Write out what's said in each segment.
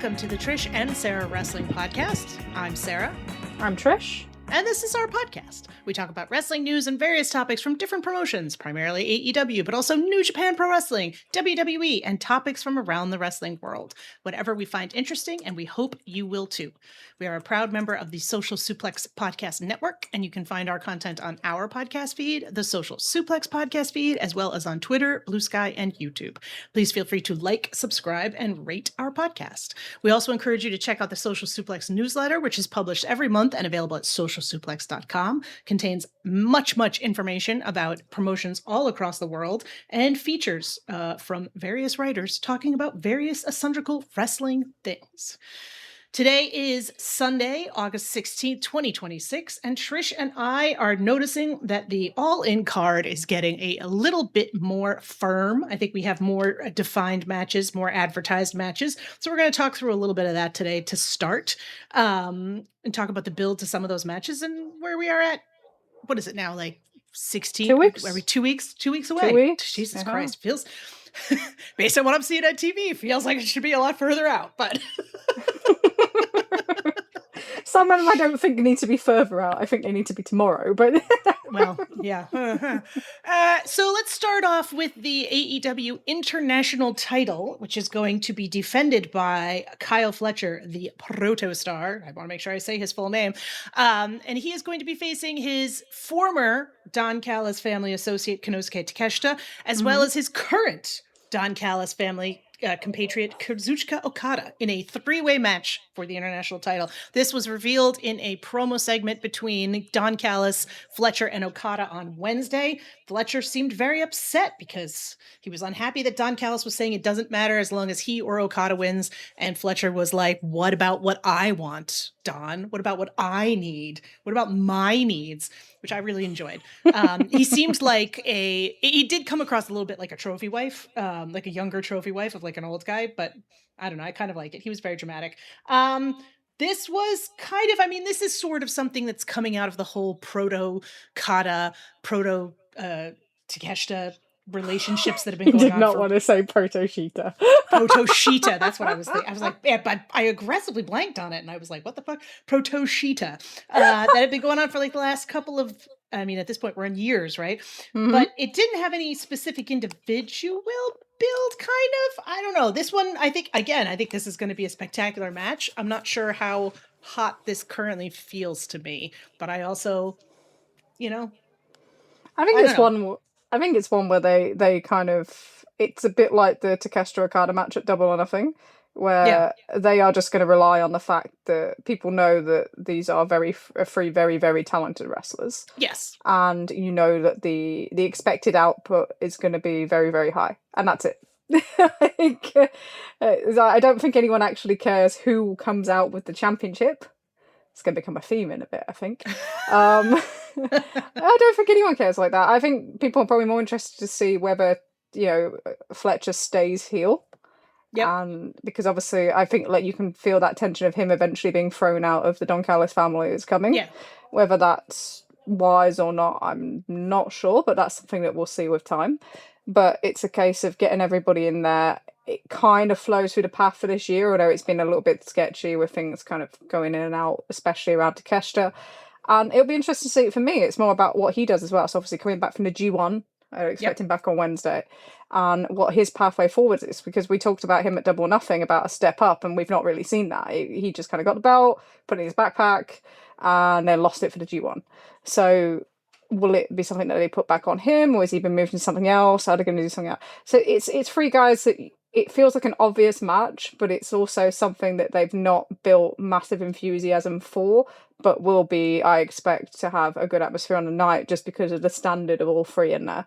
welcome to the Trish and Sarah Wrestling Podcast. I'm Sarah. I'm Trish. And this is our podcast. We talk about wrestling news and various topics from different promotions, primarily AEW, but also New Japan Pro Wrestling, WWE, and topics from around the wrestling world. Whatever we find interesting, and we hope you will too. We are a proud member of the Social Suplex Podcast Network, and you can find our content on our podcast feed, the Social Suplex Podcast feed, as well as on Twitter, Blue Sky, and YouTube. Please feel free to like, subscribe, and rate our podcast. We also encourage you to check out the Social Suplex newsletter, which is published every month and available at socialsuplex.com. Contains much information about promotions all across the world and features from various writers talking about various eccentrical wrestling things. Today is Sunday, August 16th, 2026, and Trish and I are noticing that the All-In card is getting a little bit more firm. I think we have more defined matches, more advertised matches. So we're going to talk through a little bit of that today to start and talk about the build to some of those matches and where we are at. What is it now? Like 16? 2 weeks. Are we 2 weeks? 2 weeks away? 2 weeks. Jesus Christ. Feels, based on what I'm seeing on TV, feels like it should be a lot further out, but... Some of them I don't think need to be further out. I think they need to be tomorrow, but... Well, yeah. So let's start off with the AEW International title, which is going to be defended by Kyle Fletcher, the Protostar. I want to make sure I say his full name. And he is going to be facing his former Don Callis family associate, Konosuke Takeshita, as well as his current Don Callis family compatriot Kazuchika Okada in a three-way match for the international title. This was revealed in a promo segment between Don Callis, Fletcher, and Okada on Wednesday. Fletcher seemed very upset because he was unhappy that Don Callis was saying it doesn't matter as long as he or Okada wins. And Fletcher was like, what about what I want, Don? What about what I need? What about my needs? Which I really enjoyed. He seemed like he did come across a little bit like a trophy wife, like a younger trophy wife of like an old guy, but I don't know. I kind of like it. He was very dramatic. This was kind of, this is sort of something that's coming out of the whole Proto-Kata, Proto-Takeshita relationships that have been going on. Did not want to say Protoshita. Protoshita, that's what I was thinking. I was like, yeah, but I aggressively blanked on it, and I was like, what the fuck? Protoshita. That had been going on for like the last couple of, at this point, we're in years, right? Mm-hmm. But it didn't have any specific individual build, kind of. I don't know. This one, I think this is going to be a spectacular match. I'm not sure how hot this currently feels to me, but I also, I think it's one where they kind of, it's a bit like the Takeshita Okada match at Double or Nothing, where they are just going to rely on the fact that people know that these are very very talented wrestlers. Yes. And you know that the expected output is going to be very, very high. And that's it. I don't think anyone actually cares who comes out with the championship. It's going to become a theme in a bit, I think. I don't think anyone cares like that. I think people are probably more interested to see whether, Fletcher stays heel. Yeah. Because obviously I think you can feel that tension of him eventually being thrown out of the Don Callis family is coming. Yeah. Whether that's wise or not, I'm not sure, but that's something that we'll see with time. But it's a case of getting everybody in there. It kind of flows through the path for this year, although it's been a little bit sketchy with things kind of going in and out, especially around Takeshita. And it'll be interesting to see. For me, it's more about what he does as well. So obviously coming back from the G1, I expect him back on Wednesday, and what his pathway forward is, because we talked about him at Double or Nothing about a step up, and we've not really seen that. He just kind of got the belt, put it in his backpack, and then lost it for the G1. So will it be something that they put back on him, or has he been moved to something else? Are they going to do something else? So it's three guys that it feels like an obvious match, but it's also something that they've not built massive enthusiasm for, but will be, I expect, to have a good atmosphere on the night just because of the standard of all three in there.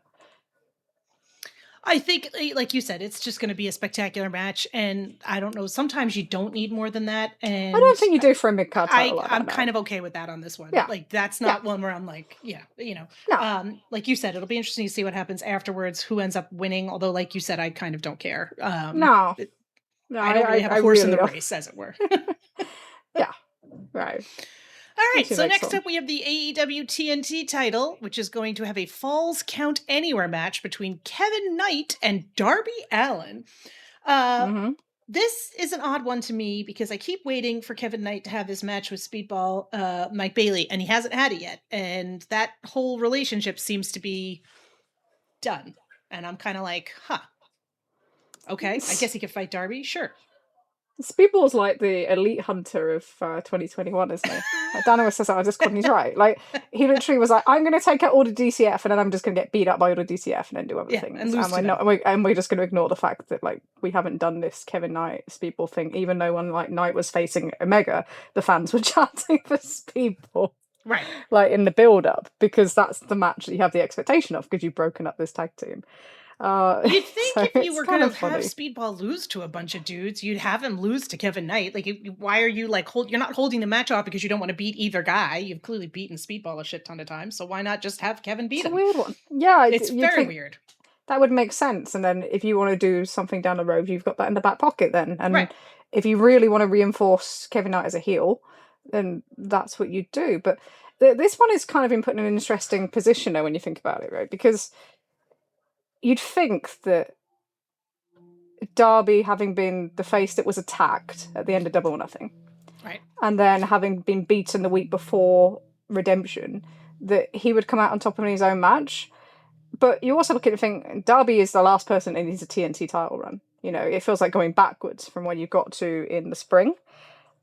I think, like you said, it's just going to be a spectacular match, and I don't know, sometimes you don't need more than that, and I don't think you do for a mid-card title. I'm kind of okay with that on this one. Yeah. Like, that's not one where I'm like, No. Like you said, it'll be interesting to see what happens afterwards, who ends up winning, although, like you said, I kind of don't care. I don't really have a horse in the race, as it were. Yeah, right. All right, so next up we have the AEW TNT title, which is going to have a Falls Count Anywhere match between Kevin Knight and Darby Allin. This is an odd one to me because I keep waiting for Kevin Knight to have his match with Speedball Mike Bailey, and he hasn't had it yet. And that whole relationship seems to be done. And I'm kind of like, okay, I guess he could fight Darby. Sure. Speedball's like the elite hunter of 2021, isn't he? Like Dan always says that on Discord, and he's right. Like, he literally was like, I'm going to take out all the DCF, and then I'm just going to get beat up by all the DCF and then do other things. And lose to we're them. not, and we're just going to ignore the fact that, like, we haven't done this Kevin Knight Speedball thing, even though when, like, Knight was facing Omega, the fans were chanting for Speedball. Right. Like, in the build-up, because that's the match that you have the expectation of, because you've broken up this tag team. You'd think so if you were going to funny. have Speedball lose to a bunch of dudes, you'd have him lose to Kevin Knight. Like, why are you like you're not holding the match off because you don't want to beat either guy. You've clearly beaten Speedball a shit ton of times, so why not just have Kevin beat him? It's a weird one. Yeah, it's very weird. That would make sense. And then if you want to do something down the road, you've got that in the back pocket then. And if you really want to reinforce Kevin Knight as a heel, then that's what you do. But this one is kind of been put in an interesting position though when you think about it, right? Because you'd think that Darby, having been the face that was attacked at the end of Double or Nothing, right, and then having been beaten the week before Redemption, that he would come out on top in his own match. But you also look at it and think, Darby is the last person in his TNT title run. You know, it feels like going backwards from where you got to in the spring.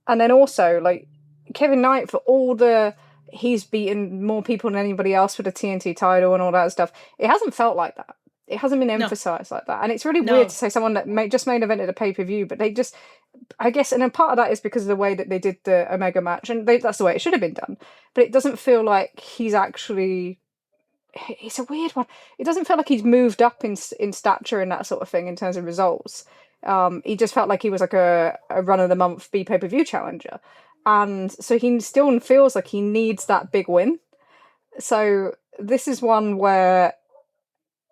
And then also, like, Kevin Knight, for all he's beaten more people than anybody else with the TNT title and all that stuff, it hasn't felt like that. It hasn't been emphasized like that. And it's really weird to say someone that just main evented a pay-per-view, but they just, I guess, and a part of that is because of the way that they did the Omega match, and that's the way it should have been done. But it doesn't feel like he's actually, it's a weird one. It doesn't feel like he's moved up in stature and that sort of thing in terms of results. He just felt like he was like a run-of-the-month pay-per-view challenger. And so he still feels like he needs that big win. So this is one where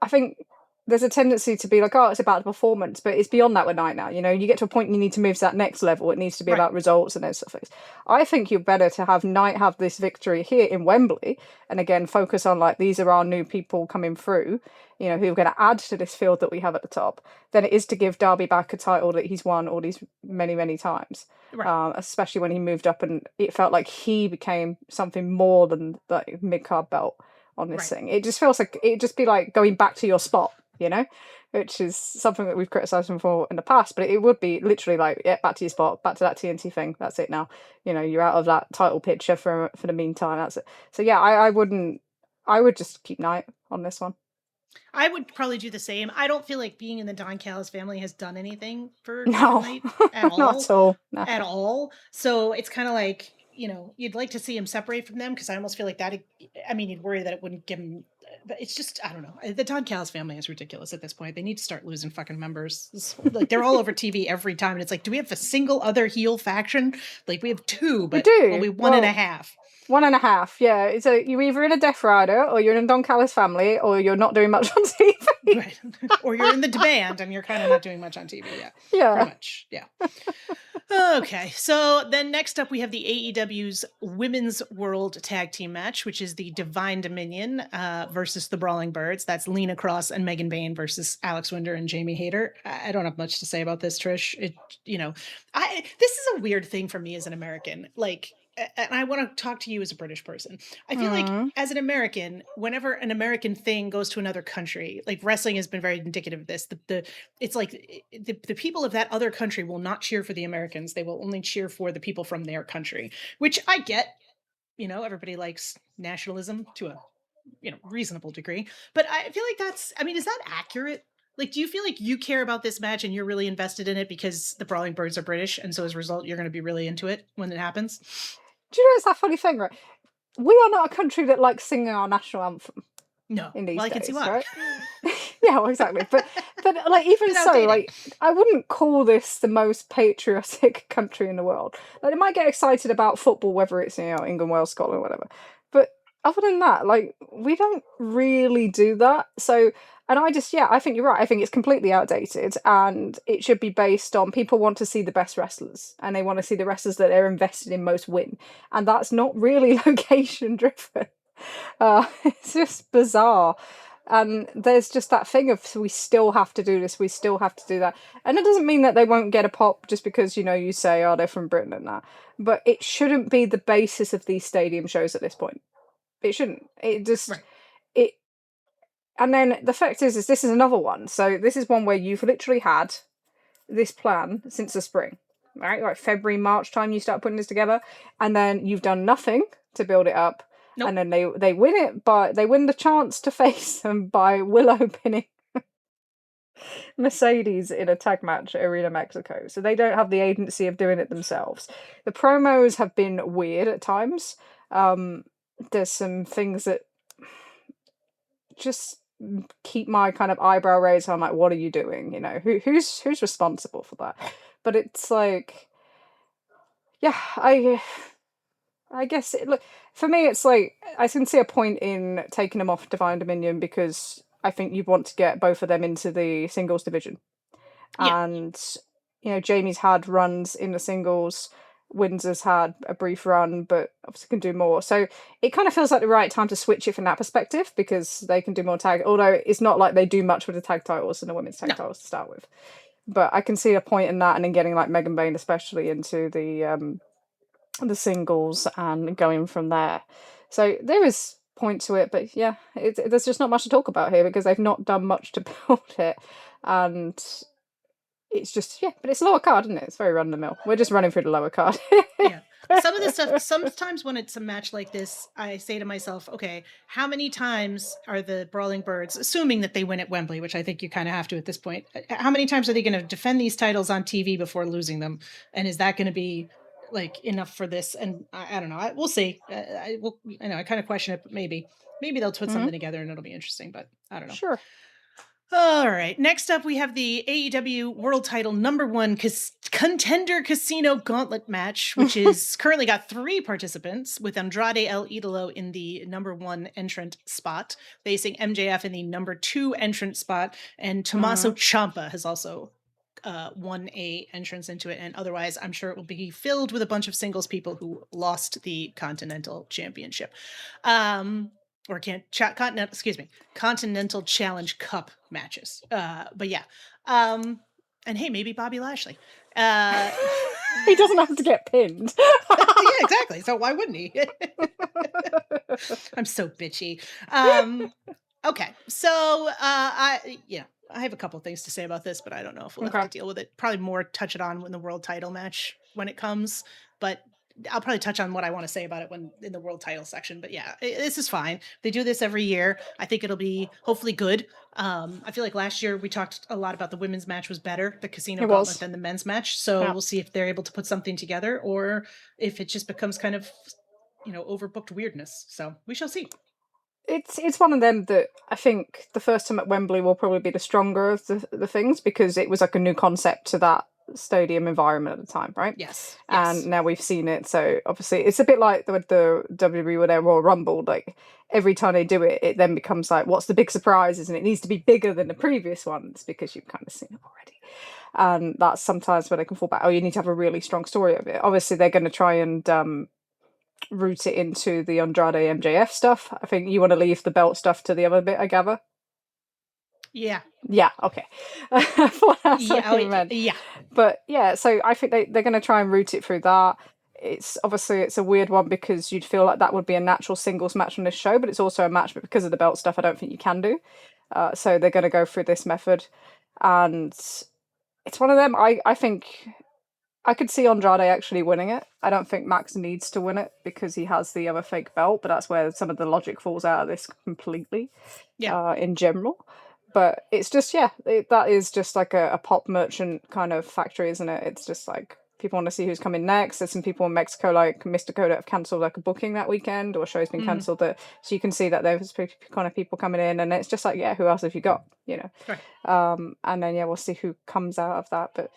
I think there's a tendency to be like, oh, it's about the performance, but it's beyond that with Knight now. You know, you get to a point you need to move to that next level. It needs to be about results and those sort of things. I think you're better to have Knight have this victory here in Wembley, and again, focus on like, these are our new people coming through, you know, who are going to add to this field that we have at the top, than it is to give Darby back a title that he's won all these many, many times. Especially when he moved up and it felt like he became something more than the mid-card belt on this thing. It just feels like it'd just be like going back to your spot, you know, which is something that we've criticized him for in the past, but it would be literally like, yeah, back to your spot, back to that TNT thing. That's it now. You know, you're out of that title picture for the meantime. That's it. So yeah, I would just keep Knight on this one. I would probably do the same. I don't feel like being in the Don Callis family has done anything for Knight at all. Not at all. No. At all. So it's kind of like, you know, you'd like to see him separate from them, because I almost feel like that, I mean, you'd worry that it wouldn't give him, but it's just, I don't know. The Don Callis family is ridiculous at this point. They need to start losing fucking members. Like, they're all over TV every time, and it's like, do we have a single other heel faction? Like, we have two, but only one and a half. 1.5, yeah. So you're either in a Death Rider, or you're in a Don Callis family, or you're not doing much on TV. Right. Or you're in the band and you're kind of not doing much on TV. Yeah. Pretty much. Yeah. Okay. So then next up we have the AEW's Women's World Tag Team match, which is the Divine Dominion versus the Brawling Birds. That's Lena Cross and Megan Bayne versus Alex Winder and Jamie Hayter. I don't have much to say about this, Trish. This is a weird thing for me as an American. Like, and I want to talk to you as a British person. I feel like as an American, whenever an American thing goes to another country, like wrestling has been very indicative of this. It's like the people of that other country will not cheer for the Americans. They will only cheer for the people from their country, which I get. You know, everybody likes nationalism to a reasonable degree. But I feel like is that accurate? Like, do you feel like you care about this match and you're really invested in it because the Brawling Birds are British, and so as a result, you're going to be really into it when it happens? Do you know, it's that funny thing, right? We are not a country that likes singing our national anthem. No. In these days, I can see why. Right? Yeah, well, exactly. But like, even so, like, I wouldn't call this the most patriotic country in the world. Like, they might get excited about football, whether it's, England, Wales, Scotland, whatever. But other than that, like, we don't really do that. So, and I think you're right. I think it's completely outdated, and it should be based on people want to see the best wrestlers, and they want to see the wrestlers that they're invested in most win. And that's not really location driven. It's just bizarre. And there's just that thing of, we still have to do this, we still have to do that. And it doesn't mean that they won't get a pop just because, you say, oh, they're from Britain and that. But it shouldn't be the basis of these stadium shows at this point. It shouldn't. It just... Right. It... And then the fact is this is another one. So this is one where you've literally had this plan since the spring. Right? Like February, March time you start putting this together. And then you've done nothing to build it up. Nope. And then they win it, but they win the chance to face them by Willow pinning Mercedes in a tag match at Arena Mexico. So they don't have the agency of doing it themselves. The promos have been weird at times. There's some things that just keep my kind of eyebrow raised. I'm like, what are you doing? Who's responsible for that? But it's like, yeah, I guess look, for me, it's like, I can see a point in taking them off Divine Dominion because I think you want to get both of them into the singles division. Yeah. And, Jamie's had runs in the singles. Windsor's had a brief run, but obviously can do more. So it kind of feels like the right time to switch it from that perspective because they can do more tag. Although it's not like they do much with the tag titles and the women's tag titles to start with. But I can see a point in that, and then getting like Megan Bayne especially into the singles and going from there. So there is point to it, but yeah, there's just not much to talk about here because they've not done much to build it, and it's just, but it's a lower card, isn't it? It's very run of the mill. We're just running through the lower card. Yeah. Some of the stuff, sometimes when it's a match like this, I say to myself, okay, how many times are the Brawling Birds, assuming that they win at Wembley, which I think you kind of have to at this point, how many times are they going to defend these titles on TV before losing them? And is that going to be like enough for this? And I don't know. We'll see. I kind of question it, but maybe they'll put something together and it'll be interesting, but I don't know. Sure. All right. Next up, we have the AEW World Title #1 Contender Casino Gauntlet match, which is currently got 3 participants, with Andrade El Idolo in the #1 entrant spot, facing MJF in the #2 entrant spot, and Tommaso Ciampa has also won a entrance into it, and otherwise I'm sure it will be filled with a bunch of singles people who lost the Continental Championship. Or Continental Challenge Cup matches. But yeah. And hey, maybe Bobby Lashley. He doesn't have to get pinned. Yeah, exactly. So why wouldn't he? I'm so bitchy. Okay. So I have a couple things to say about this, but I don't know if we'll have to deal with it. Probably more touch it on in the world title match when it comes, but I'll probably touch on what I want to say about it when in the world title section. But yeah, this is fine. They do this every year. I think it'll be hopefully good. I feel like last year we talked a lot about the women's match was better, the Casino Gauntlet, than the men's match. So we'll see if they're able to put something together or if it just becomes kind of, overbooked weirdness. So we shall see. It's one of them that I think the first time at Wembley will probably be the stronger of the things because it was like a new concept to that stadium environment at the time, right? Yes. And now we've seen it, so obviously it's a bit like with the WWE with their Royal Rumble. Like every time they do it, it then becomes like, what's the big surprises? And it needs to be bigger than the previous ones because you've kind of seen it already. And that's sometimes where they can fall back. Oh, you need to have a really strong story of it. Obviously, they're going to try and root it into the Andrade MJF stuff. I think you want to leave the belt stuff to the other bit, I gather. Yeah. Yeah, okay. That's what you meant. Yeah. But yeah, so I think they're going to try and route it through that. It's a weird one because you'd feel like that would be a natural singles match on this show, but it's also a match, but because of the belt stuff, I don't think you can do. So they're going to go through this method. And it's one of them, I think I could see Andrade actually winning it. I don't think Max needs to win it because he has the other fake belt, but that's where some of the logic falls out of this completely in general. But it's just, that is just like a pop merchant kind of factory, isn't it? It's just like people want to see who's coming next. There's some people in Mexico, like Mystico, that have cancelled like a booking that weekend, or show's been cancelled. So you can see that there's kind of people coming in, and it's just like, who else have you got? Right. And then we'll see who comes out of that. But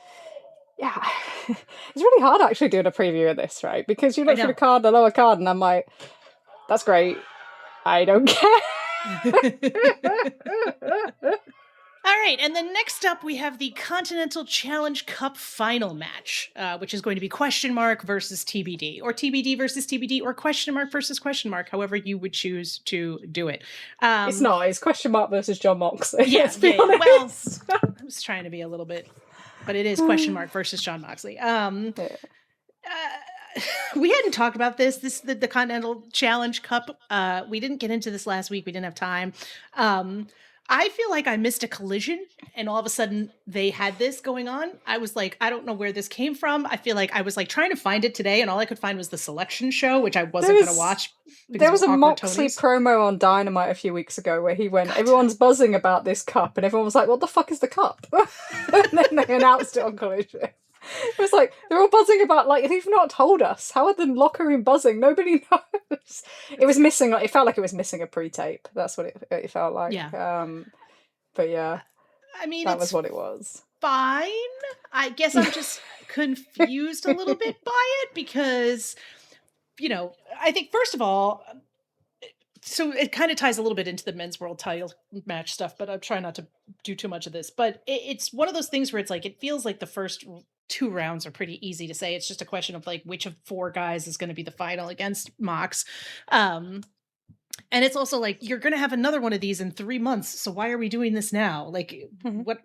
yeah, it's really hard actually doing a preview of this, right? Because you look through the lower card, and I'm like, that's great. I don't care. All right, and then next up we have the Continental Challenge Cup final match, which is going to be question mark versus TBD, or TBD versus TBD, or question mark versus question mark, however you would choose to do it. It's not. It's question mark versus Jon Moxley. Yeah, let's be honest. Well, I was trying to be a little bit, but it is question mark versus Jon Moxley. We hadn't talked about this. The Continental Challenge Cup. We didn't get into this last week. We didn't have time. I feel like I missed a collision, and all of a sudden they had this going on. I was like, I don't know where this came from. I feel like I was like trying to find it today, and all I could find was the selection show, which I wasn't going to watch. There was a Moxley promo on Dynamite a few weeks ago where he went, everyone's buzzing about this cup, and everyone was like, what the fuck is the cup? And then they announced it on Collision. It was like, they're all buzzing about, like, they've not told us. How are the locker room buzzing? Nobody knows. It was missing, it felt like it was missing a pre-tape. That's what it felt like. Yeah. But yeah, I mean, that was what it was. Fine. I guess I'm just confused a little bit by it because, I think, first of all, so it kind of ties a little bit into the men's world title match stuff, but I'm trying not to do too much of this. But it's one of those things where it's like, it feels like the first 2 rounds are pretty easy to say. It's just a question of like, which of 4 guys is going to be the final against Mox. And it's also like, you're going to have another one of these in 3 months. So why are we doing this now? Like, what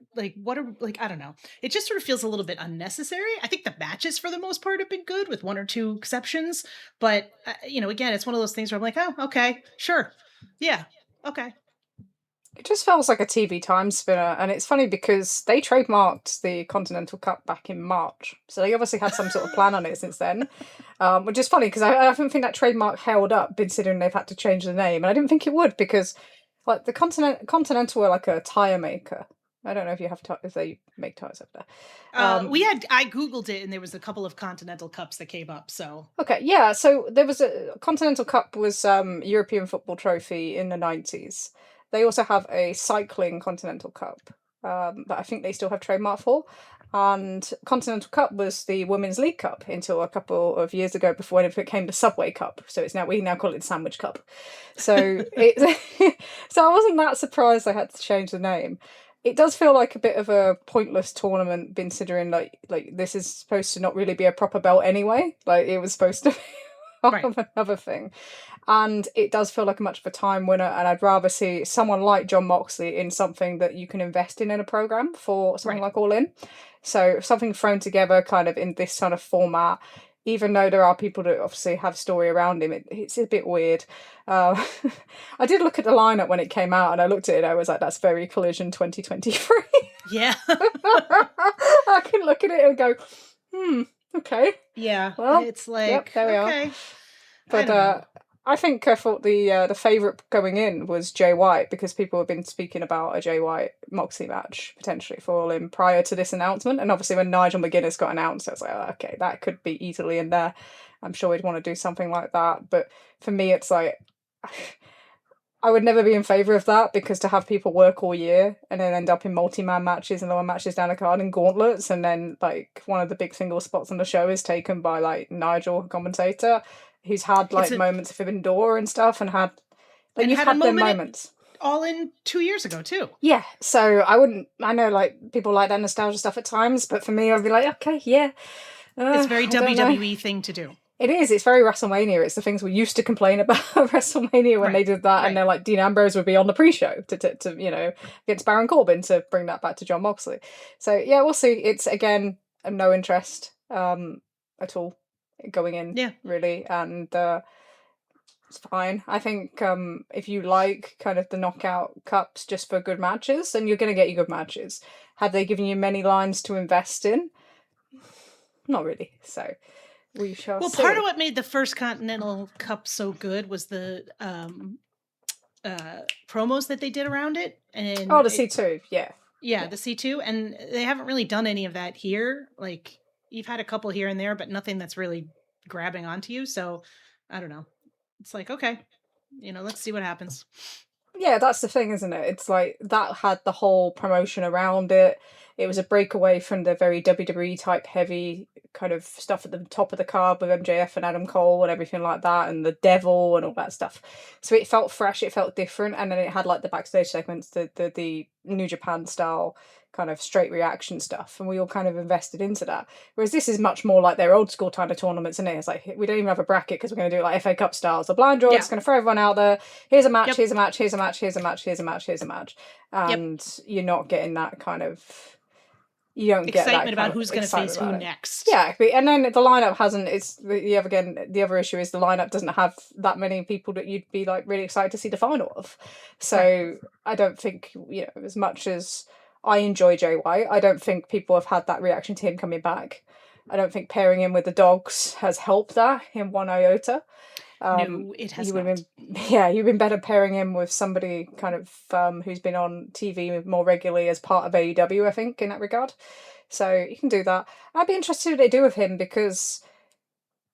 are, like, I don't know. It just sort of feels a little bit unnecessary. I think the matches for the most part have been good with 1 or 2 exceptions. But, again, it's one of those things where I'm like, oh, okay, sure. Yeah. Okay. It just feels like a TV time spinner, and it's funny because they trademarked the Continental Cup back in March, so they obviously had some sort of plan on it since then, which is funny because I don't think that trademark held up, considering they've had to change the name, and I didn't think it would because, like, the Continental were like a tire maker. I don't know if you have if they make tires over there. I googled it, and there was a couple of Continental Cups that came up. So okay, yeah. So there was a Continental Cup was European football trophy in the 90s. They also have a cycling Continental Cup that I think they still have trademark for. And Continental Cup was the Women's League Cup until a couple of years ago before it became the Subway Cup. So we now call it the Sandwich Cup. So so I wasn't that surprised they had to change the name. It does feel like a bit of a pointless tournament, considering like this is supposed to not really be a proper belt anyway. Like it was supposed to be another thing. And it does feel like much of a time winner, and I'd rather see someone like Jon Moxley in something that you can invest in a program for something like All In. So something thrown together kind of in this kind of format, even though there are people that obviously have story around him, it's a bit weird. I did look at the lineup when it came out, and I looked at it, I was like, that's very Collision 2023. Yeah. I can look at it and go, okay. Yeah. Well, it's like, yep, there we are. But I think I thought the favourite going in was Jay White, because people have been speaking about a Jay White Moxley match potentially for All In prior to this announcement, and obviously when Nigel McGuinness got announced, I was like, oh, okay, that could be easily in there. I'm sure he'd want to do something like that, but for me, it's like I would never be in favour of that, because to have people work all year and then end up in multi-man matches and lower matches down the card in gauntlets, and then like one of the big single spots on the show is taken by like Nigel, commentator, who's had like moments of Forbidden Door and stuff, and had like you've had them moments. All In 2 years ago too. Yeah, so I know like people like that nostalgia stuff at times, but for me I'd be like, okay, yeah. It's a very WWE thing to do. It is. It's very WrestleMania. It's the things we used to complain about WrestleMania when they did that, and they're like Dean Ambrose would be on the pre-show to against Baron Corbin to bring that back to Jon Moxley. So yeah, we'll see. It's again no interest at all going in, really, and it's fine. I think if you like kind of the knockout cups just for good matches, then you're going to get your good matches. Had they given you many lines to invest in? Not really. So we shall see. Part of what made the first Continental Cup so good was the promos that they did around it. And the C2, yeah, the C2, and they haven't really done any of that here. Like, you've had a couple here and there, but nothing that's really grabbing onto you. So I don't know. It's like, okay, let's see what happens. Yeah, that's the thing, isn't it? It's like that had the whole promotion around it. It was a breakaway from the very WWE type heavy kind of stuff at the top of the card with MJF and Adam Cole and everything like that, and the Devil and all that stuff. So it felt fresh, it felt different, and then it had like the backstage segments, the New Japan style kind of straight reaction stuff, and we all kind of invested into that. Whereas this is much more like their old school kind of tournaments, isn't it? It's like, we don't even have a bracket because we're going to do it like FA Cup styles. The blind draw is going to throw everyone out there. Here's a match, here's a match, here's a match, here's a match, here's a match, here's a match. And you're not getting that kind of... You don't get excitement about who's going to face who next. Yeah, and then the lineup hasn't. It's the other issue is the lineup doesn't have that many people that you'd be like really excited to see the final of. So I don't think, as much as I enjoy Jay White, I don't think people have had that reaction to him coming back. I don't think pairing him with the Dogs has helped that in one iota. No, it has not. You've been better pairing him with somebody kind of who's been on TV more regularly as part of AEW, I think, in that regard. So you can do that. I'd be interested what they do with him, because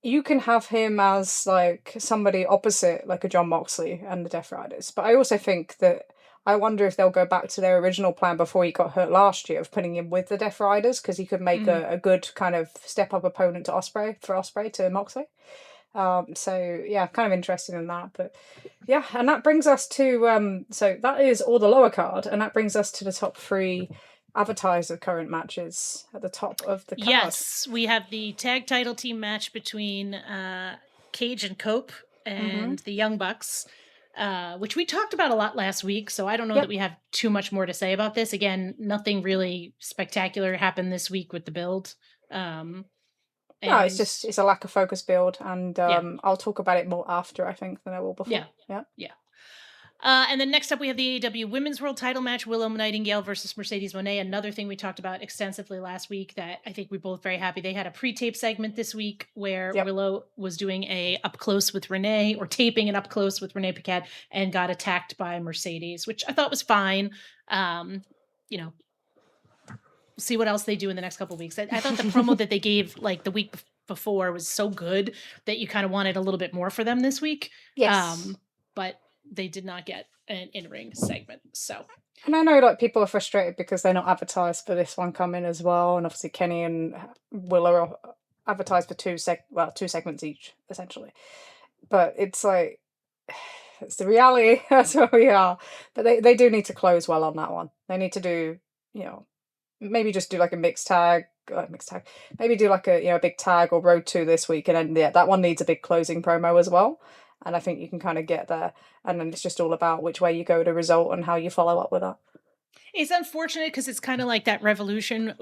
you can have him as like somebody opposite like a John Moxley and the Death Riders. But I also think that I wonder if they'll go back to their original plan before he got hurt last year of putting him with the Death Riders, because he could make a good kind of step up opponent to Ospreay to Moxley. So yeah, kind of interested in that. But yeah, and that brings us to so that is all the lower card, and that brings us to the top 3 advertised current matches at the top of the card. Yes, we have the tag title team match between Cage and Cope and the Young Bucks, which we talked about a lot last week, so I don't know that we have too much more to say about this. Again, nothing really spectacular happened this week with the build. No, it's a lack of focus build, and I'll talk about it more after, I think, than I will before. Yeah. And then next up, we have the AEW Women's World Title match, Willow Nightingale versus Mercedes Moné. Another thing we talked about extensively last week that I think we're both very happy. They had a pre-tape segment this week where Willow was doing a up close with Renee, or taping an up close with Renee Paquette, and got attacked by Mercedes, which I thought was fine. See what else they do in the next couple of weeks. I thought the promo that they gave like the week before was so good that you kind of wanted a little bit more for them this week. Yes. But they did not get an in-ring segment. So, and I know like people are frustrated because they're not advertised for this one coming as well. And obviously Kenny and Willow are advertised for two segments each, essentially. But it's like, it's the reality. That's where we are. But they do need to close well on that one. They need to do, maybe just do like a mixed tag. Maybe do like a big tag or road to this week, and then that one needs a big closing promo as well. And I think you can kind of get there, and then it's just all about which way you go to result and how you follow up with that. It's unfortunate because it's kind of like that Revolution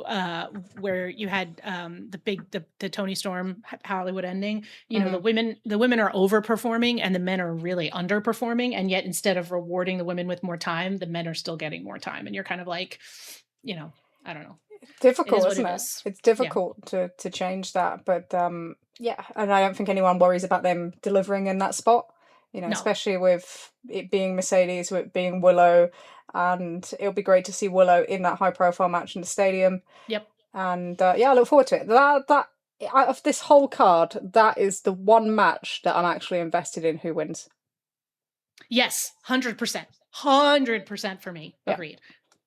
where you had the Tony Storm Hollywood ending. The women are overperforming and the men are really underperforming, and yet instead of rewarding the women with more time, the men are still getting more time, and you're kind of like, I don't know. Difficult, isn't it? It's difficult to change that, but and I don't think anyone worries about them delivering in that spot, no. Especially with it being Mercedes, with it being Willow, and it'll be great to see Willow in that high profile match in the stadium. Yep. And I look forward to it. That out of this whole card, that is the one match that I'm actually invested in who wins. Yes, 100% for me. Agreed.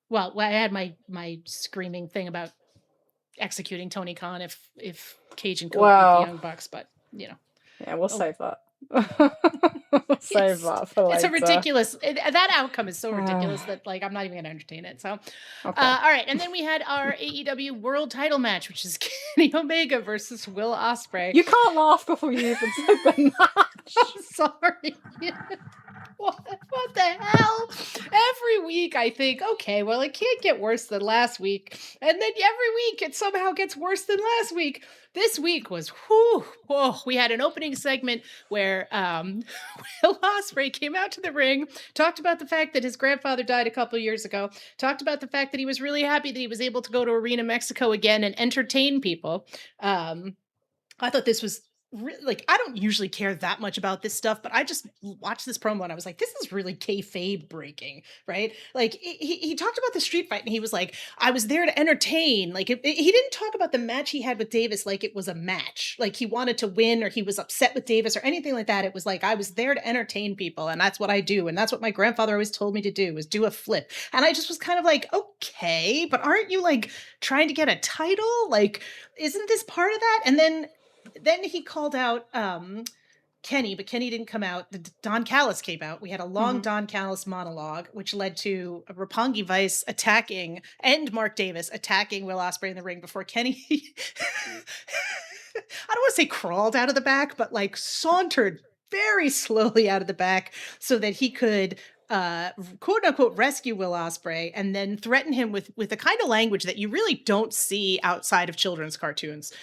Well, I had my screaming thing about executing Tony Khan if Cage and Cope beat the Young Bucks, but Yeah, we'll save that. Save that for later. It's a ridiculous. That outcome is so ridiculous that like I'm not even going to entertain it. So, all right, and then we had our AEW World Title match, which is Kenny Omega versus Will Ospreay. You can't laugh before you even said the match. I'm sorry. What the hell? Every week I think, okay, well, it can't get worse than last week. And then every week it somehow gets worse than last week. This week was, we had an opening segment where Will Ospreay came out to the ring, talked about the fact that his grandfather died a couple of years ago, talked about the fact that he was really happy that he was able to go to Arena Mexico again and entertain people. I thought this was like, I don't usually care that much about this stuff, but I just watched this promo and I was like, this is really kayfabe breaking, right? Like, he talked about the street fight and he was like, I was there to entertain. Like, he didn't talk about the match he had with Davis like it was a match, like he wanted to win or he was upset with Davis or anything like that. It was like, I was there to entertain people, and that's what I do, and that's what my grandfather always told me to do, was do a flip. And I just was kind of like, okay, but aren't you like trying to get a title? Like, isn't this part of that? And then he called out Kenny, but Kenny didn't come out. Don Callis came out. We had a long Don Callis monologue, which led to Roppongi Vice attacking, and Mark Davis attacking Will Ospreay in the ring before Kenny, I don't want to say crawled out of the back, but like sauntered very slowly out of the back so that he could quote unquote rescue Will Ospreay, and then threaten him with the kind of language that you really don't see outside of children's cartoons.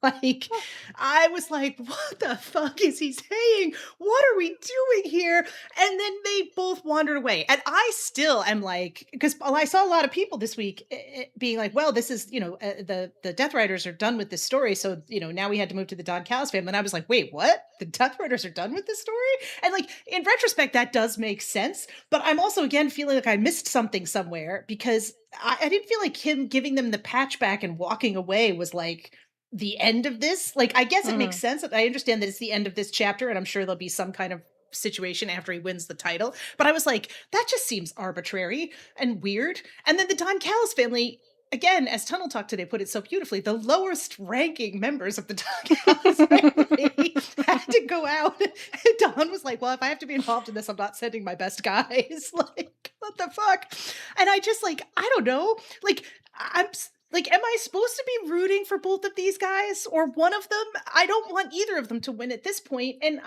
Like, I was like, what the fuck is he saying? What are we doing here? And then they both wandered away. And I still am like, because I saw a lot of people this week being like, well, this is, the Death Riders are done with this story. So, now we had to move to the Don Callis family. And I was like, wait, what? The Death Riders are done with this story? And like, in retrospect, that does make sense. But I'm also, again, feeling like I missed something somewhere, because I didn't feel like him giving them the patch back and walking away was like the end of this. Like, I guess it makes sense. I understand that it's the end of this chapter, and I'm sure there'll be some kind of situation after he wins the title. But I was like, that just seems arbitrary and weird. And then the Don Callis family, again, as Tunnel Talk today put it so beautifully, the lowest ranking members of the Don Callis family had to go out. And Don was like, well, if I have to be involved in this, I'm not sending my best guys. Like, what the fuck? And I just, like, I don't know. Like, am I supposed to be rooting for both of these guys or one of them? I don't want either of them to win at this point. And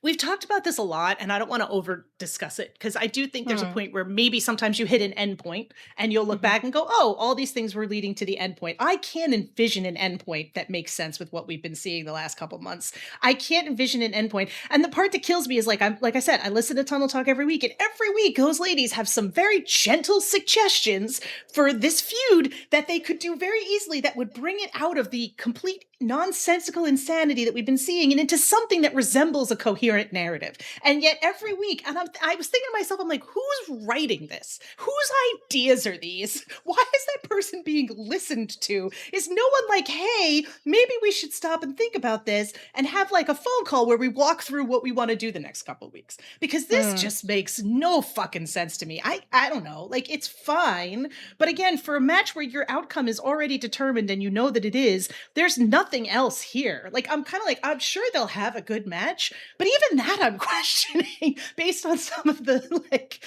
we've talked about this a lot, and I don't want to over discuss it, because I do think there's a point where maybe sometimes you hit an end point and you'll look back and go, oh, all these things were leading to the end point. I can't envision an end point that makes sense with what we've been seeing the last couple months. I can't envision an end point. And the part that kills me is, like I said, I listen to Tunnel Talk every week, and every week those ladies have some very gentle suggestions for this feud that they could do very easily that would bring it out of the complete nonsensical insanity that we've been seeing and into something that resembles a coherent narrative. And yet every week, and I was thinking to myself, I'm like, who's writing this? Whose ideas are these? Why is that person being listened to? Is no one like, hey, maybe we should stop and think about this and have like a phone call where we walk through what we want to do the next couple of weeks? Because this just makes no fucking sense to me. I don't know. Like, it's fine. But again, for a match where your outcome is already determined and you know that it is, there's nothing else here. Like, I'm kind of like, I'm sure they'll have a good match, but even that I'm questioning based on some of the like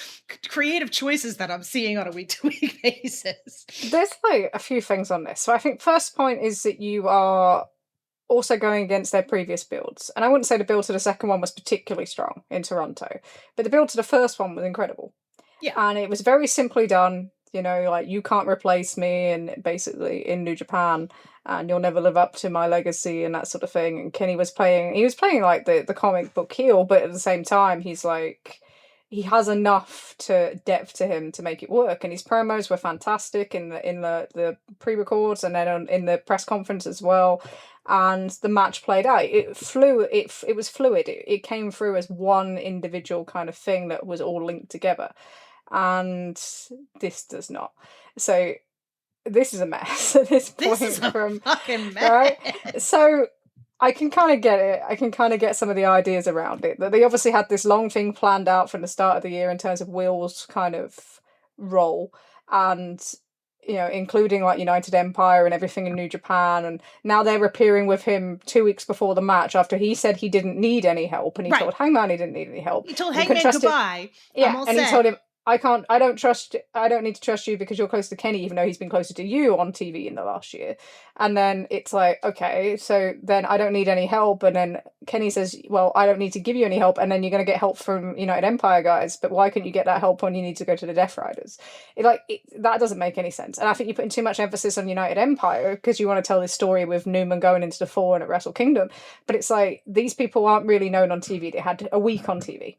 creative choices that I'm seeing on a week-to-week basis. There's like a few things on this. So I think first point is that you are also going against their previous builds. And I wouldn't say the build to the second one was particularly strong in Toronto, but the build to the first one was incredible. Yeah. And it was very simply done. Like, you can't replace me, and basically in New Japan, and you'll never live up to my legacy, and that sort of thing. And Kenny was playing like the comic book heel, but at the same time, he's like, he has enough depth to him to make it work. And his promos were fantastic in the pre-records, and then in the press conference as well. And the match played out. It was fluid. It came through as one individual kind of thing that was all linked together. And this does not. So this is a mess at this point. This is a fucking mess. Right? So I can kind of get it. I can kind of get some of the ideas around it. That they obviously had this long thing planned out from the start of the year in terms of Will's kind of role, and including like United Empire and everything in New Japan. And now they're appearing with him 2 weeks before the match after he said he didn't need any help, and he told Hangman he didn't need any help. He told Hangman goodbye. Yeah, and he told him, I don't need to trust you because you're close to Kenny, even though he's been closer to you on TV in the last year. And then it's like, okay, so then I don't need any help. And then Kenny says, well, I don't need to give you any help. And then you're going to get help from United Empire guys. But why couldn't you get that help when you need to go to the Death Riders? That doesn't make any sense. And I think you're putting too much emphasis on United Empire because you want to tell this story with Newman going into the Four and at Wrestle Kingdom. But it's like, these people aren't really known on TV. They had a week on TV.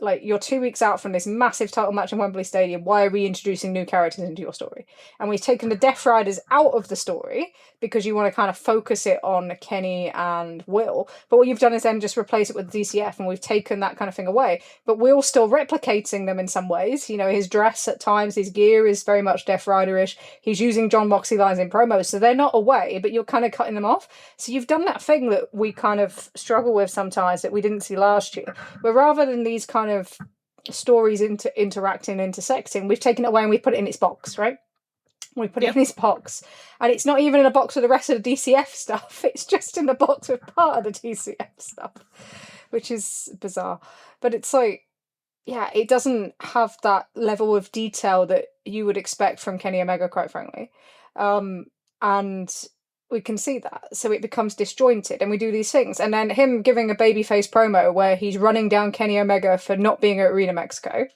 Like, you're 2 weeks out from this massive title match in Wembley Stadium. Why are we introducing new characters into your story? And we've taken the Death Riders out of the story because you want to kind of focus it on Kenny and Will. But what you've done is then just replace it with DCF, and we've taken that kind of thing away. But Will's still replicating them in some ways. You know, his dress at times, his gear is very much Death Rider-ish. He's using John Moxley lines in promos, so they're not away, but you're kind of cutting them off. So you've done that thing that we kind of struggle with sometimes that we didn't see last year, where rather than these kind of stories interacting, intersecting, we've taken it away and we put it in its box, right? We put it in its box, and it's not even in a box with the rest of the DCF stuff. It's just in the box with part of the DCF stuff, which is bizarre. But it's like, yeah, it doesn't have that level of detail that you would expect from Kenny Omega, quite frankly. And we can see that. So it becomes disjointed, and we do these things. And then him giving a babyface promo where he's running down Kenny Omega for not being at Arena Mexico,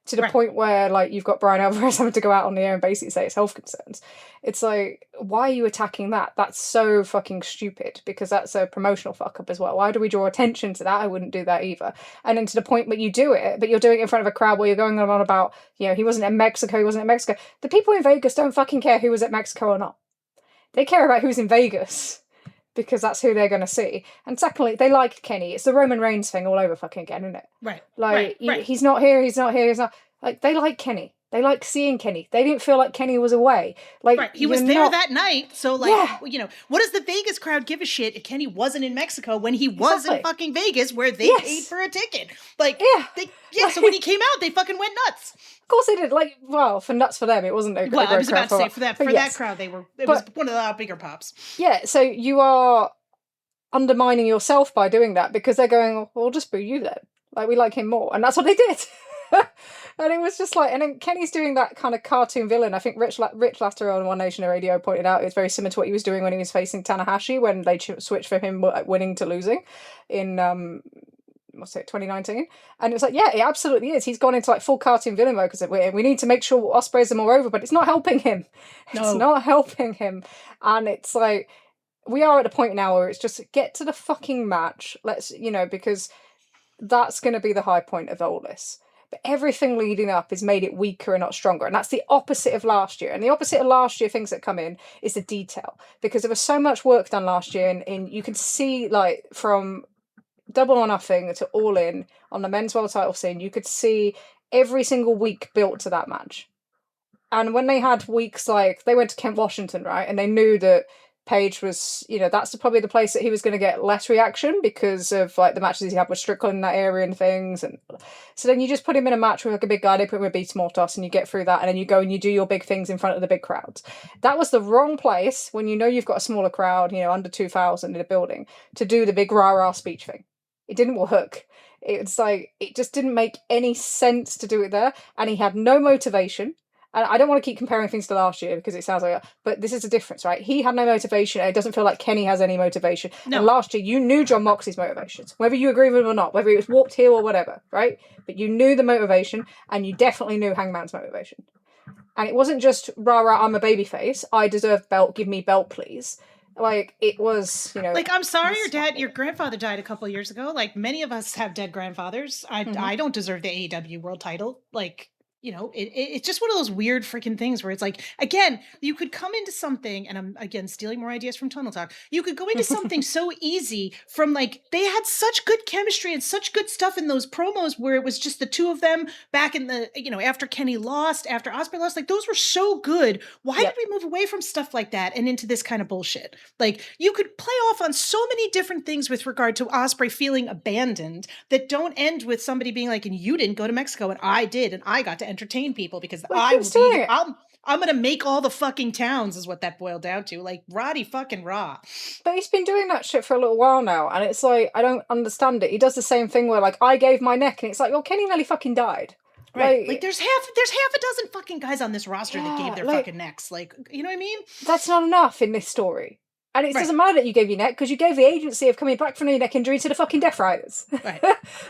to the point where, like, you've got Brian Alvarez having to go out on the air and basically say it's health concerns. It's like, why are you attacking that? That's so fucking stupid, because that's a promotional fuck up as well. Why do we draw attention to that? I wouldn't do that either. And then to the point where you do it, but you're doing it in front of a crowd where you're going on about, you know, he wasn't in Mexico, he wasn't in Mexico. The people in Vegas don't fucking care who was at Mexico or not. They care about who's in Vegas, because that's who they're going to see. And secondly, they like Kenny. It's the Roman Reigns thing all over fucking again, isn't it? Right. Like, he's not here, he's not here, he's not... Like, they like Kenny. They like seeing Kenny. They didn't feel like Kenny was away. Like, he was there that night, so, like, you know, what does the Vegas crowd give a shit if Kenny wasn't in Mexico when he was in fucking Vegas, where they paid for a ticket? Like, so when he came out, they fucking went nuts. Of course they did. Like, well, for nuts for them, it wasn't a great crowd. I was about to say, for that crowd, it was one of the bigger pops. Yeah, so you are undermining yourself by doing that, because they're going, well, we'll just boo you then. Like, we like him more. And that's what they did. And it was just like, and then Kenny's doing that kind of cartoon villain. I think Rich Latter on One Nation Radio pointed out it's very similar to what he was doing when he was facing Tanahashi, when they switched from him winning to losing in 2019. And it's like, yeah, it absolutely is. He's gone into like full cartoon villain mode, because we need to make sure Ospreay's are more over, but it's not helping him. It's not helping him. And it's like, we are at a point now where it's just get to the fucking match. Let's, you know, because that's going to be the high point of all this. But everything leading up has made it weaker and not stronger. And that's the opposite of last year. And the opposite of last year, things that come in, is the detail. Because there was so much work done last year. And you can see, like, from Double or Nothing to All In on the men's world title scene, you could see every single week built to that match. And when they had weeks like, they went to Kent, Washington, right? And they knew that Page was, you know, that's probably the place that he was going to get less reaction because of like the matches he had with Strickland in that area and things. And so then you just put him in a match with like a big guy, they put him with Beast Mortos, and you get through that, and then you go and you do your big things in front of the big crowds. That was the wrong place when you know you've got a smaller crowd, you know, under 2,000 in a building, to do the big rah-rah speech thing. It didn't work. It's like, it just didn't make any sense to do it there, and he had no motivation. And I don't want to keep comparing things to last year because it sounds like, but this is the difference, right? He had no motivation, and it doesn't feel like Kenny has any motivation. No. And last year, you knew John Moxley's motivations, whether you agree with him or not, whether it was warped heel or whatever, right? But you knew the motivation, and you definitely knew Hangman's motivation. And it wasn't just, rah, rah, I'm a babyface, I deserve belt, give me belt, please. Like, it was, you know... Like, I'm sorry your grandfather died a couple of years ago. Like, many of us have dead grandfathers. I don't deserve the AEW world title. Like... You know, it's just one of those weird freaking things where it's like, again, you could come into something, and I'm, again, stealing more ideas from Tunnel Talk. You could go into something so easy from, like, they had such good chemistry and such good stuff in those promos where it was just the two of them back in the, you know, after Kenny lost, after Ospreay lost. Like, those were so good. Why did we move away from stuff like that and into this kind of bullshit? Like, you could play off on so many different things with regard to Ospreay feeling abandoned that don't end with somebody being like, and you didn't go to Mexico, and I did, and I got to entertain people because I'm going to make all the fucking towns, is what that boiled down to. Like, Roddy fucking Raw. But he's been doing that shit for a little while now, and it's like, I don't understand it. He does the same thing where, like, I gave my neck, and it's like, well, Kenny nearly fucking died. Right. Like there's half a dozen fucking guys on this roster that gave their fucking necks. Like, you know what I mean? That's not enough in this story. And it doesn't matter that you gave your neck, because you gave the agency of coming back from your neck injury to the fucking Death Riders. Right.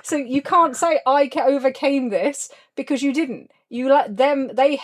So you can't say, I overcame this, because you didn't. You let them, they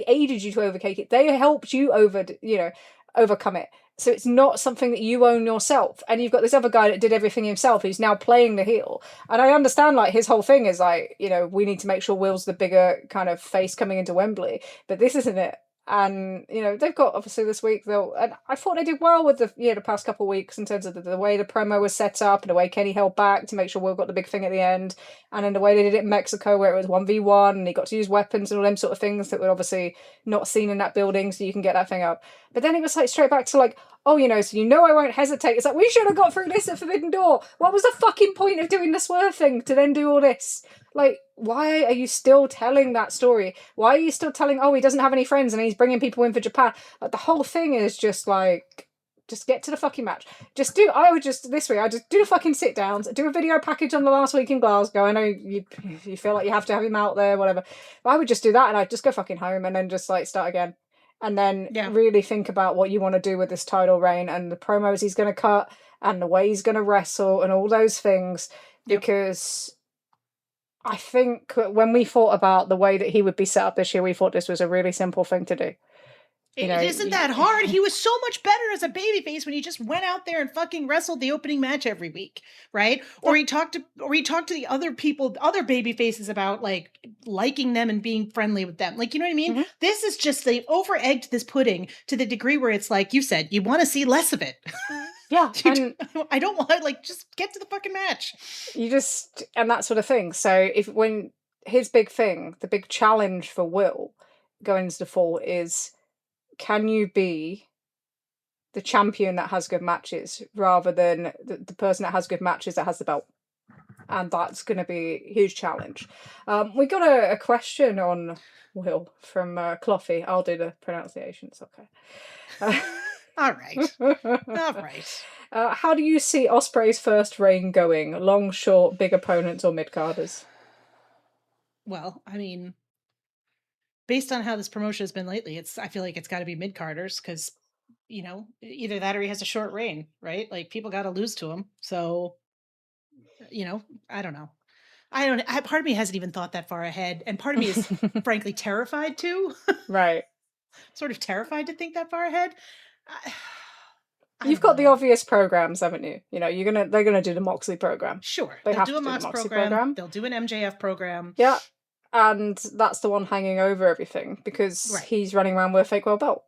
aided you to overtake it. They helped you over, you know. overcome it. So it's not something that you own yourself. And you've got this other guy that did everything himself who's now playing the heel. And I understand, like, his whole thing is like, you know, we need to make sure Will's the bigger kind of face coming into Wembley. But this isn't it. And, you know, they've got, obviously, this week, and I thought they did well with the past couple of weeks in terms of the way the promo was set up and the way Kenny held back to make sure Will got the big thing at the end. And then the way they did it in Mexico, where it was 1v1 and he got to use weapons and all them sort of things that were obviously not seen in that building, so you can get that thing up. But then it was like straight back to like, oh, you know, so you know I won't hesitate. It's like, we should have got through this at Forbidden Door. What was the fucking point of doing the swerve thing to then do all this? Like, why are you still telling that story? Why are you still telling, oh, he doesn't have any friends and he's bringing people in for Japan? Like, the whole thing is just like, just get to the fucking match. This week, I just do the fucking sit downs, do a video package on the last week in Glasgow. I know you feel like you have to have him out there, whatever. But I would just do that and I'd just go fucking home and then just like start again. And then really think about what you want to do with this title reign and the promos he's going to cut and the way he's going to wrestle and all those things. Because I think when we thought about the way that he would be set up this year, we thought this was a really simple thing to do. It isn't that hard. He was so much better as a babyface when he just went out there and fucking wrestled the opening match every week, right? Or he talked to the other people, other babyfaces about like liking them and being friendly with them. Like, you know what I mean? Mm-hmm. This is just, they over-egged this pudding to the degree where it's like you said, you want to see less of it. Yeah. And I don't want to, like, just get to the fucking match. And that sort of thing. So when his big thing, the big challenge for Will going into the fall is, can you be the champion that has good matches rather than the person that has good matches that has the belt? And that's going to be a huge challenge. We got a question on Will from Cloffy. I'll do the pronunciations, okay. All right. How do you see Ospreay's first reign going? Long, short, big opponents or mid-carders? Well, I mean, based on how this promotion has been lately, I feel like it's got to be mid-carders because, you know, either that or he has a short reign, right? Like, people got to lose to him. So, you know, I don't know. Part of me hasn't even thought that far ahead. And part of me is frankly terrified too. Right. Sort of terrified to think that far ahead. You've got the obvious programs, haven't you? You know, they're gonna do the Moxley program. Sure. They'll do a Mox program. They'll do an MJF program. Yeah. And that's the one hanging over everything because he's running around with a fake world belt.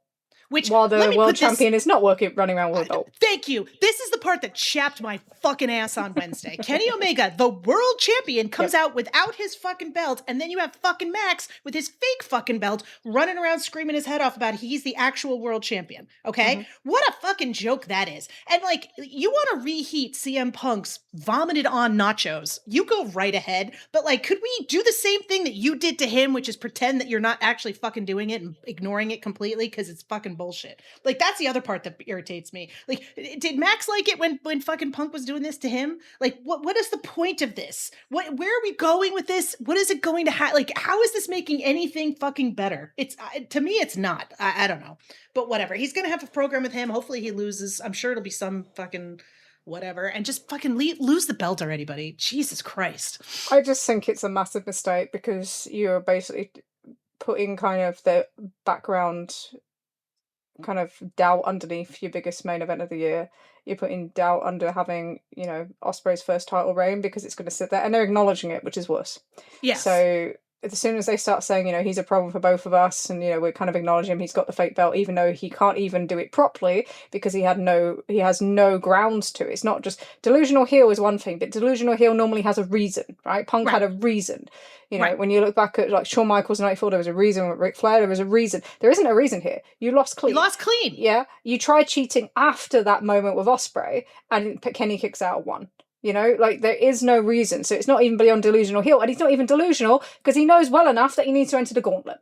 While the world champion is not running around with a belt. Thank you. This is the part that chapped my fucking ass on Wednesday. Kenny Omega, the world champion, comes out without his fucking belt, and then you have fucking Max with his fake fucking belt running around screaming his head off about he's the actual world champion. Okay? Mm-hmm. What a fucking joke that is. And like, you want to reheat CM Punk's vomited on nachos, you go right ahead. But like, could we do the same thing that you did to him, which is pretend that you're not actually fucking doing it and ignoring it completely because it's fucking bullshit. Like, that's the other part that irritates me. Like, did Max like it when fucking Punk was doing this to him? Like, what is the point of this? Where are we going with this? What is it going to like, how is this making anything fucking better? It's to me, it's not. I don't know, but whatever. He's gonna have a program with him. Hopefully he loses. I'm sure it'll be some fucking whatever, and just fucking lose the belt already, buddy. Jesus Christ. I just think it's a massive mistake because you're basically putting kind of the background kind of doubt underneath your biggest main event of the year. You're putting doubt under having, you know, Ospreay's first title reign because it's going to sit there, and they're acknowledging it, which is worse. Yes. So as soon as they start saying, you know, he's a problem for both of us, and, you know, we're kind of acknowledging him, he's got the fake belt, even though he can't even do it properly because he has no grounds to it. It's not just delusional heel is one thing, but delusional heel normally has a reason, right? Punk had a reason. You know, when you look back at like Shawn Michaels 94, there was a reason. With Ric Flair, there was a reason. There isn't a reason here. You lost clean. Yeah. You tried cheating after that moment with Ospreay, and Kenny kicks out at 1. You know, like, there is no reason. So it's not even beyond delusional heel. And he's not even delusional because he knows well enough that he needs to enter the gauntlet.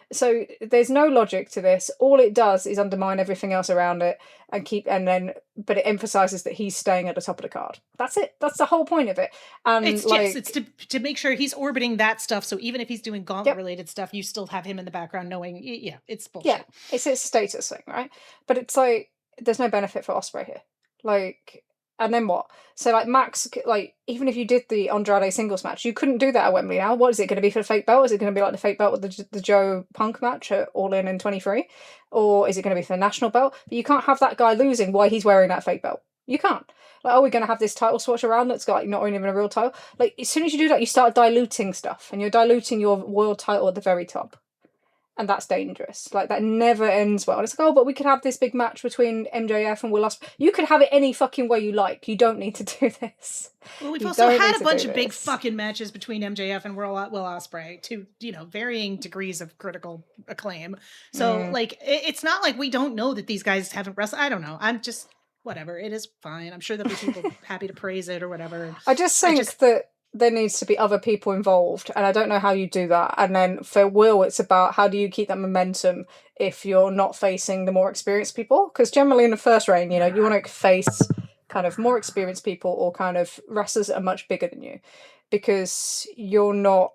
So there's no logic to this. All it does is undermine everything else around it but it emphasizes that he's staying at the top of the card. That's it. That's the whole point of it. And it's to make sure he's orbiting that stuff. So even if he's doing gauntlet related stuff, you still have him in the background knowing, it's bullshit. Yeah, it's a status thing, right? But it's like, there's no benefit for Ospreay here. Like, And then what? So like Max, like even if you did the Andrade singles match, you couldn't do that at Wembley now. What is it going to be for the fake belt? Is it going to be like the fake belt with the Joe Punk match at All In 23, or is it going to be for the national belt? But you can't have that guy losing while he's wearing that fake belt. You can't. Like, are we going to have this title swatch around that's got like not even a real title? Like as soon as you do that, you start diluting stuff, and you're diluting your world title at the very top. And that's dangerous. Like, that never ends well. And it's like, oh, but we could have this big match between MJF and Will Ospreay. You could have it any fucking way you like. You don't need to do this. Well, we've also had a bunch of big fucking matches between MJF and Will Ospreay to, varying degrees of critical acclaim. So, like, it's not like we don't know that these guys haven't wrestled. I don't know. I'm just, whatever. It is fine. I'm sure there'll be people happy to praise it or whatever. I just think that there needs to be other people involved, and I don't know how you do that. And then for Will, it's about how do you keep that momentum if you're not facing the more experienced people? Because generally in the first reign, you want to face kind of more experienced people or kind of wrestlers that are much bigger than you, because you're not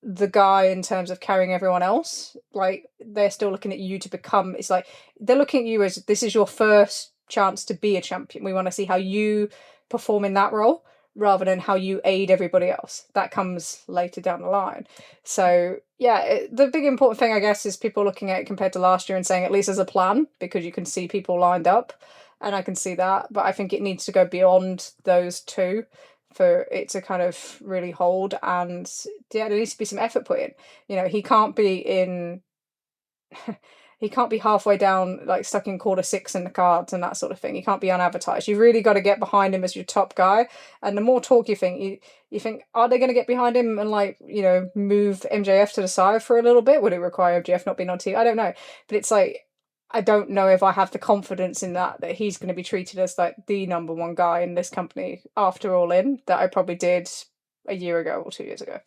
the guy in terms of carrying everyone else. Like, they're still looking at you to become, it's like they're looking at you as this is your first chance to be a champion. We want to see how you perform in that role, rather than how you aid everybody else. That comes later down the line. So, yeah, the big important thing, I guess, is people looking at it compared to last year and saying at least there's a plan, because you can see people lined up, and I can see that. But I think it needs to go beyond those two for it to kind of really hold. And, yeah, there needs to be some effort put in. He can't be in... He can't be halfway down, like stuck in quarter 6 in the cards and that sort of thing. He can't be unadvertised. You've really got to get behind him as your top guy. And the more talk you think, you think, are they going to get behind him and move MJF to the side for a little bit? Would it require MJF not being on TV? I don't know. But it's like, I don't know if I have the confidence in that he's going to be treated as like the number one guy in this company after All In that I probably did a year ago or 2 years ago.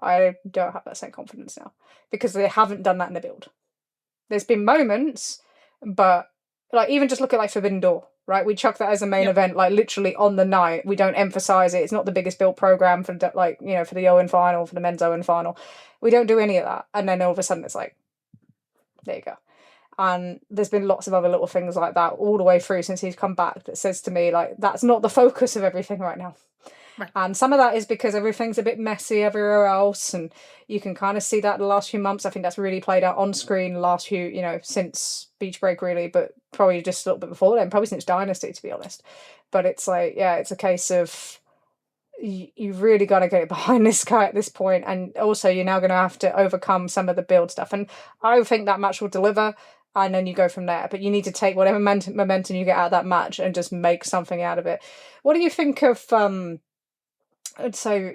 I don't have that same confidence now, because they haven't done that in the build. There's been moments, but like even just look at like Forbidden Door, right? We chuck that as a main event, like literally on the night. We don't emphasize it. It's not the biggest built program for for the Owen final, for the men's Owen final. We don't do any of that, and then all of a sudden it's like, there you go. And there's been lots of other little things like that all the way through since he's come back that says to me like that's not the focus of everything right now. Right. And some of that is because everything's a bit messy everywhere else, and you can kind of see that the last few months. I think that's really played out on screen the last few, since Beach Break really, but probably just a little bit before then, probably since Dynasty, to be honest. But it's like, yeah, it's a case of you've really got to get behind this guy at this point, and also you're now going to have to overcome some of the build stuff. And I think that match will deliver, and then you go from there. But you need to take whatever momentum you get out of that match and just make something out of it. What do you think of... So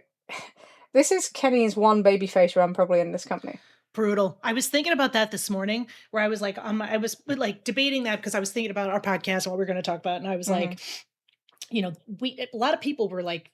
this is Kenny's one babyface run probably in this company. Brutal. I was thinking about that this morning, where I was like, I was like debating that because I was thinking about our podcast and what we're going to talk about, and I was like, a lot of people were like,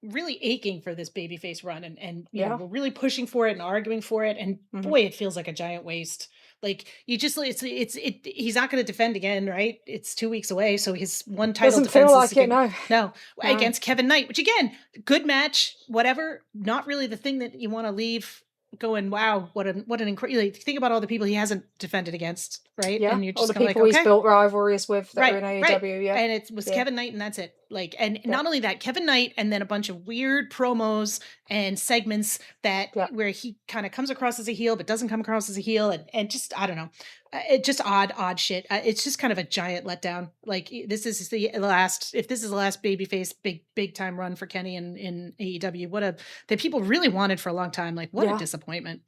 really aching for this babyface run, and we're really pushing for it and arguing for it, and boy, it feels like a giant waste. Like, you just, he's not going to defend again, right? It's 2 weeks away, so his one title defense feel like it, no, against Kevin Knight, which again, good match, whatever, not really the thing that you want to leave going, wow, what an incredible, think about all the people he hasn't defended against, right? Yeah, and you're just all the people like, okay, he's built rivalries with that are in AEW, right. yeah. And it was Kevin Knight, and that's it. Like, and not only that, Kevin Knight, and then a bunch of weird promos and segments that where he kind of comes across as a heel but doesn't come across as a heel, and just, I don't know, it just odd shit. It's just kind of a giant letdown. Like, this is the last, if this is the last babyface big time run for Kenny in AEW, that people really wanted for a long time. Like, what a disappointment.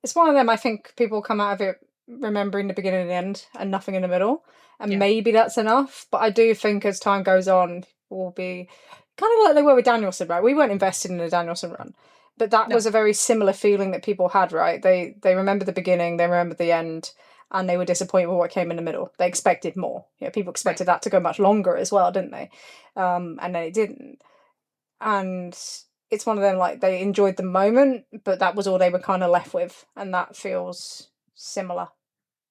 It's one of them. I think people come out of it remembering the beginning and the end and nothing in the middle, and maybe that's enough. But I do think as time goes on, we'll be kind of like they were with Danielson, right? We weren't invested in the Danielson run, but that was a very similar feeling that people had, right? They remember the beginning, they remember the end, and they were disappointed with what came in the middle. They expected more. People expected that to go much longer as well, didn't they? And then it didn't. And it's one of them, like, they enjoyed the moment, but that was all they were kind of left with, and that feels similar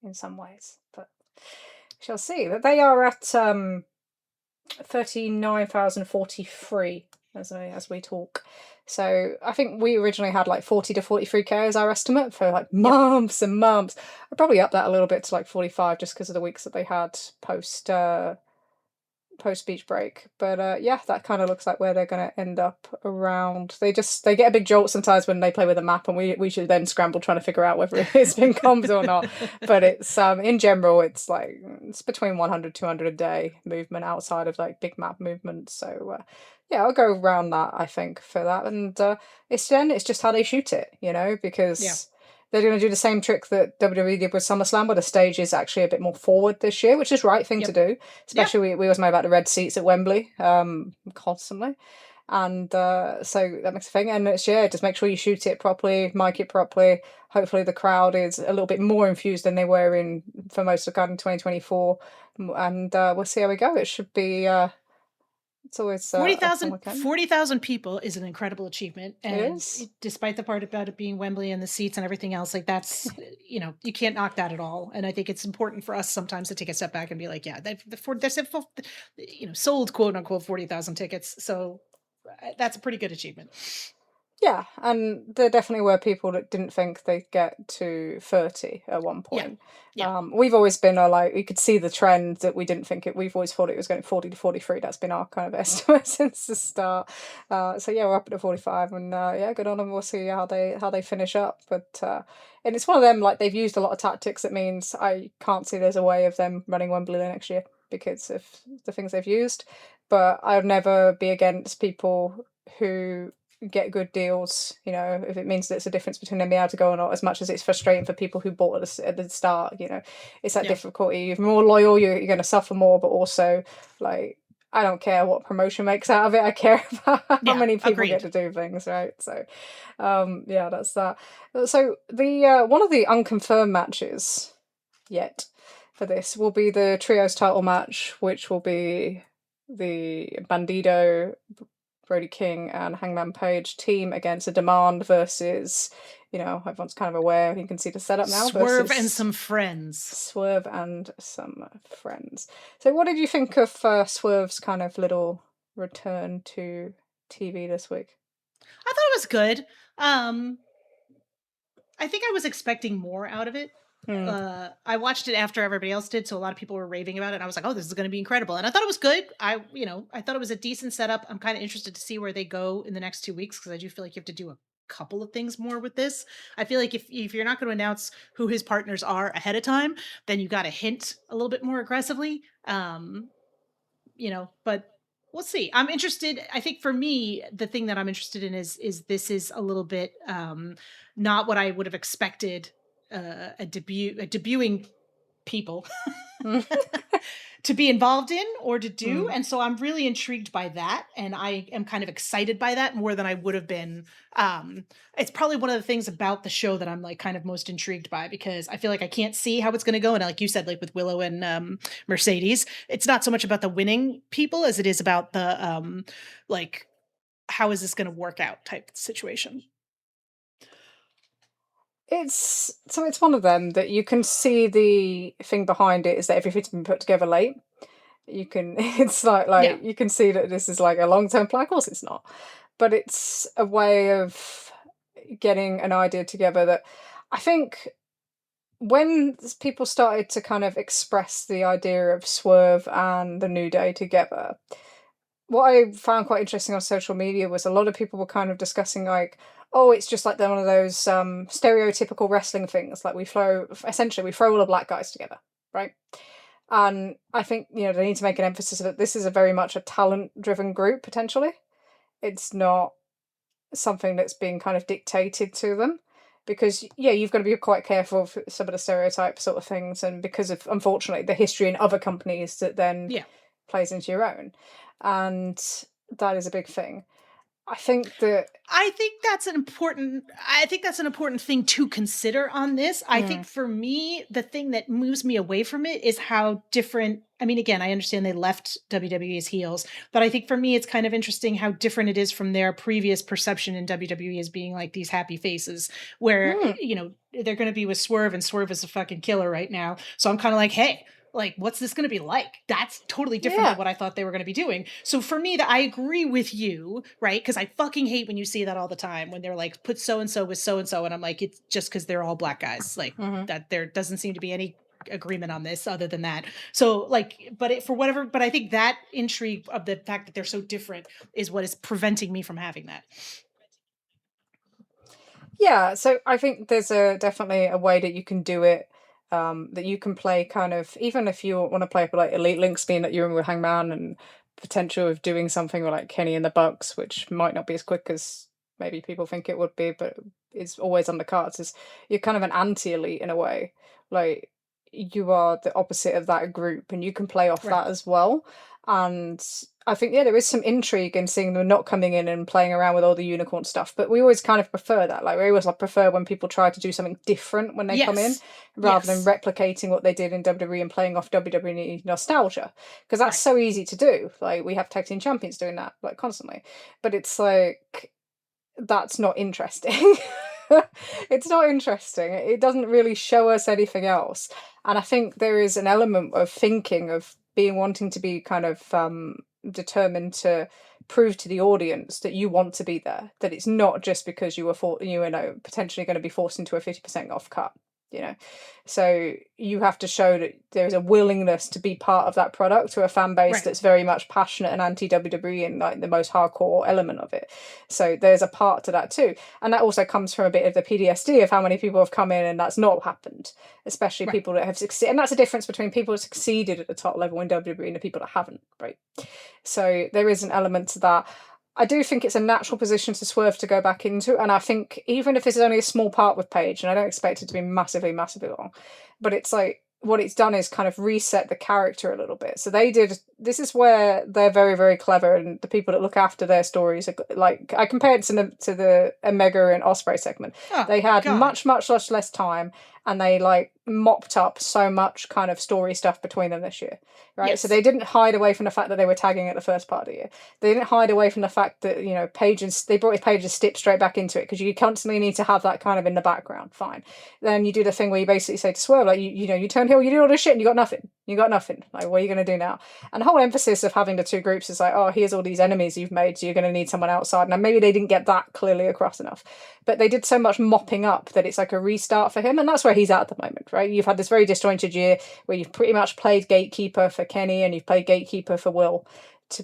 in some ways. But we shall see. That they are at 39,043 as we talk. So I think we originally had like 40 to 43k as our estimate for like months and months. I'd probably up that a little bit to like 45 just because of the weeks that they had post post-beach break. But yeah, that kind of looks like where they're going to end up around. They get a big jolt sometimes when they play with a map, and we should then scramble trying to figure out whether it's been comped or not. But it's in general, it's like it's between 100, 200 a day movement outside of like big map movements. So yeah, I'll go around that, I think, for that. And it's just how they shoot it, because they're going to do the same trick that WWE did with SummerSlam, where the stage is actually a bit more forward this year, which is the right thing to do. Especially, we always know about the red seats at Wembley constantly. And so that makes a thing. And it's, just make sure you shoot it properly, mic it properly. Hopefully the crowd is a little bit more infused than they were for most of the 2024. And we'll see how we go. It should be... it's always 40,000 people is an incredible achievement, and despite the part about it being Wembley and the seats and everything else, like that's you can't knock that at all. And I think it's important for us sometimes to take a step back and be like, yeah, they've sold quote unquote 40,000 tickets, so that's a pretty good achievement. Yeah, and there definitely were people that didn't think they'd get to 30 at one point. Yeah. We've always been you could see the trend that we didn't think we've always thought it was going 40 to 43. That's been our kind of estimate since the start. So yeah, we're up at 45, and good on them. We'll see how they finish up. But and it's one of them, like, they've used a lot of tactics. That means I can't see there's a way of them running Wembley next year because of the things they've used. But I'd never be against people who get good deals, if it means that it's a difference between them being able to go or not, as much as it's frustrating for people who bought at the start. It's that difficulty. You're more loyal, you're going to suffer more, but also, like, I don't care what promotion makes out of it. I care about how many people get to do things, right? So that's that. So the one of the unconfirmed matches yet for this will be the trios title match, which will be the Bandido, Brody King and Hangman Page team against a Demand versus, everyone's kind of aware. You can see the setup now. Swerve and some friends. Swerve and some friends. So what did you think of Swerve's kind of little return to TV this week? I thought it was good. I think I was expecting more out of it. I watched it after everybody else did, so a lot of people were raving about it, and I was like, oh, this is going to be incredible. And I thought it was good. I thought it was a decent setup. I'm kind of interested to see where they go in the next 2 weeks, because I do feel like you have to do a couple of things more with this. I feel like if you're not going to announce who his partners are ahead of time, then you got to hint a little bit more aggressively. But we'll see. I'm interested. I think for me, the thing that I'm interested in is this is a little bit not what I would have expected a debuting people to be involved in or to do. And so I'm really intrigued by that. And I am kind of excited by that more than I would have been. It's probably one of the things about the show that I'm like kind of most intrigued by, because I feel like I can't see how it's going to go. And like you said, like with Willow and Mercedes, it's not so much about the winning people as it is about the like, how is this going to work out type situation. It's one of them that you can see the thing behind it is that everything's been put together late. It's like you can see that this is like a long-term plan. Of course it's not, but it's a way of getting an idea together that I think when people started to kind of express the idea of Swerve and the New Day together, what I found quite interesting on social media was a lot of people were kind of discussing like, oh, it's just like one of those stereotypical wrestling things. Like we throw all the black guys together, right? And I think, they need to make an emphasis that this is a very much a talent-driven group, potentially. It's not something that's being kind of dictated to them. Because, you've got to be quite careful of some of the stereotype sort of things. And because of, unfortunately, the history in other companies that then plays into your own. And that is a big thing. I think that's an important thing to consider on this. I think for me, the thing that moves me away from it is how different, I mean, again, I understand they left WWE's heels, but I think for me, it's kind of interesting how different it is from their previous perception in WWE as being like these happy faces where, they're going to be with Swerve, and Swerve is a fucking killer right now. So I'm kind of like, hey, like, what's this going to be like? That's totally different than what I thought they were going to be doing. So for me, that I agree with you, right? Because I fucking hate when you see that all the time, when they're like, put so-and-so with so-and-so. And I'm like, it's just because they're all black guys. Like that there doesn't seem to be any agreement on this other than that. So like, but I think that intrigue of the fact that they're so different is what is preventing me from having that. Yeah, so I think there's definitely a way that you can do it, that you can play kind of, even if you want to play like Elite Links, being that you're in with Hangman, and potential of doing something with like Kenny and the Bucks, which might not be as quick as maybe people think it would be, but it's always on the cards, is you're kind of an anti-elite in a way. Like, you are the opposite of that group, and you can play off that as well. And I think, yeah, there is some intrigue in seeing them not coming in and playing around with all the unicorn stuff, but we always kind of prefer that. Like, we always prefer when people try to do something different when they come in, rather than replicating what they did in WWE and playing off WWE nostalgia, because that's so easy to do. Like, we have tag team champions doing that like constantly, but it's like, that's not interesting. It's not interesting. It doesn't really show us anything else. And I think there is an element of thinking, of wanting to be kind of determined to prove to the audience that you want to be there, that it's not just because you were potentially going to be forced into a 50% off cut. So you have to show that there's a willingness to be part of that product to a fan base that's very much passionate and anti-WWE and like the most hardcore element of it. So there's a part to that too, and that also comes from a bit of the PTSD of how many people have come in and that's not happened, especially people that have succeeded. And that's a difference between people who succeeded at the top level in WWE and the people that haven't, right? So there is an element to that. I do think it's a natural position to Swerve to go back into, and I think even if this is only a small part with Paige, and I don't expect it to be massively long, but it's like, what it's done is kind of reset the character a little bit. So this is where they're very, very clever, and the people that look after their stories are, like, I compare it to the Omega and Ospreay segment. They had much less time, and they like mopped up so much kind of story stuff between them this year, right? So they didn't hide away from the fact that they were tagging at the first part of the year. They didn't hide away from the fact that, they brought Paige and Stip straight back into it, because you constantly need to have that kind of in the background. Fine. Then you do the thing where you basically say to Swerve, like, you turn heel, you do all this shit and you got nothing. Like, what are you going to do now? And the whole emphasis of having the two groups is like, oh, here's all these enemies you've made, so you're going to need someone outside. Now, maybe they didn't get that clearly across enough, but they did so much mopping up that it's like a restart for him, and that's where he's at the moment, right? You've had this very disjointed year where you've pretty much played gatekeeper for Kenny and you've played gatekeeper for Will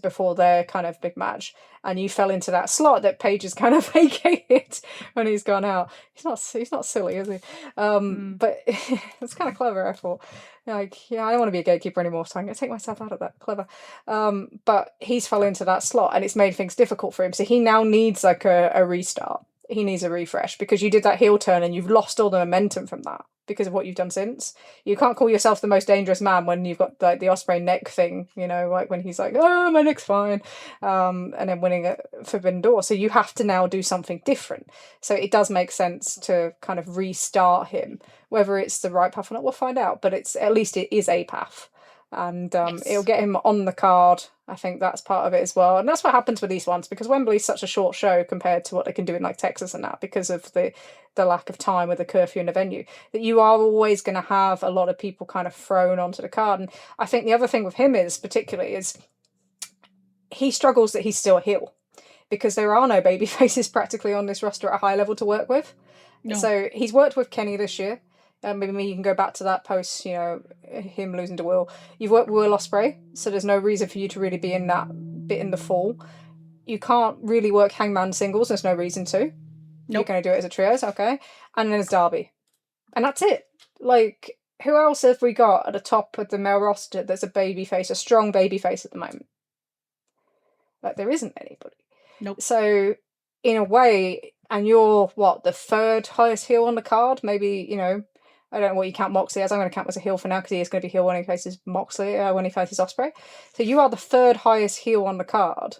before their kind of big match, and you fell into that slot that Paige has kind of vacated when he's gone out. He's not silly, is he? But it's kind of clever, I thought. Like, yeah, I don't want to be a gatekeeper anymore, so I'm going to take myself out of that. Clever. But he's fell into that slot, and it's made things difficult for him. So he now needs like a restart. He needs a refresh, because you did that heel turn and you've lost all the momentum from that because of what you've done since. You can't call yourself the most dangerous man when you've got like the Ospreay neck thing, like when he's like, oh, my neck's fine, and then winning a Forbidden Door. So you have to now do something different. So it does make sense to kind of restart him. Whether it's the right path or not, we'll find out, but at least it is a path. And it'll get him on the card. I think that's part of it as well. And that's what happens with these ones, because Wembley's such a short show compared to what they can do in like Texas and that, because of the lack of time with the curfew in the venue, that you are always going to have a lot of people kind of thrown onto the card. And I think the other thing with him is he struggles that he's still a heel, because there are no baby faces practically on this roster at a high level to work with. No. So he's worked with Kenny this year. Maybe you can go back to that post, him losing to Will. You've worked with Will Ospreay, so there's no reason for you to really be in that bit in the fall. You can't really work Hangman singles, there's no reason to. Nope. You're going to do it as a trios, okay? And then there's Darby. And that's it. Like, who else have we got at the top of the male roster that's a babyface, a strong babyface at the moment? Like, there isn't anybody. Nope. So, in a way, and you're, the third highest heel on the card? Maybe, I don't know what you count Moxley as. I'm going to count him as a heel for now, because he is going to be heel when he faces Moxley, when he faces Ospreay. So you are the third highest heel on the card,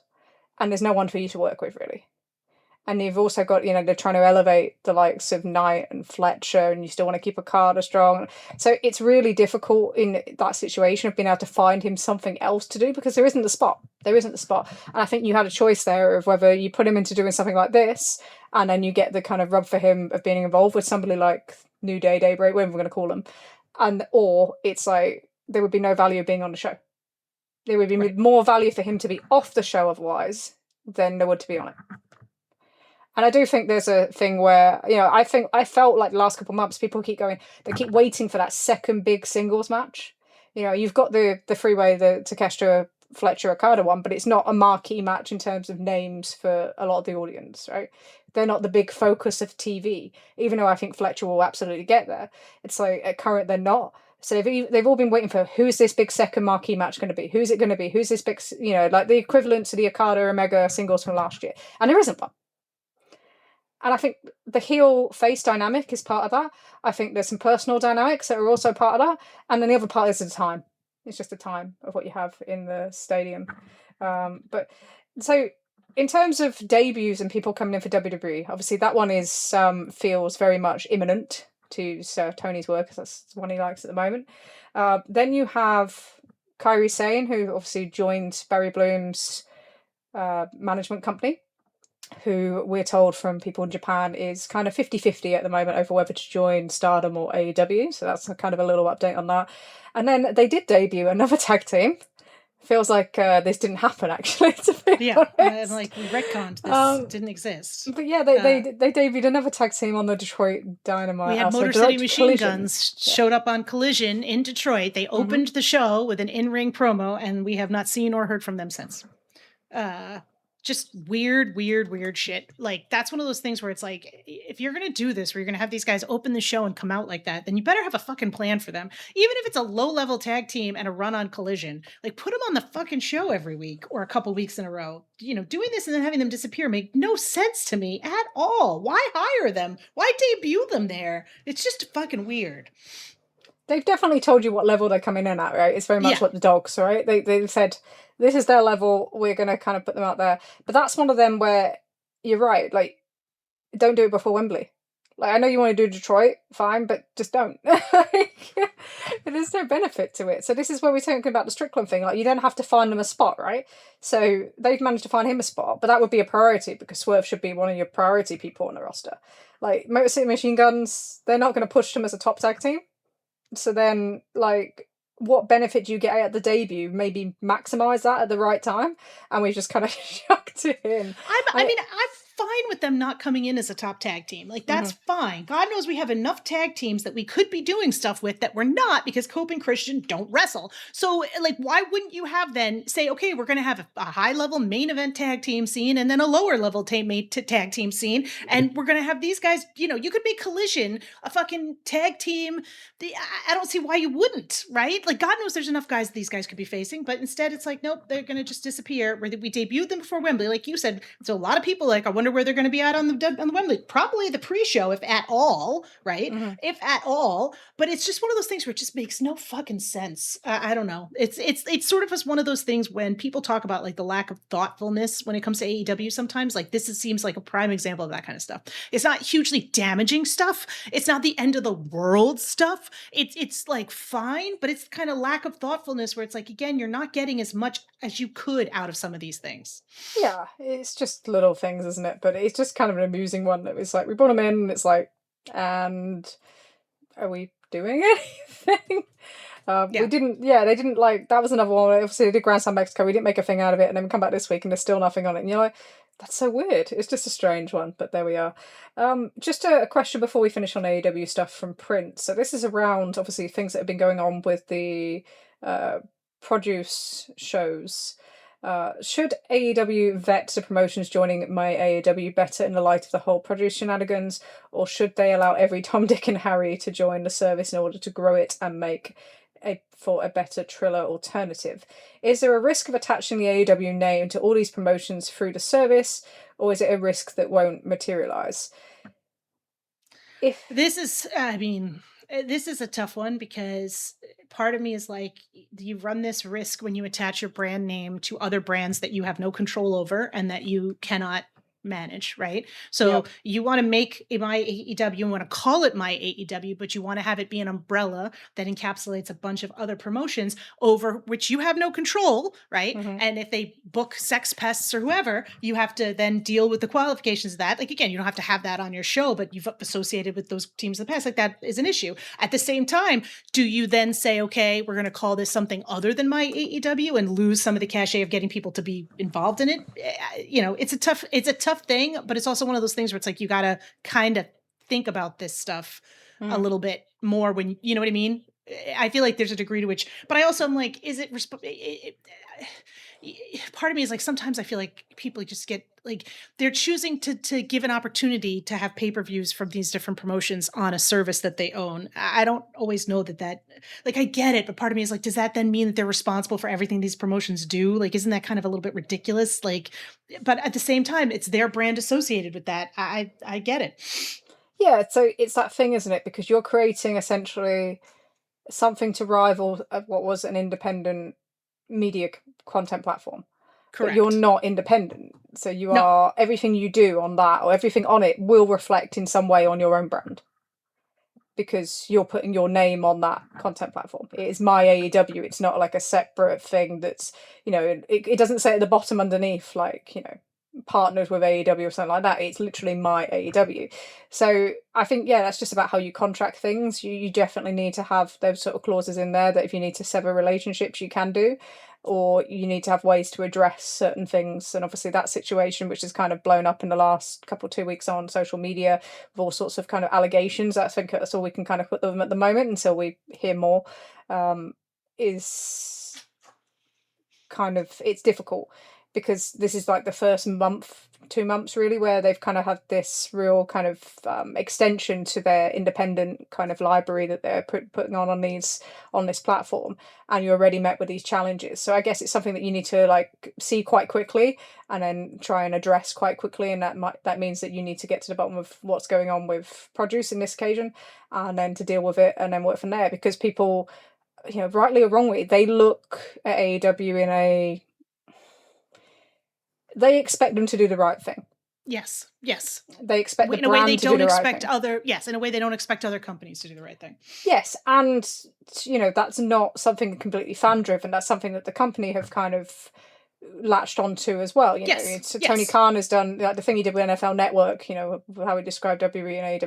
and there's no one for you to work with, really. And you've also got, they're trying to elevate the likes of Knight and Fletcher, and you still want to keep Okada strong. So it's really difficult in that situation of being able to find him something else to do, because there isn't the spot. And I think you had a choice there of whether you put him into doing something like this, and then you get the kind of rub for him of being involved with somebody like New Day, Daybreak, whatever we're going to call them. Or it's like, there would be no value of being on the show. There would be more value for him to be off the show otherwise than there would to be on it. And I do think there's a thing where, I felt like the last couple of months, people keep waiting for that second big singles match. You've got the freeway, the Takeshita Fletcher Okada one, but it's not a marquee match in terms of names for a lot of the audience, right? They're not the big focus of TV, even though I think Fletcher will absolutely get there. It's like at current, they're not. So they've all been waiting for, who's this big second marquee match going to be? Who's it going to be? Who's this big, like the equivalent to the Okada Omega singles from last year? And there isn't one. And I think the heel-face dynamic is part of that. I think there's some personal dynamics that are also part of that. And then the other part is the time. It's just the time of what you have in the stadium. But so in terms of debuts and people coming in for WWE, obviously that one is feels very much imminent, to Sir Tony's word, because that's the one he likes at the moment. Then you have Kairi Sane, who obviously joined Barry Bloom's management company, who we're told from people in Japan is kind of 50-50 at the moment over whether to join Stardom or AEW. So that's kind of a little update on that. And then they did debut another tag team. Feels like this didn't happen, actually, to be honest. Like we retconned this didn't exist. But yeah, they debuted another tag team on the Detroit Dynamite. We had Motor City Machine Guns showed up on Collision in Detroit. They opened the show with an in-ring promo, and we have not seen or heard from them since. Just weird shit. Like, that's one of those things where it's like, if you're going to do this, where you're going to have these guys open the show and come out like that, then you better have a fucking plan for them. Even if it's a low-level tag team and a run on Collision, like, put them on the fucking show every week or a couple weeks in a row. Doing this and then having them disappear make no sense to me at all. Why hire them? Why debut them there? It's just fucking weird. They've definitely told you what level they're coming in at, right? It's very much like the dogs, right? They've said, this is their level, we're going to kind of put them out there. But that's one of them where, you're right, like, don't do it before Wembley. Like, I know you want to do Detroit, fine, but just don't. There's no benefit to it. So this is where we're talking about the Strickland thing. Like, you don't have to find them a spot, right? So they've managed to find him a spot, but that would be a priority, because Swerve should be one of your priority people on the roster. Like, Motor City Machine Guns, they're not going to push them as a top tag team. So then, like, what benefit do you get at the debut? Maybe maximize that at the right time, and we just kind of shucked it in. I'm fine with them not coming in as a top tag team. Like, that's fine. God knows we have enough tag teams that we could be doing stuff with that we're not, because Cope and Christian don't wrestle. So, like, why wouldn't you have then say, okay, we're going to have a high level main event tag team scene and then a lower level tag team scene, and we're going to have these guys, you could make Collision a fucking tag team. I don't see why you wouldn't, right? Like, God knows there's enough guys these guys could be facing, but instead it's like, nope, they're going to just disappear. We debuted them before Wembley, like you said. So a lot of people I wonder where they're going to be at on the Wembley. Probably the pre-show, if at all, right? If at all. But it's just one of those things where it just makes no fucking sense. I don't know. It's sort of one of those things when people talk about like the lack of thoughtfulness when it comes to AEW sometimes. Like, this seems like a prime example of that kind of stuff. It's not hugely damaging stuff. It's not the end of the world stuff. It's like fine, but it's kind of lack of thoughtfulness where it's like, again, you're not getting as much as you could out of some of these things. Yeah, it's just little things, isn't it? But it's just kind of an amusing one that was like, we brought them in, and it's like, and are we doing anything? They didn't like, that was another one. Obviously, they did Grand Slam Mexico. We didn't make a thing out of it, and then we come back this week and there's still nothing on it. And you're like, that's so weird. It's just a strange one, but there we are. Just a question before we finish on AEW stuff from Prince. So this is around, obviously, things that have been going on with the produce shows. Should AEW vet the promotions joining MyAEW better in the light of the whole produce shenanigans, or should they allow every Tom, Dick and Harry to join the service in order to grow it and make for a better Triller alternative? Is there a risk of attaching the AEW name to all these promotions through the service, or is it a risk that won't materialise? This is a tough one, because part of me is like, you run this risk when you attach your brand name to other brands that you have no control over and that you cannot manage, right? So you want to make MyAEW, you want to call it MyAEW, but you want to have it be an umbrella that encapsulates a bunch of other promotions over which you have no control, right? And if they book sex pests or whoever, you have to then deal with the qualifications of that. Like, again, you don't have to have that on your show, but you've associated with those teams in the past. Like, that is an issue. At the same time, do you then say, okay, we're going to call this something other than MyAEW and lose some of the cachet of getting people to be involved in it? It's a tough tough thing, but it's also one of those things where it's like, you got to kind of think about this stuff a little bit more when, you know what I mean? I feel like there's a degree to which, but I also am like, is it part of me is like, sometimes I feel like people just get like, they're choosing to give an opportunity to have pay-per-views from these different promotions on a service that they own. I don't always know that like, I get it, but part of me is like, does that then mean that they're responsible for everything these promotions do? Like, isn't that kind of a little bit ridiculous? Like, but at the same time, it's their brand associated with that. I get it. Yeah, so it's that thing, isn't it? Because you're creating essentially something to rival what was an independent media content platform. Correct. But you're not independent. So you are, everything you do on that or everything on it will reflect in some way on your own brand. Because you're putting your name on that content platform. It is MyAEW. It's not like a separate thing that's, you know, it doesn't say at the bottom underneath, like, you know, partnered with AEW or something like that. It's literally MyAEW. So I think, yeah, that's just about how you contract things. You definitely need to have those sort of clauses in there that if you need to sever relationships, you can do, or you need to have ways to address certain things. And obviously that situation, which has kind of blown up in the last 2 weeks on social media with all sorts of kind of allegations, I think that's all we can kind of put them at the moment until we hear more, is kind of, it's difficult because this is like the first month, 2 months really, where they've kind of had this real kind of extension to their independent kind of library that they're putting on this platform, and you're already met with these challenges. So I guess it's something that you need to like see quite quickly and then try and address quite quickly, and that means that you need to get to the bottom of what's going on with produce in this occasion, and then to deal with it and then work from there, because people, you know, rightly or wrongly, they look at AEW in they expect them to do the right thing. Yes. They expect the in a way they brand to don't do the right expect thing. in a way they don't expect other companies to do the right thing. Yes, and you know, that's not something completely fan driven. That's something that the company have kind of latched onto as well. You know, Tony Khan has done like the thing he did with NFL Network. You know, how he described WWE and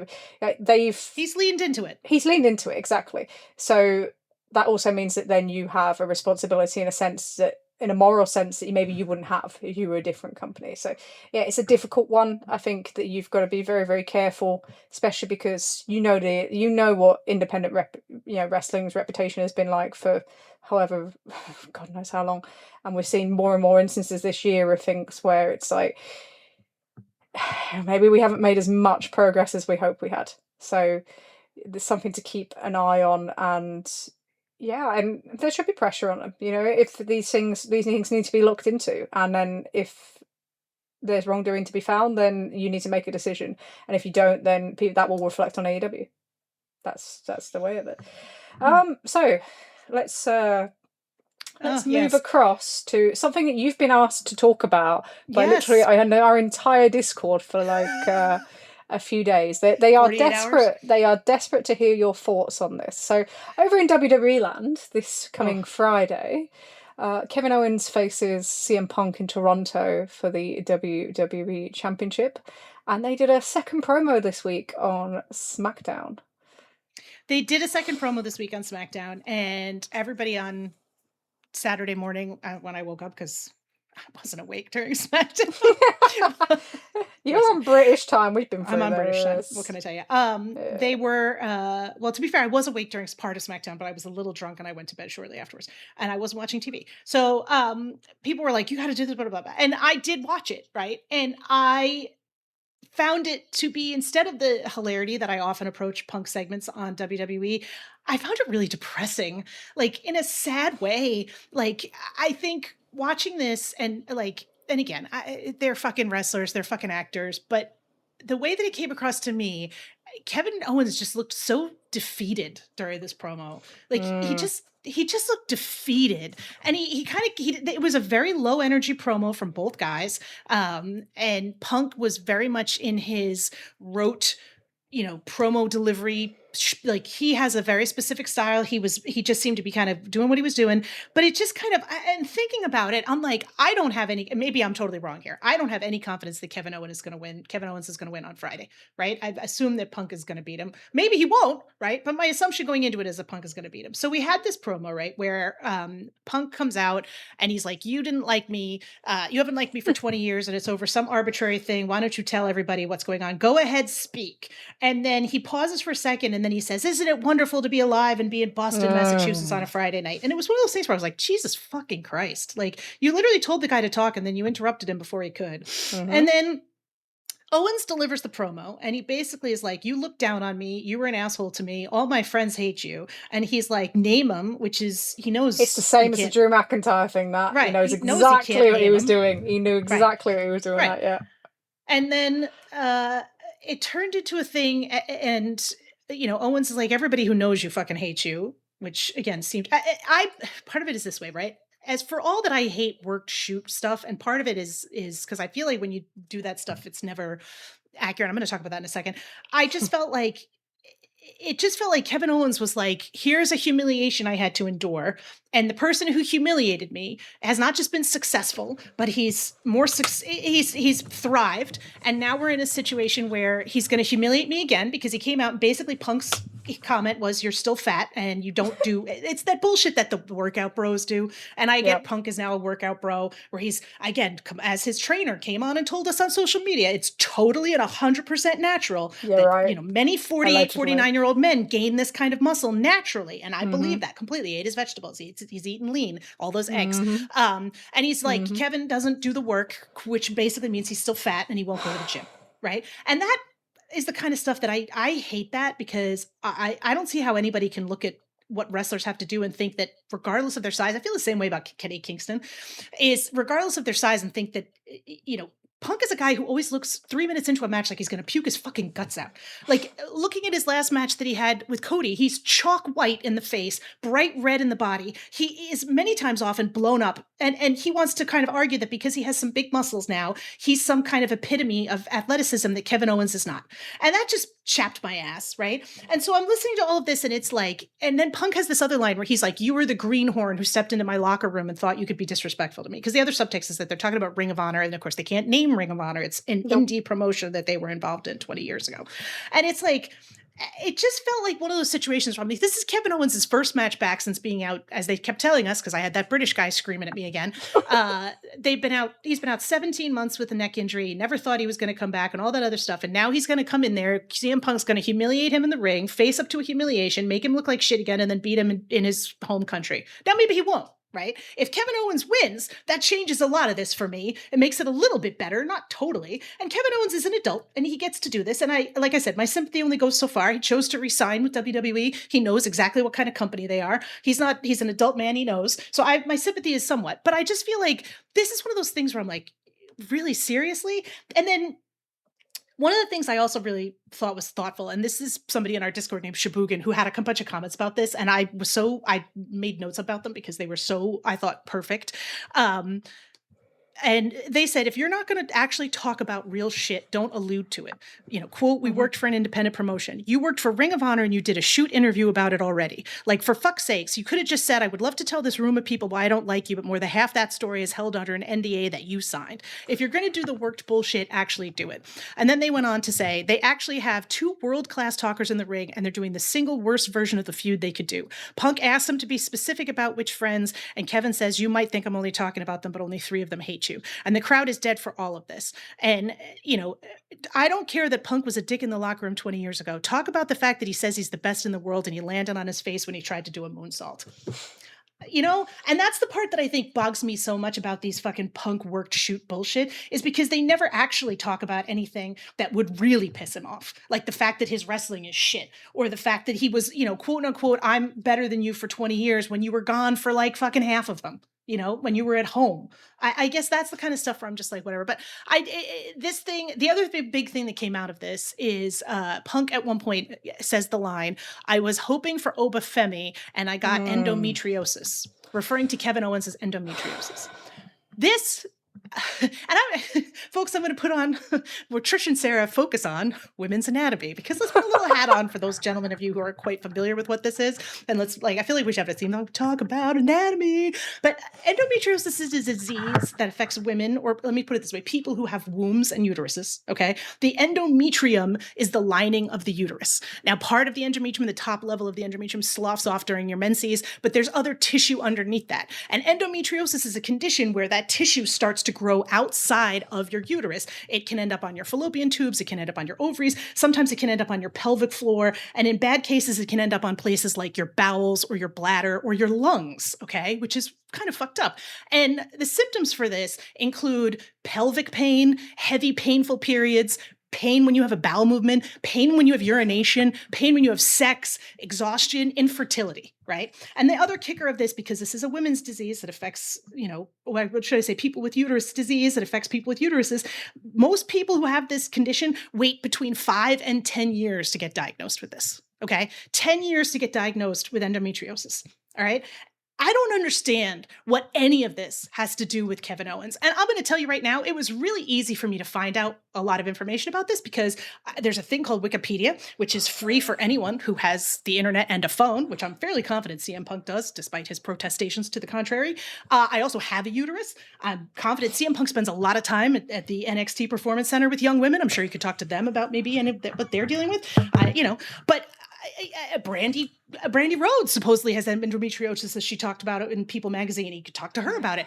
AEW. He's leaned into it. Exactly. So that also means that then you have a responsibility in a sense that, in a moral sense, that maybe you wouldn't have if you were a different company. So yeah, it's a difficult one. I think that you've got to be very, very careful, especially because you know what independent wrestling's reputation has been like for however, God knows how long. And we're seeing more and more instances this year of things where it's like, maybe we haven't made as much progress as we hoped we had. So there's something to keep an eye on, and yeah, and there should be pressure on them. You know, if these things need to be looked into, and then if there's wrongdoing to be found, then you need to make a decision. And if you don't, then that will reflect on AEW. That's the way of it. So let's move across to something that you've been asked to talk about by literally I know our entire Discord for like a few days. They are desperate. Hours. They are desperate to hear your thoughts on this. So over in WWE land this coming Friday, Kevin Owens faces CM Punk in Toronto for the WWE Championship, and they did a second promo this week on SmackDown. They did a second promo this week on SmackDown, and everybody on Saturday morning when I woke up, because I wasn't awake during SmackDown. You're on British time. We've been through I'm on British time. What can I tell you? They were, well, to be fair, I was awake during part of SmackDown, but I was a little drunk and I went to bed shortly afterwards, and I wasn't watching TV. So people were like, you got to do this, blah, blah, blah. And I did watch it, right? And I found it to be, instead of the hilarity that I often approach Punk segments on WWE, I found it really depressing, like in a sad way. Like, I think watching this and again, they're fucking wrestlers, they're fucking actors, but the way that it came across to me, Kevin Owens just looked so defeated during this promo. Like he just looked defeated, and it was a very low energy promo from both guys. And Punk was very much in his rote, promo delivery like he has a very specific style. He just seemed to be kind of doing what he was doing, but it just kind of, and thinking about it, I'm like, I don't have any, maybe I'm totally wrong here. I don't have any confidence that Kevin Owens is going to win. Kevin Owens is going to win on Friday, right? I assume that Punk is going to beat him. Maybe he won't, right? But my assumption going into it is that Punk is going to beat him. So we had this promo, right, where Punk comes out and he's like, you didn't like me. You haven't liked me for 20 years and it's over some arbitrary thing. Why don't you tell everybody what's going on? Go ahead, speak. And then he pauses for a second and then he says, isn't it wonderful to be alive and be in Boston, Massachusetts on a Friday night? And it was one of those things where I was like, Jesus fucking Christ. Like, you literally told the guy to talk and then you interrupted him before he could. And then Owens delivers the promo and he basically is like, you look down on me. You were an asshole to me. All my friends hate you. And he's like, name him, which is, he knows. It's the same as the Drew McIntyre thing, that. Right. He knows exactly what he was doing. He knew exactly what he was doing, that, yeah. And then it turned into a thing and, Owens is like, everybody who knows you fucking hates you, which again seemed, I part of it is this way, right? As for all that I hate worked shoot stuff, and part of it is because I feel like when you do that stuff, it's never accurate. I'm going to talk about that in a second. I just felt like Kevin Owens was like, here's a humiliation I had to endure. And the person who humiliated me has not just been successful, but he's thrived. And now we're in a situation where he's going to humiliate me again because he came out and basically Punk's comment was, you're still fat and you don't do, it's that bullshit that the workout bros do. And I get Punk is now a workout bro where he's, again, as his trainer came on and told us on social media, it's totally at 100% natural that, many 48, 49-year-old men gain this kind of muscle naturally. And I believe that completely. He ate his vegetables. He's eating lean, all those eggs. And he's like, Kevin doesn't do the work, which basically means he's still fat and he won't go to the gym. Right. And that is the kind of stuff that I hate that because I don't see how anybody can look at what wrestlers have to do and think that regardless of their size, I feel the same way about Kenny Kingston, is regardless of their size and think that, Punk is a guy who always looks 3 minutes into a match like he's going to puke his fucking guts out. Like, looking at his last match that he had with Cody, he's chalk white in the face, bright red in the body. He is many times often blown up. And he wants to kind of argue that because he has some big muscles now, he's some kind of epitome of athleticism that Kevin Owens is not. And that just chapped my ass, right? And so I'm listening to all of this and it's like, and then Punk has this other line where he's like, you were the greenhorn who stepped into my locker room and thought you could be disrespectful to me. Because the other subtext is that they're talking about Ring of Honor. And of course they can't name Ring of Honor. It's an indie promotion that they were involved in 20 years ago. And it's like, it just felt like one of those situations where I'm like, this is Kevin Owens' first match back since being out, as they kept telling us, because I had that British guy screaming at me again. He's been out 17 months with a neck injury. He never thought he was going to come back and all that other stuff. And now he's going to come in there. CM Punk's going to humiliate him in the ring, face up to a humiliation, make him look like shit again, and then beat him in his home country. Now, maybe he won't. Right? If Kevin Owens wins, that changes a lot of this for me. It makes it a little bit better, not totally. And Kevin Owens is an adult and he gets to do this. And like I said, my sympathy only goes so far. He chose to resign with WWE. He knows exactly what kind of company they are. He's an adult man. He knows. So my sympathy is somewhat, but I just feel like this is one of those things where I'm like, really seriously? And then one of the things I also really thought was thoughtful, and this is somebody in our Discord named Shabugan who had a bunch of comments about this, and I made notes about them because they were so, I thought, perfect. And they said, if you're not going to actually talk about real shit, don't allude to it. Quote, we worked for an independent promotion. You worked for Ring of Honor and you did a shoot interview about it already. Like, for fuck's sakes, you could have just said, I would love to tell this room of people why I don't like you, but more than half that story is held under an NDA that you signed. If you're going to do the worked bullshit, actually do it. And then they went on to say, they actually have 2 world-class talkers in the ring and they're doing the single worst version of the feud they could do. Punk asked them to be specific about which friends, and Kevin says, you might think I'm only talking about them, but only 3 of them hate you. And the crowd is dead for all of this. And, I don't care that Punk was a dick in the locker room 20 years ago. Talk about the fact that he says he's the best in the world and he landed on his face when he tried to do a moonsault. And that's the part that I think bugs me so much about these fucking Punk worked shoot bullshit, is because they never actually talk about anything that would really piss him off. Like the fact that his wrestling is shit, or the fact that he was, quote unquote, I'm better than you for 20 years when you were gone for like fucking half of them. When you were at home. I guess that's the kind of stuff where I'm just like, whatever. But the other big thing that came out of this is Punk at one point says the line, I was hoping for Obafemi and I got endometriosis, referring to Kevin Owens as endometriosis. This and folks, I'm going to put on where Trish and Sarah focus on women's anatomy, because let's put a little hat on for those gentlemen of you who are quite familiar with what this is. And let's, like, I feel like we should have a theme, like, talk about anatomy. But endometriosis is a disease that affects women, or let me put it this way, people who have wombs and uteruses. Okay. The endometrium is the lining of the uterus. Now, part of the endometrium, the top level of the endometrium, sloughs off during your menses, but there's other tissue underneath that. And endometriosis is a condition where that tissue starts to grow outside of your uterus. It can end up on your fallopian tubes. It can end up on your ovaries. Sometimes it can end up on your pelvic floor. And in bad cases, it can end up on places like your bowels or your bladder or your lungs, okay, which is kind of fucked up. And the symptoms for this include pelvic pain, heavy, painful periods, pain when you have a bowel movement, pain when you have urination, pain when you have sex, exhaustion, infertility, right? And the other kicker of this, because this is a women's disease that affects, what should I say, people with uterus disease that affects people with uteruses, most people who have this condition wait between 5 and 10 years to get diagnosed with this, okay? 10 years to get diagnosed with endometriosis, all right? I don't understand what any of this has to do with Kevin Owens. And I'm going to tell you right now, it was really easy for me to find out a lot of information about this, because there's a thing called Wikipedia, which is free for anyone who has the internet and a phone, which I'm fairly confident CM Punk does, despite his protestations to the contrary. I also have a uterus. I'm confident CM Punk spends a lot of time at the NXT Performance Center with young women. I'm sure you could talk to them about maybe what they're dealing with, but Brandy Rhodes supposedly has endometriosis, as she talked about it in People magazine. You could talk to her about it.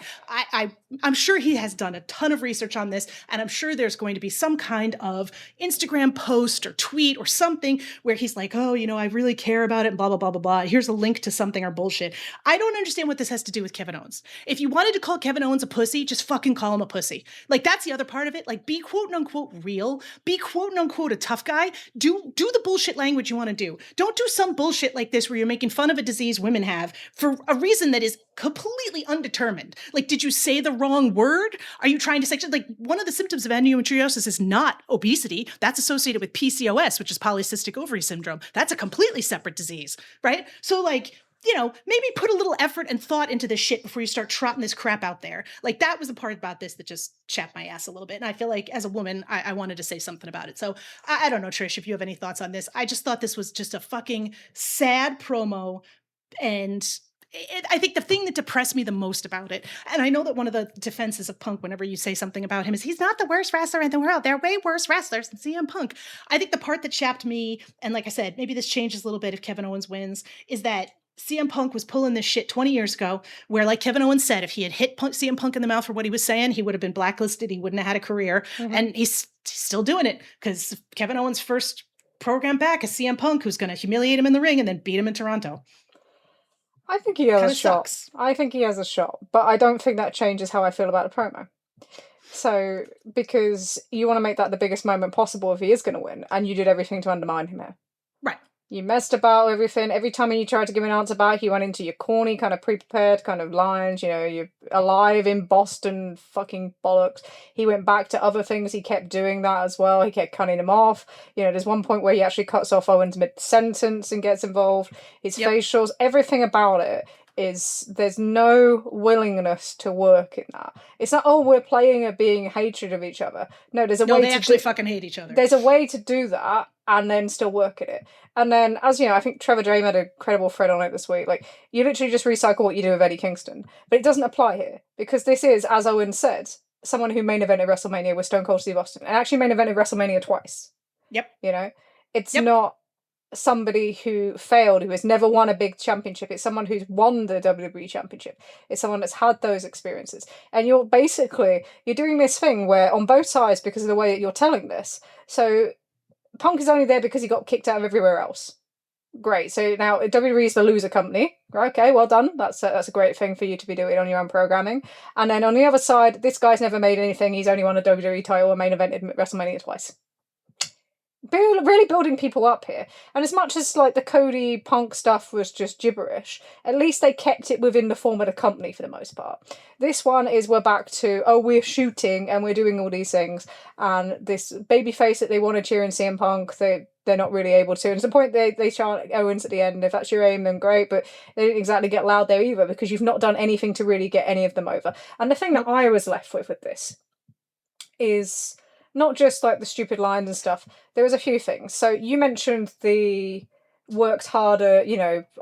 I'm sure he has done a ton of research on this, and I'm sure there's going to be some kind of Instagram post or tweet or something where he's like, oh, I really care about it, blah, blah, blah, blah, blah. Here's a link to something or bullshit. I don't understand what this has to do with Kevin Owens. If you wanted to call Kevin Owens a pussy, just fucking call him a pussy. Like, that's the other part of it. Like, be quote unquote real, be quote unquote a tough guy. Do the bullshit language you want to do. Don't do some bullshit like this where you're making fun of a disease women have for a reason that is completely undetermined. Like, did you say the wrong word? Are you trying to say, like, one of the symptoms of endometriosis is not obesity. That's associated with PCOS, which is polycystic ovary syndrome. That's a completely separate disease, right? So, like, maybe put a little effort and thought into this shit before you start trotting this crap out there. Like, that was the part about this that just chapped my ass a little bit. And I feel like as a woman, I wanted to say something about it. So I don't know, Trish, if you have any thoughts on this. I just thought this was just a fucking sad promo. And I think the thing that depressed me the most about it, and I know that one of the defenses of Punk whenever you say something about him is he's not the worst wrestler in the world. There are way worse wrestlers than CM Punk. I think the part that chapped me, and like I said, maybe this changes a little bit if Kevin Owens wins, is that CM Punk was pulling this shit 20 years ago, where, like Kevin Owens said, if he had hit CM Punk in the mouth for what he was saying, he would have been blacklisted. He wouldn't have had a career. Mm-hmm. And he's still doing it, because Kevin Owens' first program back is CM Punk, who's going to humiliate him in the ring and then beat him in Toronto. I think he has a shot. I think he has a shot, but I don't think that changes how I feel about the promo. So, because you want to make that the biggest moment possible if he is going to win, and you did everything to undermine him here. Right. You messed about everything. Every time you tried to give an answer back, you went into your corny, kind of pre-prepared kind of lines. You're alive in Boston, fucking bollocks. He went back to other things. He kept doing that as well. He kept cutting him off. There's one point where he actually cuts off Owens mid-sentence and gets involved. His facials, everything about it is, there's no willingness to work in that. It's not, oh, we're playing a being hatred of each other. No, there's a way they actually fucking hate each other. There's a way to do that and then still work at it. And then, as I think Trevor Dray had a credible thread on it this week. Like, you literally just recycle what you do with Eddie Kingston. But it doesn't apply here, because this is, as Owen said, someone who main evented WrestleMania with Stone Cold Steve Austin, and actually main evented WrestleMania twice. Yep. It's not somebody who failed, who has never won a big championship. It's someone who's won the WWE championship. It's someone that's had those experiences. And you're doing this thing where, on both sides, because of the way that you're telling this, so Punk is only there because he got kicked out of everywhere else. Great. So now WWE is the loser company. Okay, well done. That's a great thing for you to be doing on your own programming. And then on the other side, this guy's never made anything. He's only won a WWE title and main evented WrestleMania twice. really building people up here. And as much as like the Cody Punk stuff was just gibberish, at least they kept it within the form of the company for the most part. This one is we're back to, we're shooting and we're doing all these things, and this babyface that they want to cheer in CM Punk, they're not really able to. And to the point they chant Owens at the end. If that's your aim, then great, but they didn't exactly get loud there either, because you've not done anything to really get any of them over. And the thing that I was left with this is not just like the stupid lines and stuff. There was a few things. So you mentioned the worked harder,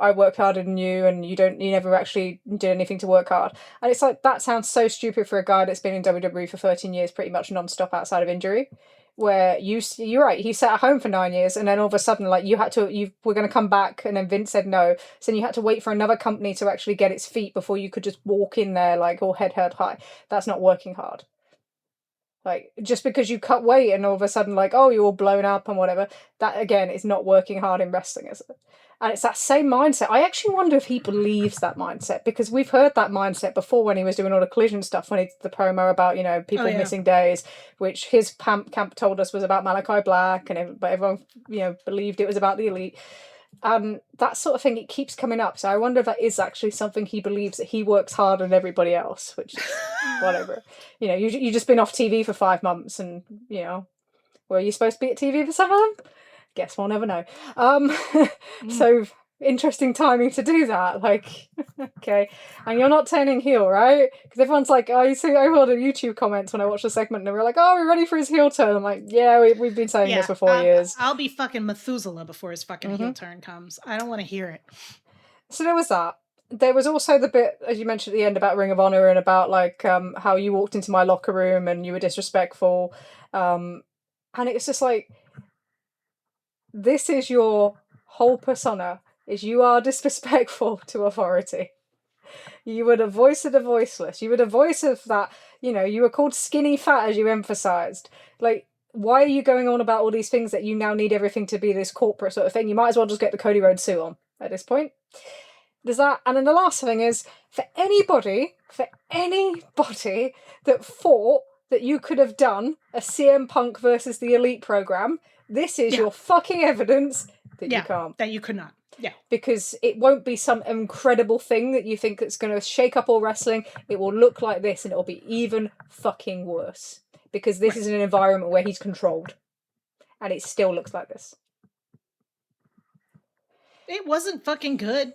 I worked harder than you, and you never actually did anything to work hard. And it's like, that sounds so stupid for a guy that's been in WWE for 13 years pretty much non-stop outside of injury, where you're right, he sat at home for 9 years, and then all of a sudden, like, you were going to come back, and then Vince said no, so then you had to wait for another company to actually get its feet before you could just walk in there like all head held high. That's not working hard. Like, just because you cut weight and all of a sudden, like, oh, you're all blown up and whatever, that, again, is not working hard in wrestling, is it? And it's that same mindset. I actually wonder if he believes that mindset, because we've heard that mindset before when he was doing all the collision stuff, when he did the promo about, people missing days, which his camp told us was about Malachi Black, but everyone, believed it was about the Elite. That sort of thing, it keeps coming up. So I wonder if that is actually something he believes, that he works harder than everybody else, which is whatever. You just been off TV for 5 months, and were you supposed to be at TV for some of them? Guess we'll never know. So interesting timing to do that. Like, okay, and you're not turning heel, right? Because everyone's like, I heard of YouTube comments when I watched the segment, and they were like, oh, we're ready for his heel turn. I'm like, yeah, we've been saying this for 4 years. I'll be fucking Methuselah before his fucking heel turn comes. I don't want to hear it. So there was that. There was also the bit, as you mentioned at the end, about Ring of Honor, and about like how you walked into my locker room and you were disrespectful, and it's just like, this is your whole persona, is you are disrespectful to authority. You were the voice of the voiceless. You were the voice of that, you were called skinny fat, as you emphasised. Like, why are you going on about all these things that you now need everything to be this corporate sort of thing? You might as well just get the Cody Rhodes suit on at this point. There's that. And then the last thing is, for anybody that thought that you could have done a CM Punk versus the Elite program, this is your fucking evidence that you can't. That you could not. Yeah. Because it won't be some incredible thing that you think that's going to shake up all wrestling. It will look like this, and it'll be even fucking worse. Because this is an environment where he's controlled. And it still looks like this. It wasn't fucking good.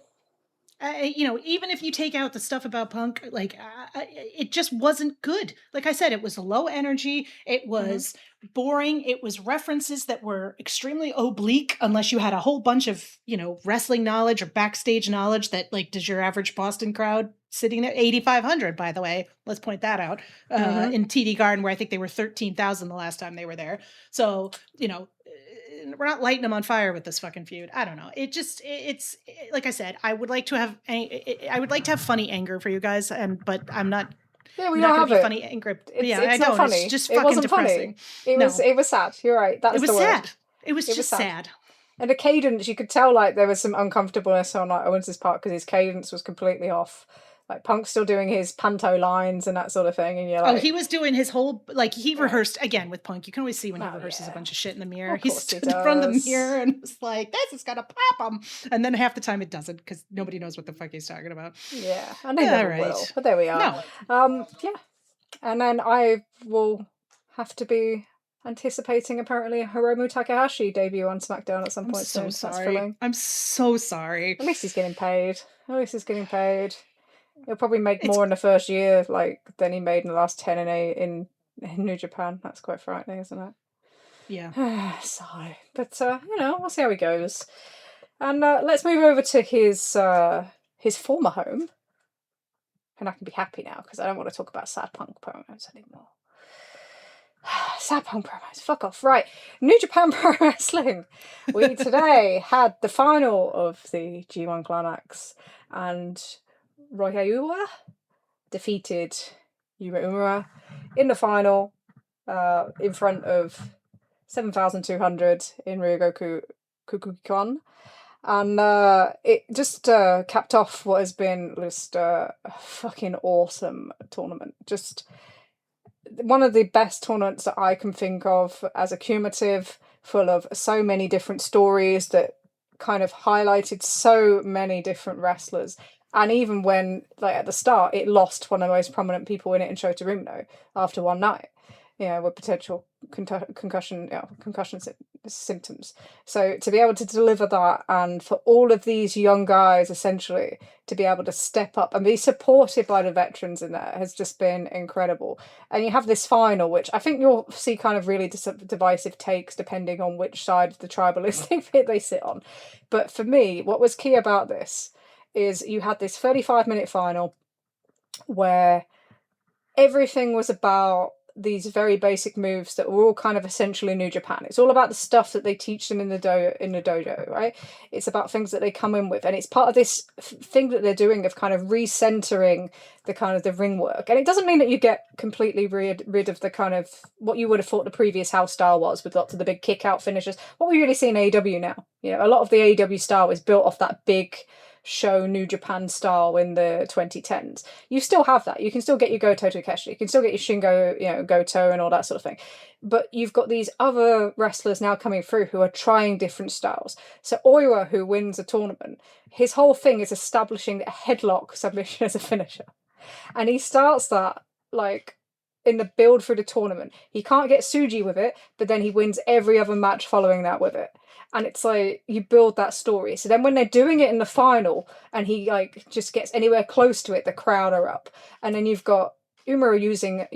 Even if you take out the stuff about Punk, like, it just wasn't good. Like I said, it was low energy. It was boring. It was references that were extremely oblique, unless you had a whole bunch of, wrestling knowledge or backstage knowledge that, like, does your average Boston crowd sitting there, 8,500, by the way, let's point that out, in TD Garden, where I think they were 13,000 the last time they were there. So, we're not lighting them on fire with this fucking feud. I don't know. It's like I said, I would like to have funny anger for you guys, but I'm not. Yeah, we don't have it. Funny anger. It's not funny. It's just fucking depressing. Funny. It was sad. You're right. That was the word. Sad. It was just sad. And the cadence, you could tell like there was some uncomfortableness on like Owens' part, because his cadence was completely off. Like, Punk's still doing his panto lines and that sort of thing, and you're like... Oh, he was doing his whole... Like, he rehearsed, again, with Punk, you can always see when he rehearses a bunch of shit in the mirror. He stood in front of the mirror and was like, this is gonna pop him! And then half the time it doesn't, because nobody knows what the fuck he's talking about. Yeah, and they never will. But there we are. No. Yeah. And then I will have to be anticipating, apparently, a Hiromu Takahashi debut on SmackDown at some point soon. I'm so sorry. At least he's getting paid. He'll probably make more in the first year, like, than he made in the last 10 and 8 in New Japan. That's quite frightening, isn't it? Yeah. Sorry. But, we'll see how he goes. And let's move over to his former home. And I can be happy now, because I don't want to talk about sad Punk promos anymore. Sad Punk promos, fuck off. Right, New Japan Pro Wrestling. We today had the final of the G1 Climax, and Royaiwa defeated Yuma Umura in the final, in front of 7,200 in Ryogoku Kukukan. And it just capped off what has been just a fucking awesome tournament. Just one of the best tournaments that I can think of as a cumulative full of so many different stories that kind of highlighted so many different wrestlers. And even when, like at the start, it lost one of the most prominent people in it in Shota Umino after one night, with potential concussion symptoms. So to be able to deliver that, and for all of these young guys essentially to be able to step up and be supported by the veterans in there has just been incredible. And you have this final, which I think you'll see kind of really divisive takes depending on which side of the tribalistic bit they sit on. But for me, what was key about this is you had this 35-minute final where everything was about these very basic moves that were all kind of essentially New Japan. It's all about the stuff that they teach them in the dojo, right? It's about things that they come in with, and it's part of this thing that they're doing of kind of recentering the kind of the ring work. And it doesn't mean that you get completely rid of the kind of what you would have thought the previous house style was, with lots of the big kick out finishes. What we really see in AEW now, a lot of the AEW style is built off that big show New Japan style in the 2010s. You still have that. You can still get your Goto Takeshi. You can still get your Shingo, Goto and all that sort of thing. But you've got these other wrestlers now coming through who are trying different styles. So Oiwa, who wins a tournament, his whole thing is establishing a headlock submission as a finisher. And he starts that, like, in the build through the tournament. He can't get Tsuji with it, but then he wins every other match following that with it. And it's like, you build that story. So then when they're doing it in the final and he like just gets anywhere close to it, the crowd are up. And then you've got Umaru using,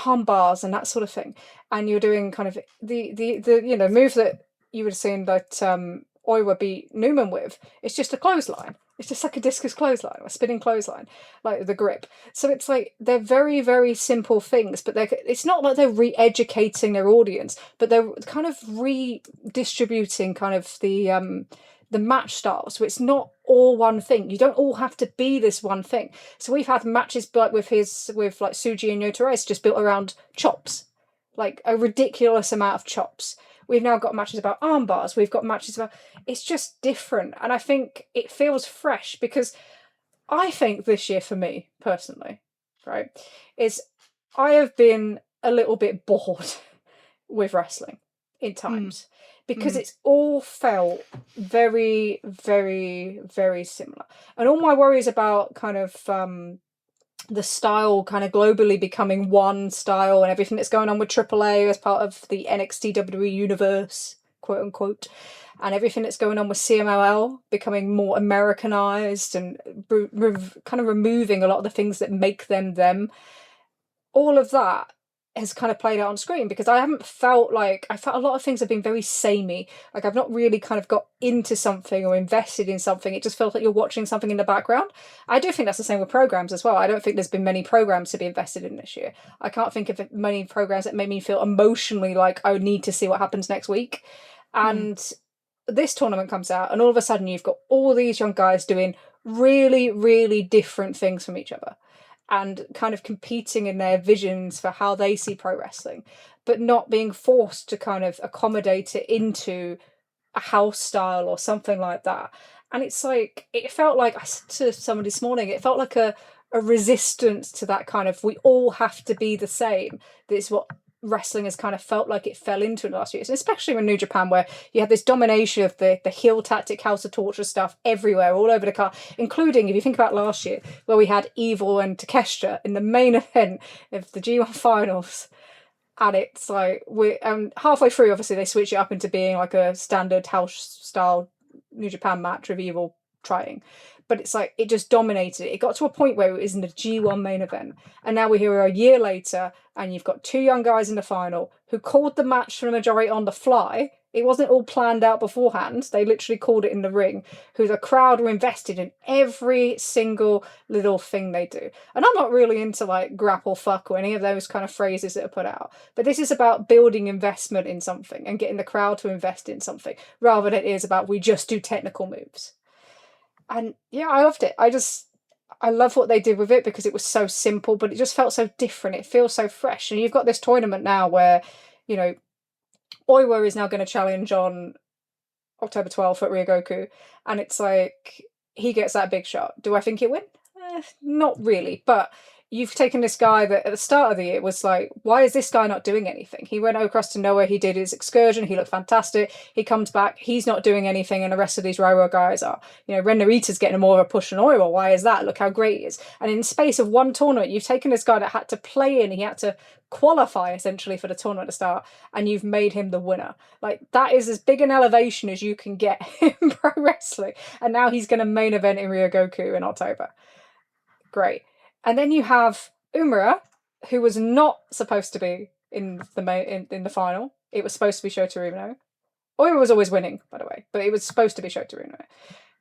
arm bars and that sort of thing. And you're doing kind of the move that you would have seen that Oiwa beat Newman with. It's just a clothesline. It's just like a discus clothesline, a spinning clothesline, like the grip. So it's like, they're very, very simple things, but it's not like they're re-educating their audience, but they're kind of redistributing kind of the match styles. So it's not all one thing. You don't all have to be this one thing. So we've had matches like with Tsuji and Yota Tsuji just built around chops, like a ridiculous amount of chops. We've now got matches about arm bars. We've got matches about... It's just different. And I think it feels fresh, because I think this year for me, personally, right, is I have been a little bit bored with wrestling in times. Because it's all felt very, very, very similar. And all my worries about kind of... the style kind of globally becoming one style, and everything that's going on with AAA as part of the NXT WWE universe, quote unquote, and everything that's going on with CMLL becoming more Americanized and kind of removing a lot of the things that make them. All of that has kind of played out on screen, because I felt a lot of things have been very samey. Like, I've not really kind of got into something or invested in something. It just felt like you're watching something in the background. I do think that's the same with programs as well. I don't think there's been many programs to be invested in this year. I can't think of many programs that made me feel emotionally like I need to see what happens next week. And this tournament comes out, and all of a sudden you've got all these young guys doing really, really different things from each other, and kind of competing in their visions for how they see pro wrestling, but not being forced to kind of accommodate it into a house style or something like that. And it's like, it felt like, I said to somebody this morning, it felt like a resistance to that kind of, we all have to be the same. That's what wrestling has kind of felt like it fell into in the last few years, and especially in New Japan, where you had this domination of the heel tactic, House of Torture stuff everywhere, all over the card, including, if you think about last year, where we had Evil and Takeshita in the main event of the G1 finals. And it's like, halfway through, obviously, they switch it up into being like a standard house style New Japan match of Evil trying. But it's like, it just dominated it. It got to a point where it was in the G1 main event. And now we're here a year later, and you've got two young guys in the final who called the match for the majority on the fly. It wasn't all planned out beforehand. They literally called it in the ring, who the crowd were invested in every single little thing they do. And I'm not really into like grapple fuck or any of those kind of phrases that are put out. But this is about building investment in something and getting the crowd to invest in something, rather than it is about we just do technical moves. And yeah, I loved it. I love what they did with it, because it was so simple, but it just felt so different. It feels so fresh. And you've got this tournament now where, Oiwa is now going to challenge on October 12th at Ryogoku. And it's like, he gets that big shot. Do I think he'll win? Not really. But you've taken this guy that at the start of the year was like, why is this guy not doing anything? He went across to nowhere, he did his excursion, he looked fantastic, he comes back, he's not doing anything, and the rest of these Railroad guys are. Ren Narita's getting more of a push than Oiwa. Why is that? Look how great he is. And in the space of one tournament, you've taken this guy that had to play in, he had to qualify essentially for the tournament to start, and you've made him the winner. Like, that is as big an elevation as you can get in pro wrestling. And now he's going to main event in Ryogoku in October. Great. And then you have Umura, who was not supposed to be in the final. It was supposed to be Shota Umino. Umura was always winning, by the way, but it was supposed to be Shota Umino.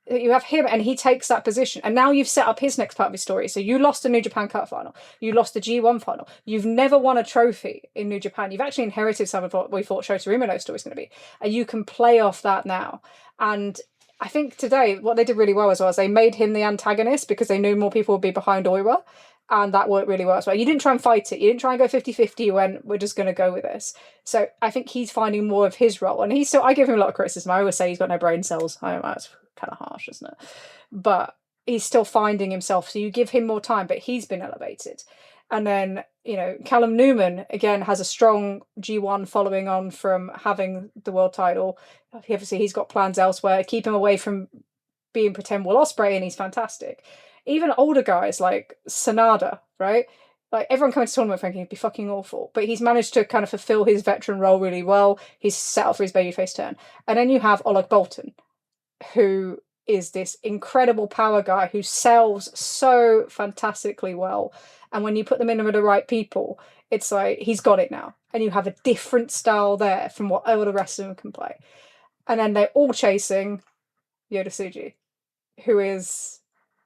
You have him, and he takes that position. And now you've set up his next part of his story. So you lost the New Japan Cup final. You lost the G1 final. You've never won a trophy in New Japan. You've actually inherited some of what we thought Shota Umino's story was going to be. And you can play off that now. And I think today, what they did really well as well is they made him the antagonist because they knew more people would be behind Oiwa. And that worked really well as well. You didn't try and fight it. You didn't try and go 50-50. You went, we're just going to go with this. So I think he's finding more of his role. And he's still, I give him a lot of criticism. I always say he's got no brain cells. I know that's kind of harsh, isn't it? But he's still finding himself. So you give him more time, but he's been elevated. And then, Callum Newman, again, has a strong G1 following on from having the world title. Obviously, he's got plans elsewhere. Keep him away from being pretend Will Ospreay, and he's fantastic. Even older guys like Sanada, right? Like, everyone coming to tournament thinking he'd be fucking awful. But he's managed to kind of fulfill his veteran role really well. He's set up for his babyface turn. And then you have Oleg Bolton, who is this incredible power guy who sells so fantastically well. And when you put them in with the right people, it's like, he's got it now. And you have a different style there from what all the rest of them can play. And then they're all chasing Yota Tsuji, who is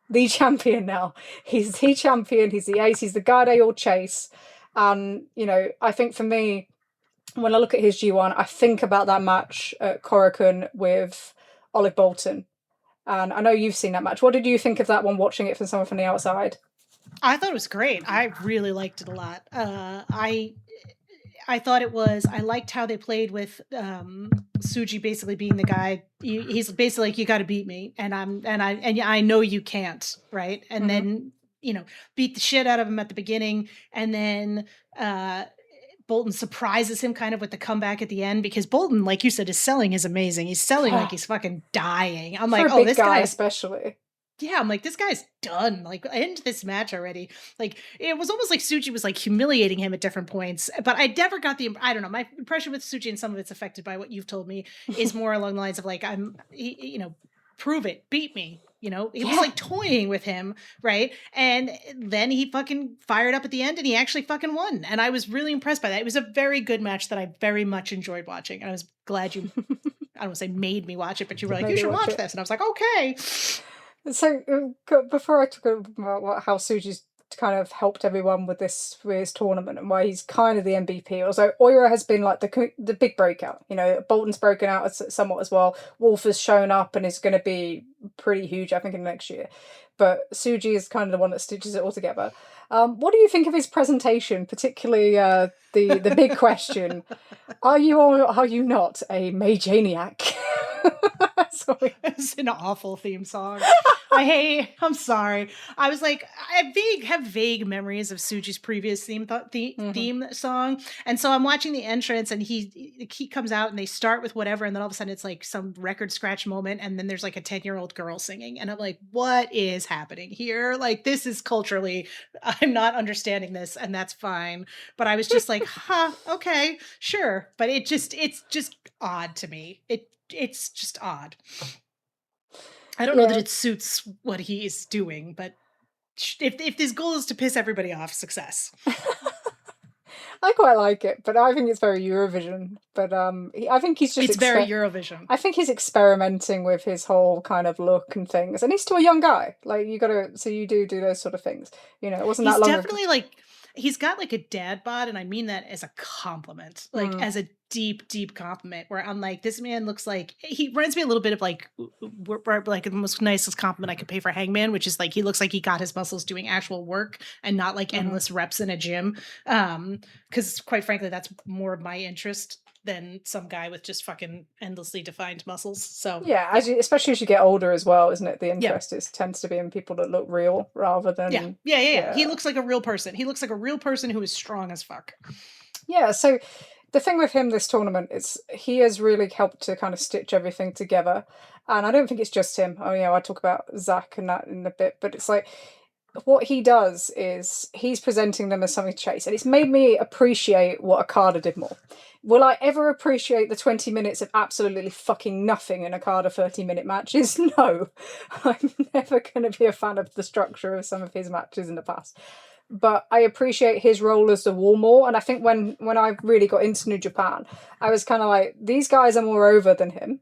the champion now. He's the champion, he's the ace, he's the guy they all chase. And, I think for me, when I look at his G1, I think about that match at Korakuen with Oleg Bolton. And I know you've seen that match. What did you think of that one, watching it from someone from the outside? I thought it was great. I really liked it a lot. I thought it was, I liked how they played with Tsuji basically being the guy. He's basically like, you got to beat me, and I know you can't, right? And then beat the shit out of him at the beginning, and then Bolton surprises him kind of with the comeback at the end, because Bolton, like you said, his selling is amazing. He's selling like he's fucking dying. I'm like, oh, this guy especially. Yeah, I'm like, this guy's done. Like, end this match already. Like, it was almost like Tsuji was like humiliating him at different points. But I never got I don't know. My impression with Tsuji, and some of it's affected by what you've told me, is more along the lines of like, prove it, beat me. It was like toying with him, right? And then he fucking fired up at the end, and he actually fucking won. And I was really impressed by that. It was a very good match that I very much enjoyed watching. And I was glad you, I don't want to say made me watch it, but you were like, you should watch this. And I was like, okay. So before I talk about how Tsuji's kind of helped everyone with his tournament and why he's kind of the MVP. Also, Oiwa has been like the big breakout. Bolton's broken out somewhat as well. Wolf has shown up and is going to be pretty huge, I think, in the next year. But Tsuji is kind of the one that stitches it all together. What do you think of his presentation, particularly the big question? Are you or are you not a Majaniac? Sorry. It's an awful theme song. I'm sorry. I was like, I have vague memories of Tsuji's previous theme song. And so I'm watching the entrance, and he comes out, and they start with whatever. And then all of a sudden it's like some record scratch moment. And then there's like a 10-year-old girl singing. And I'm like, what is happening here? Like, this is culturally, I'm not understanding this, and that's fine. But I was just like, okay, sure. But it's just odd to me. It's just odd. I don't know that it suits what he's doing, but if his goal is to piss everybody off, success. I quite like it, but I think it's very Eurovision. But I think he's just... It's very Eurovision. I think he's experimenting with his whole kind of look and things. And he's still a young guy. Like, you do those sort of things. It wasn't that long ago. He's definitely like... He's got like a dad bod, and I mean that as a compliment, like as a deep, deep compliment, where I'm like, this man looks like, he reminds me a little bit of like the most nicest compliment I could pay for Hangman, which is like, he looks like he got his muscles doing actual work and not like endless reps in a gym. Because quite frankly, that's more of my interest than some guy with just fucking endlessly defined muscles. So yeah, especially as you get older as well, isn't it? The interest tends to be in people that look real rather than yeah. He looks like a real person. He looks like a real person who is strong as fuck. Yeah, so the thing with him this tournament is he has really helped to kind of stitch everything together. And I don't think it's just him. Oh, I talk about Zach and that in a bit, but it's like what he does is he's presenting them as something to chase. And it's made me appreciate what Okada did more. Will I ever appreciate the 20 minutes of absolutely fucking nothing in Okada 30-minute matches? No. I'm never going to be a fan of the structure of some of his matches in the past. But I appreciate his role as the War more. And I think when I really got into New Japan, I was kind of like, these guys are more over than him.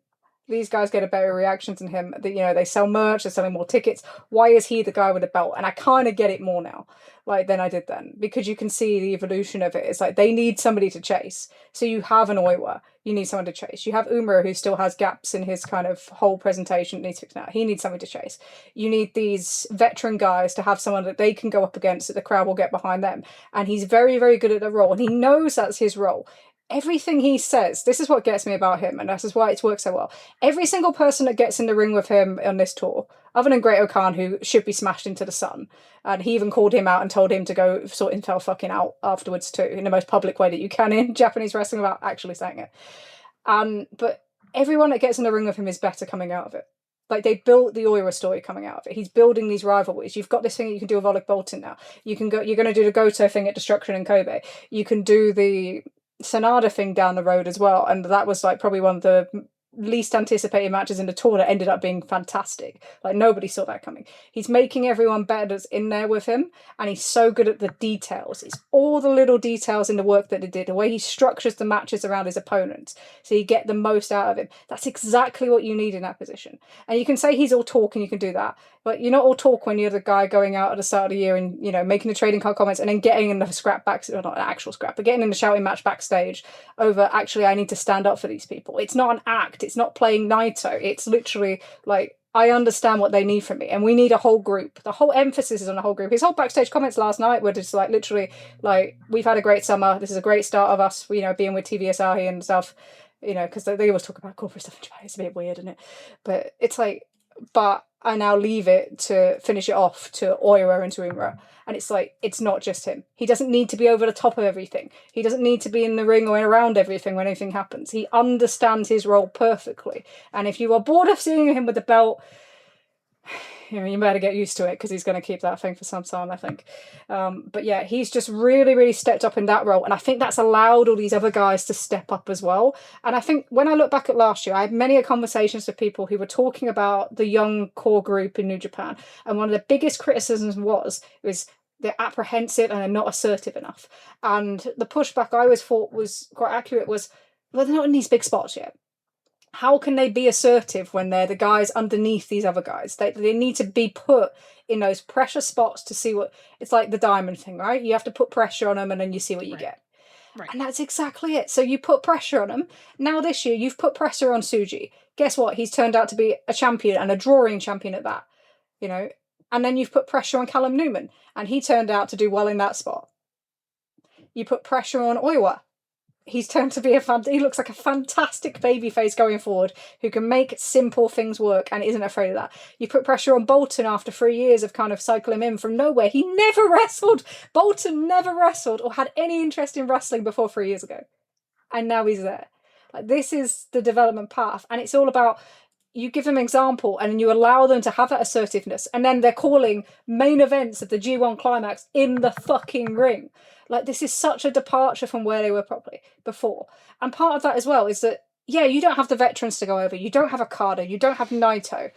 These guys get a better reaction than him. They sell merch, they're selling more tickets. Why is he the guy with the belt? And I kind of get it more now, than I did then, because you can see the evolution of it. It's like they need somebody to chase. So you have an Oiwa, you need someone to chase. You have Umura, who still has gaps in his kind of whole presentation, needs fixing out. He needs something to chase. You need these veteran guys to have someone that they can go up against, that the crowd will get behind them. And he's very, very good at the role, and he knows that's his role. Everything he says, this is what gets me about him, and this is why it's worked so well. Every single person that gets in the ring with him on this tour, other than Great O'Khan, who should be smashed into the sun, and he even called him out and told him to go sort himself fucking out afterwards too, in the most public way that you can in Japanese wrestling without actually saying it. But everyone that gets in the ring with him is better coming out of it. Like, they built the Oira story coming out of it. He's building these rivalries. You've got this thing that you can do with Oleg Boltin now. You're going to do the Goto thing at Destruction in Kobe. You can do the Sanada thing down the road as well, and that was like probably one of the least anticipated matches in the tour that ended up being fantastic. Like, nobody saw that coming. He's making everyone better that's in there with him, and he's so good at the details. It's all the little details in the work that he did, the way he structures the matches around his opponents so you get the most out of him. That's exactly what you need in that position. And you can say he's all talk, and you can do that, but you're not all talk when you're the guy going out at the start of the year and making the trading card comments and then getting in the scrap back, or not an actual scrap, but getting in the shouting match backstage over, actually, I need to stand up for these people. It's not an act. It's not playing Naito. It's literally like, I understand what they need from me, and we need a whole group. The whole emphasis is on a whole group. His whole backstage comments last night were just like, literally, like, we've had a great summer. This is a great start of us, being with TV Asahi and stuff, because they always talk about corporate stuff in Japan. It's a bit weird, isn't it? But it's like, but I now leave it to finish it off to Oira and to Umura. And it's like, it's not just him. He doesn't need to be over the top of everything. He doesn't need to be in the ring or around everything when anything happens. He understands his role perfectly. And if you are bored of seeing him with the belt, you better get used to it, because he's going to keep that thing for some time, I think. But yeah, he's just really, really stepped up in that role. And I think that's allowed all these other guys to step up as well. And I think when I look back at last year, I had many conversations with people who were talking about the young core group in New Japan. And one of the biggest criticisms was they're apprehensive and they're not assertive enough. And the pushback I always thought was quite accurate was, well, they're not in these big spots yet. How can they be assertive when they're the guys underneath these other guys? They need to be put in those pressure spots to see what... It's like the diamond thing, right? You have to put pressure on them and then you see what you get. Right. And that's exactly it. So you put pressure on them. Now this year, you've put pressure on Tsuji. Guess what? He's turned out to be a champion, and a drawing champion at that. And then you've put pressure on Callum Newman, and he turned out to do well in that spot. You put pressure on Oiwa. He's turned to be he looks like a fantastic babyface going forward, who can make simple things work and isn't afraid of that. You put pressure on Bolton after 3 years of kind of cycling him in from nowhere. He never wrestled. Bolton never wrestled or had any interest in wrestling before 3 years ago. And now he's there. Like, this is the development path. And it's all about, you give them an example and you allow them to have that assertiveness. And then they're calling main events of the G1 Climax in the fucking ring. Like, this is such a departure from where they were probably before. And part of that as well is that, yeah, you don't have the veterans to go over. You don't have Okada. You don't have Naito.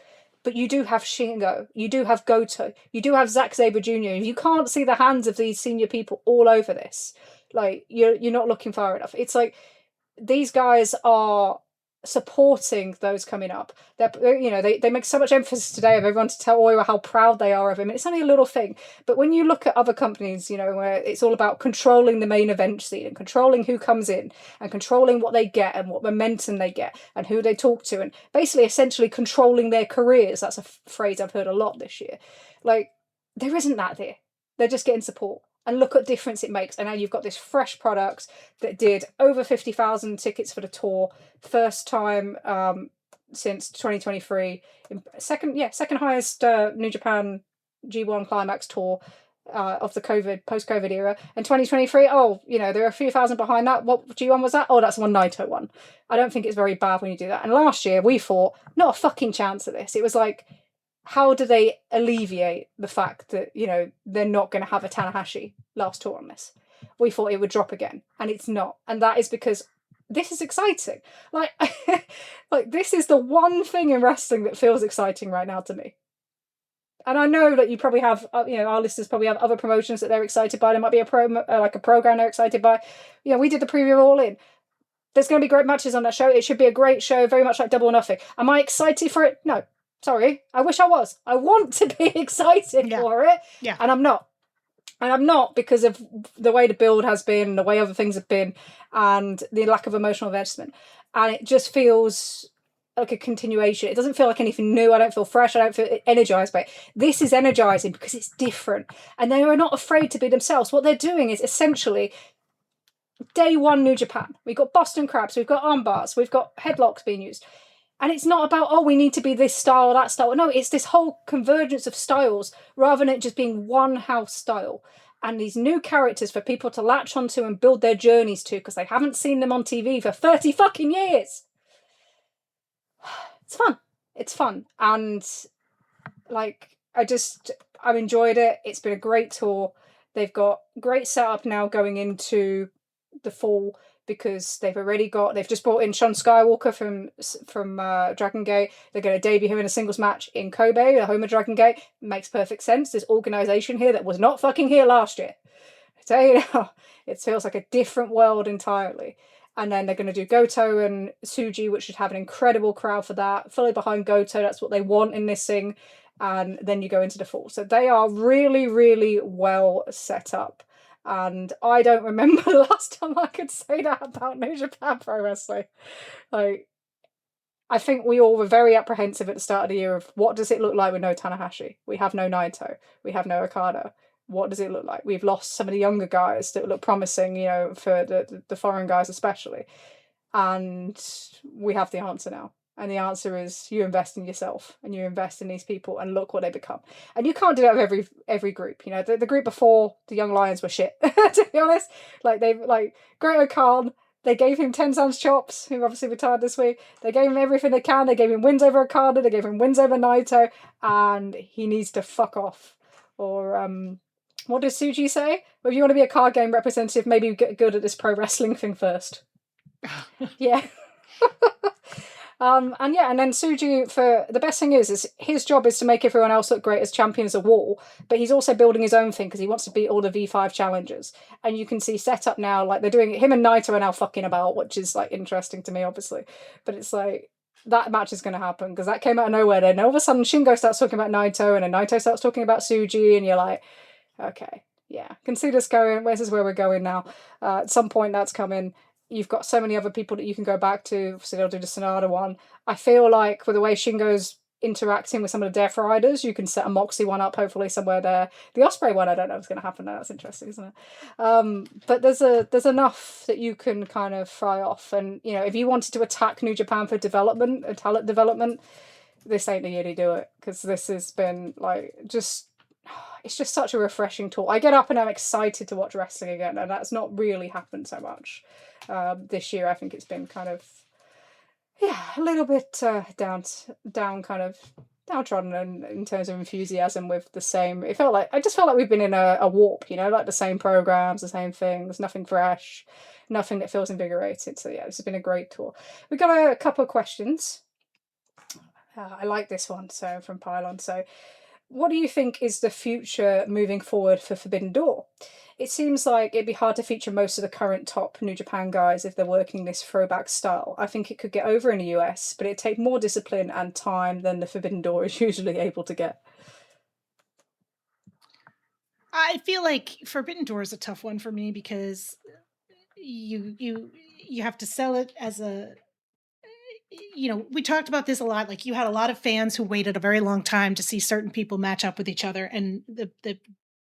But you do have Shingo. You do have Goto. You do have Zack Sabre Jr. You can't see the hands of these senior people all over this. Like, you're not looking far enough. It's like, these guys are supporting those coming up. They make so much emphasis today of everyone to tell Oira how proud they are of him. It's only a little thing, but when you look at other companies, where it's all about controlling the main event scene and controlling who comes in and controlling what they get and what momentum they get and who they talk to, and basically essentially controlling their careers. That's a phrase I've heard a lot this year. Like, there isn't that there. They're just getting support. And look at the difference it makes. And now you've got this fresh product that did over 50,000 tickets for the tour, first time since 2023, second highest New Japan G1 Climax tour of the post-COVID era. And 2023, there are a few thousand behind that. What G1 was that? Oh, that's one Naito one. I don't think it's very bad when you do that. And last year we thought, not a fucking chance of this. It was like, how do they alleviate the fact that, they're not going to have a Tanahashi last tour on this? We thought it would drop again, and it's not. And that is because this is exciting. Like, like this is the one thing in wrestling that feels exciting right now to me. And I know that you probably have, our listeners probably have other promotions that they're excited by. There might be a program they're excited by. We did the preview of All In. There's going to be great matches on that show. It should be a great show, very much like Double or Nothing. Am I excited for it? No. Sorry. I wish I was. I want to be excited for it. Yeah. And I'm not. And I'm not because of the way the build has been, the way other things have been, and the lack of emotional investment. And it just feels like a continuation. It doesn't feel like anything new. I don't feel fresh. I don't feel energized by it. This is energizing because it's different. And they are not afraid to be themselves. What they're doing is essentially day one New Japan. We've got Boston Crabs. We've got arm bars. We've got headlocks being used. And it's not about, we need to be this style or that style. No, it's this whole convergence of styles rather than it just being one house style. And these new characters for people to latch onto and build their journeys to because they haven't seen them on TV for 30 fucking years. It's fun. It's fun. And I've enjoyed it. It's been a great tour. They've got great setup now going into the fall because they've just brought in Sean Skywalker from Dragon Gate. They're going to debut him in a singles match in Kobe, the home of Dragon Gate. Makes perfect sense. There's organisation here that was not fucking here last year. I tell you now, it feels like a different world entirely. And then they're going to do Goto and Tsuji, which should have an incredible crowd for that. Fully behind Goto, that's what they want in this thing. And then you go into the fall. So they are really, really well set up. And I don't remember the last time I could say that about New Japan Pro Wrestling. Like, I think we all were very apprehensive at the start of the year of what does it look like with no Tanahashi? We have no Naito. We have no Okada. What does it look like? We've lost some of the younger guys that look promising, for the foreign guys especially. And we have the answer now. And the answer is you invest in yourself and you invest in these people and look what they become. And you can't do that with every group. The group before the Young Lions were shit, to be honest. Great Khan, they gave him Tenzan's chops, who obviously retired this week. They gave him everything they can. They gave him wins over Okada. They gave him wins over Naito. And he needs to fuck off. Or, what does Tsuji say? Well, if you want to be a card game representative, maybe get good at this pro wrestling thing first. Yeah. And then Tsuji, for the best thing is his job is to make everyone else look great as champions of Wall, but he's also building his own thing because he wants to beat all the V5 challengers. And you can see set up now, like they're doing, him and Naito are now fucking about, which is like interesting to me, obviously. But it's like, that match is going to happen because that came out of nowhere then. And all of a sudden Shingo starts talking about Naito and then Naito starts talking about Tsuji and you're like, okay, yeah, can see this going. This is where we're going now. At some point that's coming. You've got so many other people that you can go back to. So they'll do the Sonata one. I feel like with the way Shingo's interacting with some of the Death Riders, you can set a Moxie one up hopefully somewhere there. The Ospreay one, I don't know what's going to happen now. That's interesting, isn't it? But there's enough that you can kind of fry off. And, if you wanted to attack New Japan for development and talent development, this ain't the year to do it. Because this has been it's just such a refreshing tour. I get up and I'm excited to watch wrestling again, and that's not really happened so much this year. I think it's been kind of, a little bit down, kind of downtrodden in terms of enthusiasm with the same. I just felt like we've been in a warp, like the same programs, the same things, nothing fresh, nothing that feels invigorated. So yeah, this has been a great tour. We've got a couple of questions. I like this one, so from Pylon. So, what do you think is the future moving forward for Forbidden Door? It seems like it'd be hard to feature most of the current top New Japan guys if they're working this throwback style. I think it could get over in the US, but it'd take more discipline and time than the Forbidden Door is usually able to get. I feel like Forbidden Door is a tough one for me because you have to sell it as a... we talked about this a lot. Like you had a lot of fans who waited a very long time to see certain people match up with each other, and the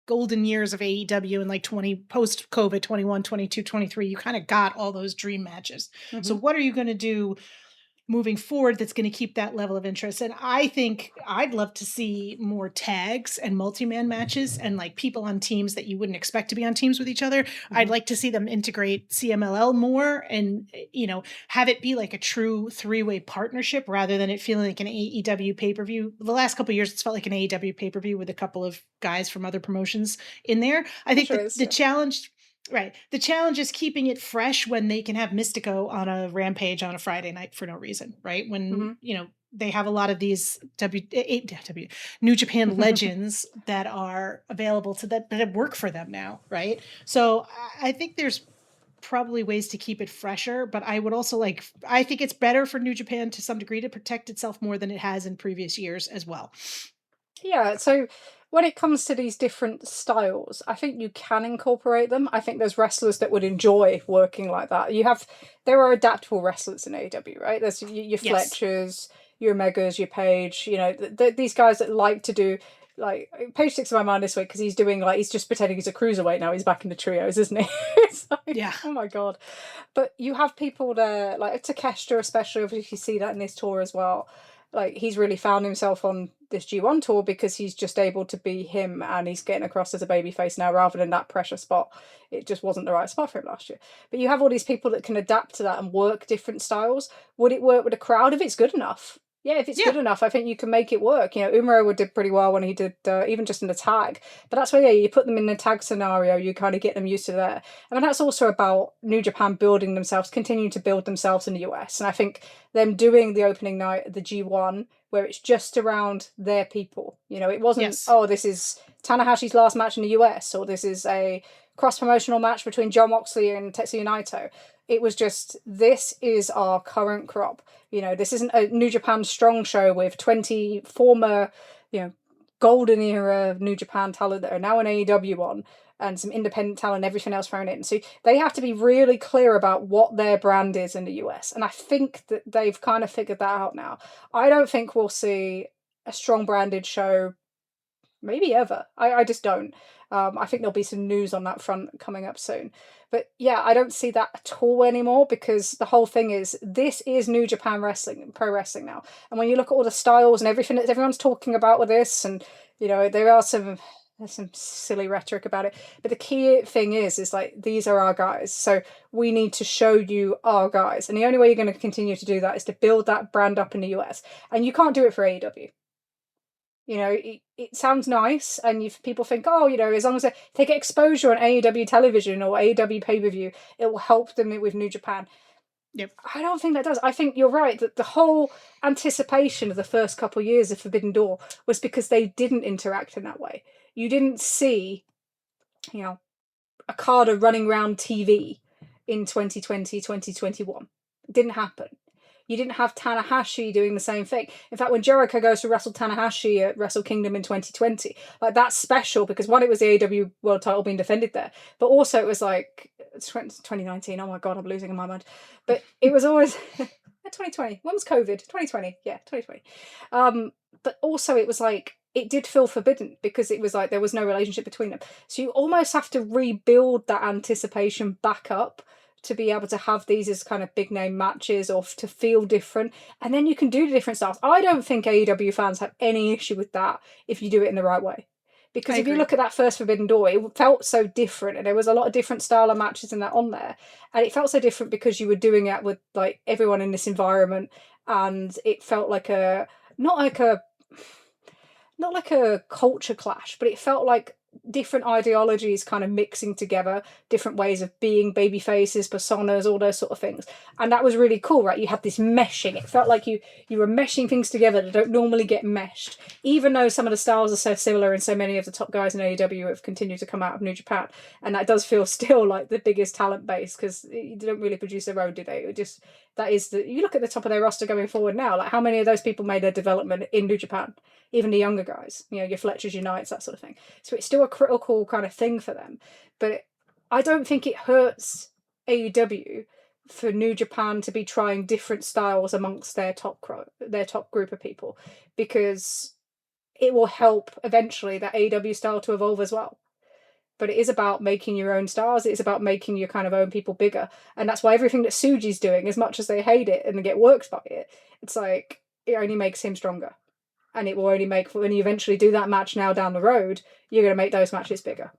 golden years of AEW and like 20 post COVID 21, 22, 23, you kind of got all those dream matches. So what are you going to do moving forward that's going to keep that level of interest? And I think I'd love to see more tags and multi-man matches and like people on teams that you wouldn't expect to be on teams with each other. I'd like to see them integrate CMLL more and, you know, have it be like a true three-way partnership rather than it feeling like an AEW pay-per-view. The last couple of years, it's felt like an AEW pay-per-view with a couple of guys from other promotions in there. I think the challenge... Right. The challenge is keeping it fresh when they can have Mystico on a Rampage on a Friday night for no reason, right? When, you know, they have a lot of these New Japan legends that are available to that work for them now, right? So I think there's probably ways to keep it fresher, but I would also I think it's better for New Japan to some degree to protect itself more than it has in previous years as well. Yeah, so when it comes to these different styles, I think you can incorporate them. I think there's wrestlers that would enjoy working like that. There are adaptable wrestlers in AEW, right? There's your Fletchers, your Omegas, your Page, you know, these guys that like to do, like, Page sticks in my mind this week because he's just pretending he's a cruiserweight now. He's back in the trios, isn't he? It's like, yeah. Oh my God. But you have people there, like Takeshita especially, obviously you see that in this tour as well. Like, he's really found himself on this G1 tour because he's just able to be him and he's getting across as a babyface now rather than that pressure spot. It just wasn't the right spot for him last year. But you have all these people that can adapt to that and work different styles. Would it work with a crowd if it's good enough? Yeah, if it's good enough, I think you can make it work. You know, Umaro did pretty well when he did, even just in the tag. But that's where, you put them in the tag scenario, you kind of get them used to there. I mean, that's also about New Japan building themselves, continuing to build themselves in the US. And I think them doing the opening night of the G1, where it's just around their people. You know, it wasn't, this is Tanahashi's last match in the US, or this is a cross-promotional match between Jon Moxley and Tetsuya Naito. It was just, this is our current crop. You know, this isn't a New Japan Strong show with 20 former, golden era New Japan talent that are now in AEW on, and some independent talent, everything else thrown in. So they have to be really clear about what their brand is in the US. And I think that they've kind of figured that out now. I don't think we'll see a strong branded show maybe ever. I just don't. I think there'll be some news on that front coming up soon. But yeah, I don't see that at all anymore because the whole thing is, this is New Japan Wrestling, pro wrestling now. And when you look at all the styles and everything that everyone's talking about with this, and, there's some silly rhetoric about it. But the key thing is like, these are our guys. So we need to show you our guys. And the only way you're going to continue to do that is to build that brand up in the US. And you can't do it for AEW. You know, it sounds nice, and people think, as long as they get exposure on AEW television or AEW pay-per-view, it will help them with New Japan. Yep. I don't think that does. I think you're right, that the whole anticipation of the first couple of years of Forbidden Door was because they didn't interact in that way. You didn't see, Okada running around TV in 2020, 2021. It didn't happen. You didn't have Tanahashi doing the same thing. In fact, when Jericho goes to wrestle Tanahashi at Wrestle Kingdom in 2020, like, that's special because, one, it was the AEW world title being defended there, but also it was like 2019. Oh my God, I'm losing my mind. But it was always 2020. When was COVID? 2020. Yeah, 2020. But also it was like, it did feel forbidden because it was like there was no relationship between them. So you almost have to rebuild that anticipation back up to be able to have these as kind of big name matches, or to feel different. And then you can do the different styles. I don't think AEW fans have any issue with that if you do it in the right way. Because if you look at that first Forbidden Door, it felt so different, and there was a lot of different style of matches in that on there. And it felt so different because you were doing it with like everyone in this environment, and it felt like not like a culture clash, but it felt like different ideologies kind of mixing together, different ways of being, baby faces, personas, all those sort of things. And that was really cool, right? You had this meshing. It felt like you were meshing things together that don't normally get meshed, even though some of the styles are so similar and so many of the top guys in AEW have continued to come out of New Japan. And that does feel still like the biggest talent base, because they don't really produce their own, do they? You look at the top of their roster going forward now, like, how many of those people made their development in New Japan? Even the younger guys, your Fletchers, your Knights, that sort of thing. So it's still a critical kind of thing for them. But I don't think it hurts AEW for New Japan to be trying different styles amongst their top group of people, because it will help eventually that AEW style to evolve as well. but it is about making your own stars. It's about making your kind of own people bigger. And that's why everything that Tsuji's doing, as much as they hate it and they get worked by it, it's like, it only makes him stronger. And it will only make, when you eventually do that match now down the road, you're going to make those matches bigger.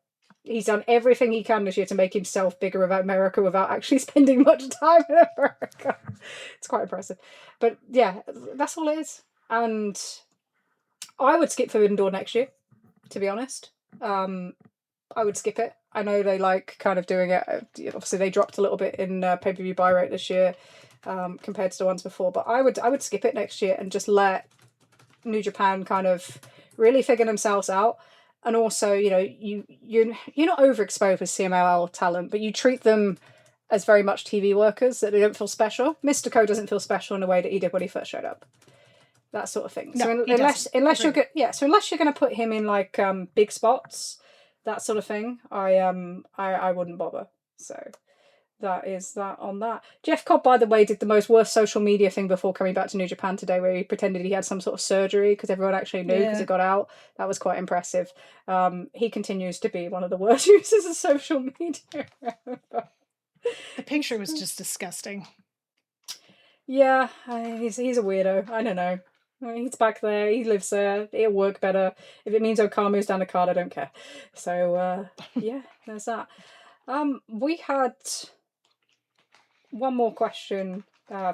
He's done everything he can this year to make himself bigger about America without actually spending much time in America. It's quite impressive. But yeah, that's all it is. And I would skip Forbidden Door next year, to be honest. I would skip it. I know they like kind of doing it. Obviously, they dropped a little bit in pay-per-view buy rate this year compared to the ones before. But I would skip it next year and just let New Japan kind of really figure themselves out. And also, you know, you're not overexposed with CMLL talent, but you treat them as very much TV workers, that they don't feel special. Mystico doesn't feel special in the way that he did when he first showed up. That sort of thing. No, so unless you're going to put him in like big spots, that sort of thing, I wouldn't bother. So that is that on that. Jeff Cobb, by the way, did the most worst social media thing before coming back to New Japan today, where he pretended he had some sort of surgery because everyone actually knew because it got out. That was quite impressive. He continues to be one of the worst users of social media. The picture was just disgusting. Yeah, he's a weirdo. I don't know. He's back there. He lives there. It'll work better. If it means Okama moves down the card, I don't care. So, yeah, there's that. We had one more question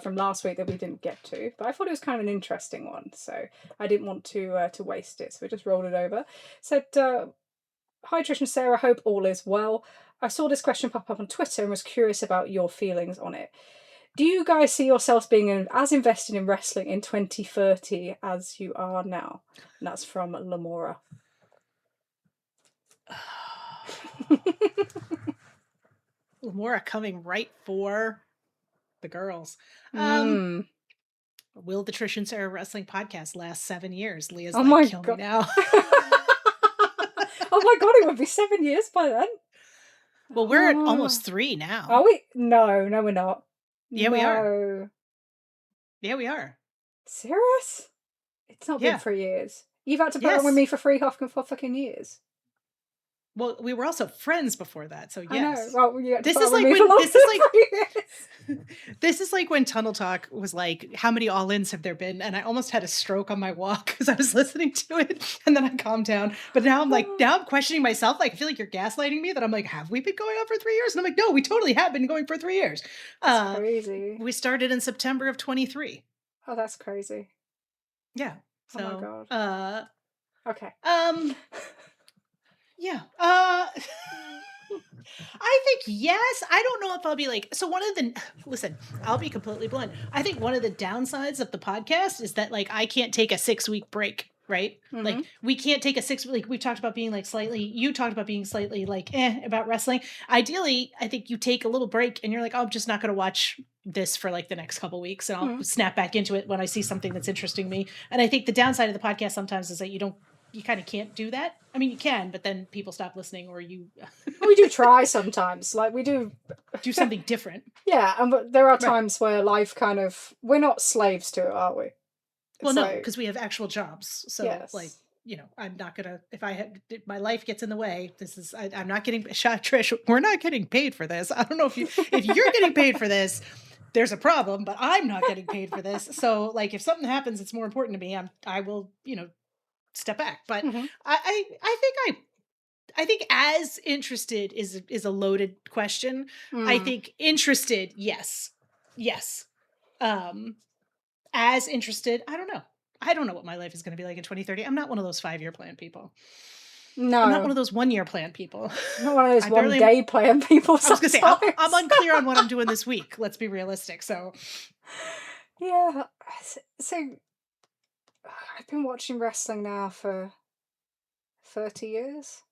from last week that we didn't get to, but I thought it was kind of an interesting one, so I didn't want to waste it, so we just rolled it over. It said, hi Trish and Sarah, hope all is well. I saw this question pop up on Twitter and was curious about your feelings on it. Do you guys see yourselves being as invested in wrestling in 2030 as you are now? And that's from Lamora. Lamora coming right for the girls. Will the Trish and Sarah Wrestling Podcast last 7 years? Leah's kill me now. Oh my god, it would be 7 years by then. Well, we're at almost 3 now. Are we? No, we're not. Yeah, we are. Yeah, we are. Serious? It's not been 3 years. You've had to put on with me for free for fucking years. Well, we were also friends before that, so yes. I know. Well, this is like when Tunnel Talk was like, how many all-ins have there been? And I almost had a stroke on my walk because I was listening to it, and then I calmed down. But now I'm questioning myself. Like, I feel like you're gaslighting me. That I'm like, have we been going on for 3 years? And I'm like, no, we totally have been going for 3 years. That's crazy. We started in September of 23. Oh, that's crazy. Yeah. So, oh my god. Okay. Yeah. I think yes. I don't know if I'll be like, so listen, I'll be completely blunt. I think one of the downsides of the podcast is that like I can't take a 6-week break, right? Mm-hmm. Like we can't take a 6 week, we talked about being like you talked about being slightly like about wrestling. Ideally, I think you take a little break and you're like, oh, I'm just not going to watch this for like the next couple weeks and I'll snap back into it when I see something that's interesting me. And I think the downside of the podcast sometimes is that you kind of can't do that. I mean, you can, but then people stop listening or you... We do try sometimes. Like, we do something different. Yeah, and there are times where life kind of... We're not slaves to it, are we? Well, no, because we have actual jobs. So, like, you know, I'm not going to... If my life gets in the way, I'm not getting... Trish, we're not getting paid for this. I don't know if you're getting paid for this, there's a problem, but I'm not getting paid for this. So, like, if something happens, it's more important to me. I will, step back. But I think as interested is a loaded question. I think interested, yes. As interested, I don't know what my life is going to be like in 2030. I'm not one of those 5-year plan people. No, I'm not one of those 1-year plan people. I'm not one of those one-day plan people. I was going to say I'm unclear on what I'm doing this week. Let's be realistic. So yeah, so I've been watching wrestling now for 30 years,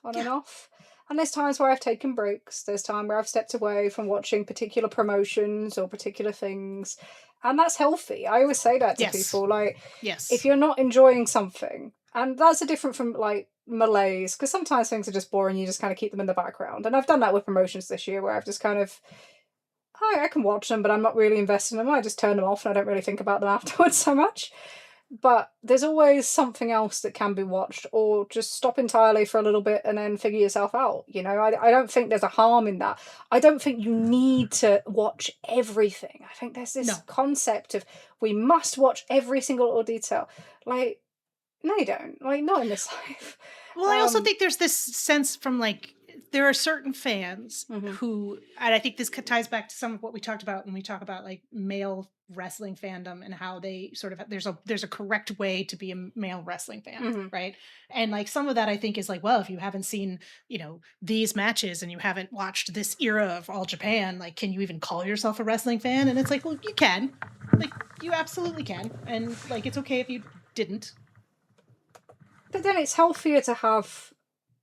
on and off. And there's times where I've taken breaks. There's time where I've stepped away from watching particular promotions or particular things. And that's healthy. I always say that to people. Like, if you're not enjoying something, and that's a different from, like, malaise, because sometimes things are just boring. You just kind of keep them in the background. And I've done that with promotions this year, where I've just kind of... I can watch them, but I'm not really invested in them. I just turn them off and I don't really think about them afterwards so much. but there's always something else that can be watched, or just stop entirely for a little bit and then figure yourself out. You know, I don't think there's a harm in that. I don't think you need to watch everything. I think there's this concept of we must watch every single little detail. Like, no, you don't. Like, not in this life. Well, I also think there's this sense from like, there are certain fans who, and I think this ties back to some of what we talked about when we talk about like male wrestling fandom and how they sort of, there's a correct way to be a male wrestling fan, right? And like some of that I think is like, well, if you haven't seen, you know, these matches and you haven't watched this era of All Japan, like, can you even call yourself a wrestling fan? And it's like, well, you can. Like, you absolutely can. And like, it's okay if you didn't. But then it's healthier to have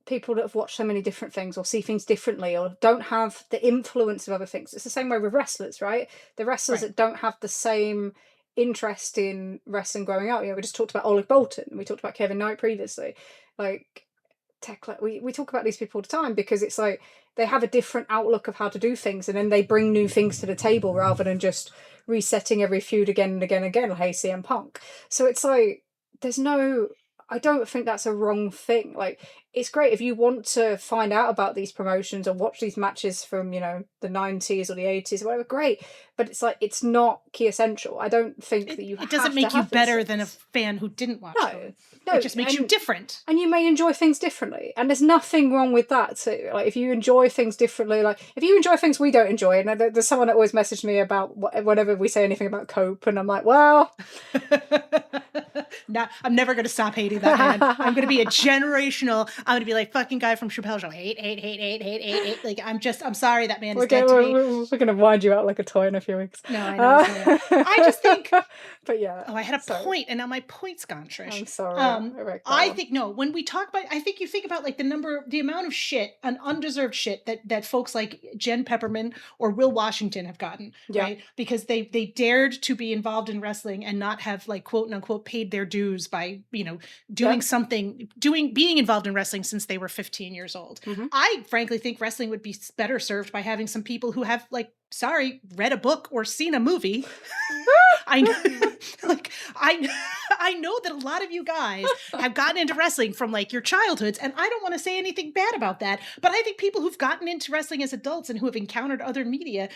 people that have watched so many different things or see things differently or don't have the influence of other things. It's the same way with wrestlers, right? The wrestlers that don't have the same interest in wrestling growing up. You know, we just talked about Olive Bolton. We talked about Kevin Knight previously. Like, we talk about these people all the time because it's like they have a different outlook of how to do things, and then they bring new things to the table rather than just resetting every feud again and again and again, like, hey, CM Punk. So it's like, I don't think that's a wrong thing. Like, it's great if you want to find out about these promotions or watch these matches from, you know, the 90s or the 80s or whatever, great. But it's like, it's not key essential. I don't think that you have to have it doesn't make you better than a fan who didn't watch them. No, it just makes you different. And you may enjoy things differently. And there's nothing wrong with that too. Like, if you enjoy things differently, like if you enjoy things we don't enjoy, and there's someone that always messaged me about whenever we say anything about Cope, and I'm like, well... No, I'm never going to stop hating that man. I'm going to be a generational, I'm going to be like fucking guy from Chappelle Show. Hate. Like, I'm sorry that man is dead to me. We're going to wind you out like a toy in a few weeks. No, I know. I just think... But yeah. Oh, I had a point, and now my point's gone, Trish. I'm sorry. I think, no, when we talk about, I think you think about like the amount of shit, an undeserved shit that folks like Jen Pepperman or Will Washington have gotten, right? Because they dared to be involved in wrestling and not have like quote unquote paid their dues by, you know, doing something, being involved in wrestling since they were 15 years old. I frankly think wrestling would be better served by having some people who have like, read a book or seen a movie. I know that a lot of you guys have gotten into wrestling from like your childhoods, and I don't want to say anything bad about that, but I think people who've gotten into wrestling as adults and who have encountered other media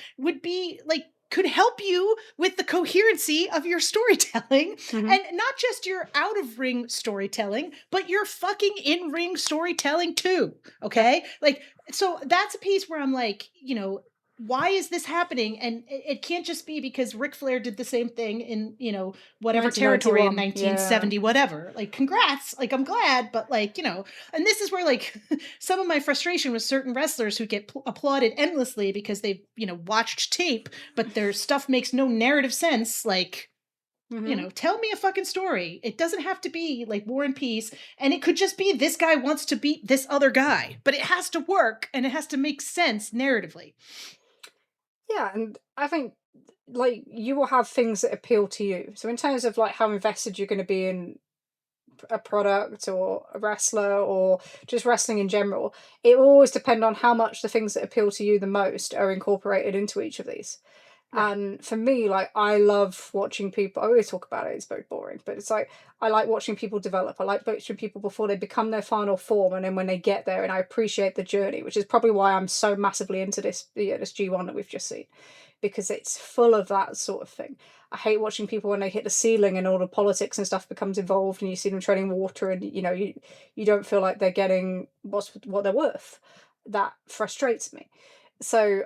could help you with the coherency of your storytelling, and not just your out of ring storytelling, but your fucking in ring storytelling too. Okay. Like, so that's a piece where I'm like, you know, why is this happening? And it can't just be because Ric Flair did the same thing in, you know, whatever territory in 1970, whatever. Like, congrats. Like, I'm glad, but like, you know, and this is where like some of my frustration with certain wrestlers who get applauded endlessly because they've, you know, watched tape, but their stuff makes no narrative sense. Like, you know, tell me a fucking story. It doesn't have to be like War and Peace, and it could just be this guy wants to beat this other guy, but it has to work and it has to make sense narratively. Yeah, and I think like you will have things that appeal to you. So in terms of like how invested you're going to be in a product or a wrestler or just wrestling in general, it will always depend on how much the things that appeal to you the most are incorporated into each of these. And for me, like, I love watching people. I always talk about it, it's very boring, but it's like I like watching people develop. I like watching people before they become their final form, and then when they get there, and I appreciate the journey, which is probably why I'm so massively into this G1 that we've just seen, because it's full of that sort of thing. I hate watching people when they hit the ceiling and all the politics and stuff becomes involved, and you see them treading water, and you know you don't feel like they're getting what they're worth. That frustrates me. So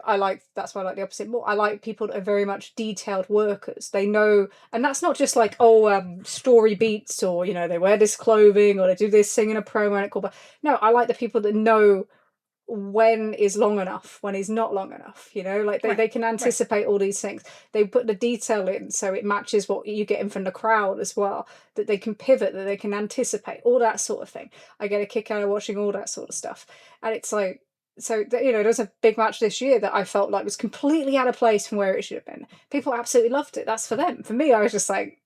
that's why I like the opposite more. I like people that are very much detailed workers. They know, and that's not just like, story beats, or, you know, they wear this clothing or they do this thing in a promo and it called. No, I like the people that know when is long enough, when is not long enough, you know, like they can anticipate all these things. They put the detail in so it matches what you get in from the crowd as well, that they can pivot, that they can anticipate, all that sort of thing. I get a kick out of watching all that sort of stuff. And it's like, so, you know, there's a big match this year that I felt like was completely out of place from where it should have been. People absolutely loved it. That's for them. For me, I was just like,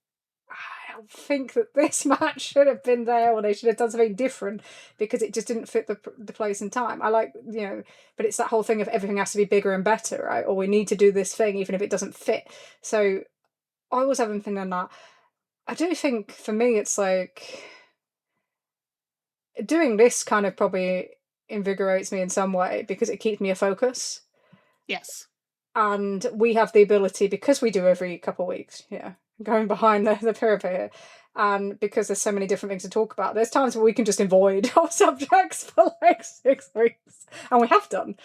I don't think that this match should have been there, or they should have done something different, because it just didn't fit the place and time. I like, you know, but it's that whole thing of everything has to be bigger and better, right? Or we need to do this thing even if it doesn't fit. So I was having a thing on that. I do think for me, it's like doing this kind of probably invigorates me in some way because it keeps me a focus. Yes. And we have the ability, because we do every couple of weeks, going behind the parapet here, and because there's so many different things to talk about, there's times where we can just avoid our subjects for like 6 weeks, and we have done.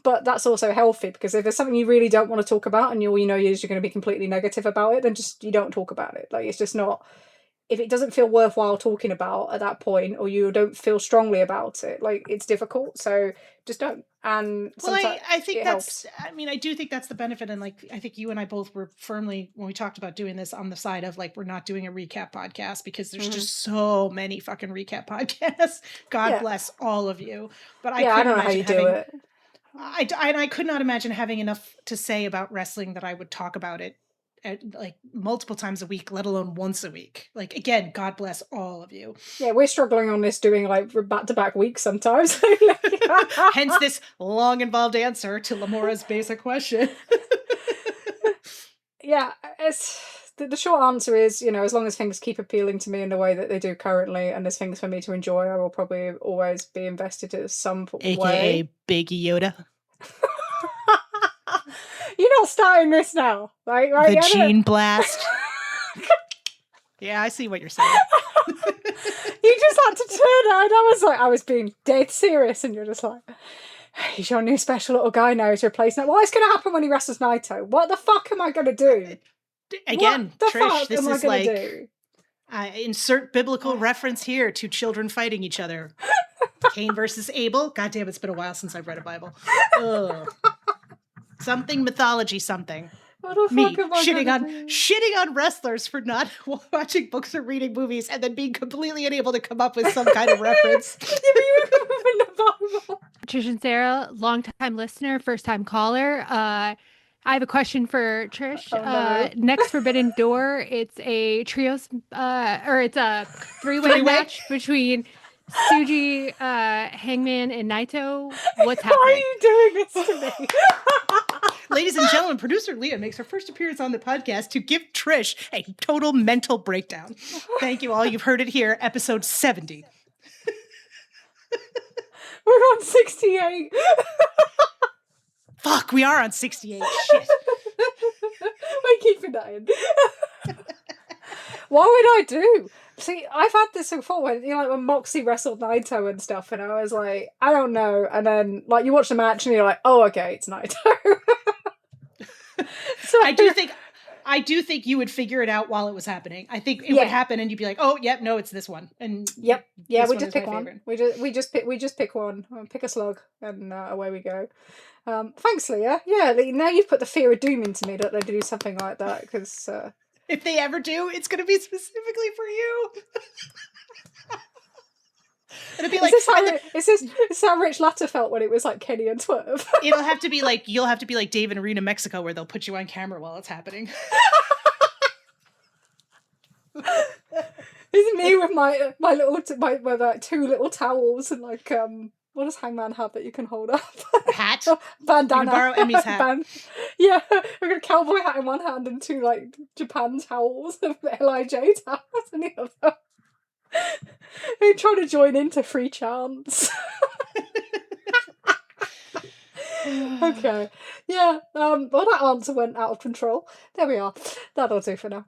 But that's also healthy, because if there's something you really don't want to talk about and you're going to be completely negative about it, then just you don't talk about it. Like, it's just not, if it doesn't feel worthwhile talking about at that point, or you don't feel strongly about it, like, it's difficult. So just don't. And sometimes I think it that's, helps. I mean, I do think that's the benefit. And like, I think you and I both were firmly, when we talked about doing this, on the side of like, we're not doing a recap podcast because there's just so many fucking recap podcasts. God bless all of you. But I don't know how you do it. I could not imagine having enough to say about wrestling that I would talk about it like multiple times a week, let alone once a week. Like, again, God bless all of you. Yeah, we're struggling on this, doing like back-to-back weeks sometimes. Hence this long, involved answer to Lamora's basic question. Yeah, it's the short answer is, as long as things keep appealing to me in the way that they do currently, and there's things for me to enjoy, I will probably always be invested in some way. AKA Big Yoda. You're not starting this now, right? The Gene Blast. Yeah, I see what you're saying. You just had to turn out. I was being dead serious, and you're just like, he's your new special little guy now. He's replacing it. What's going to happen when he wrestles Naito? What the fuck am I going to do? Again, Trish, this is like, insert biblical reference here to children fighting each other. Cain versus Abel. God damn, it's been a while since I've read a Bible. Ugh. Something mythology, something. Me shitting on wrestlers for not watching books or reading movies, and then being completely unable to come up with some kind of reference. Trish and Sarah, long-time listener, first-time caller. I have a question for Trish. Next Forbidden Door, it's a trios, or it's a three-way match between Tsuji, Hangman, and Naito. What's happening? Why are you doing this to me? Ladies and gentlemen, producer Leah makes her first appearance on the podcast to give Trish a total mental breakdown. Thank you all. You've heard it here, episode 70. We're on 68. Fuck, we are on 68. Shit. We're keeping that in. What would I do? See, I've had this before when, when Moxie wrestled Naito and stuff, and I was like, I don't know. And then, like, you watch the match and you're like, oh, okay, it's Naito. So I do think you would figure it out while it was happening. I think it would happen, and you'd be like, "Oh, yep, no, it's this one." And we just pick one. We just pick one. Pick a slug, and away we go. Thanks, Leah. Yeah, now you've put the fear of doom into me that they do something like that, because if they ever do, it's going to be specifically for you. And it'd be like, is this how Rich Latter felt when it was like Kenny and Swerve? It'll have to be like, you'll have to be like Dave and Arena Mexico, where they'll put you on camera while it's happening. It's me with my two little towels and like what does Hangman have that you can hold up? Hat. Bandana. You can borrow Emmy's hat. Yeah, I've got a cowboy hat in one hand and two like Japan towels, LIJ towels in the other. I'm trying to join into free chants. Okay. Yeah. Well, that answer went out of control. There we are. That'll do for now.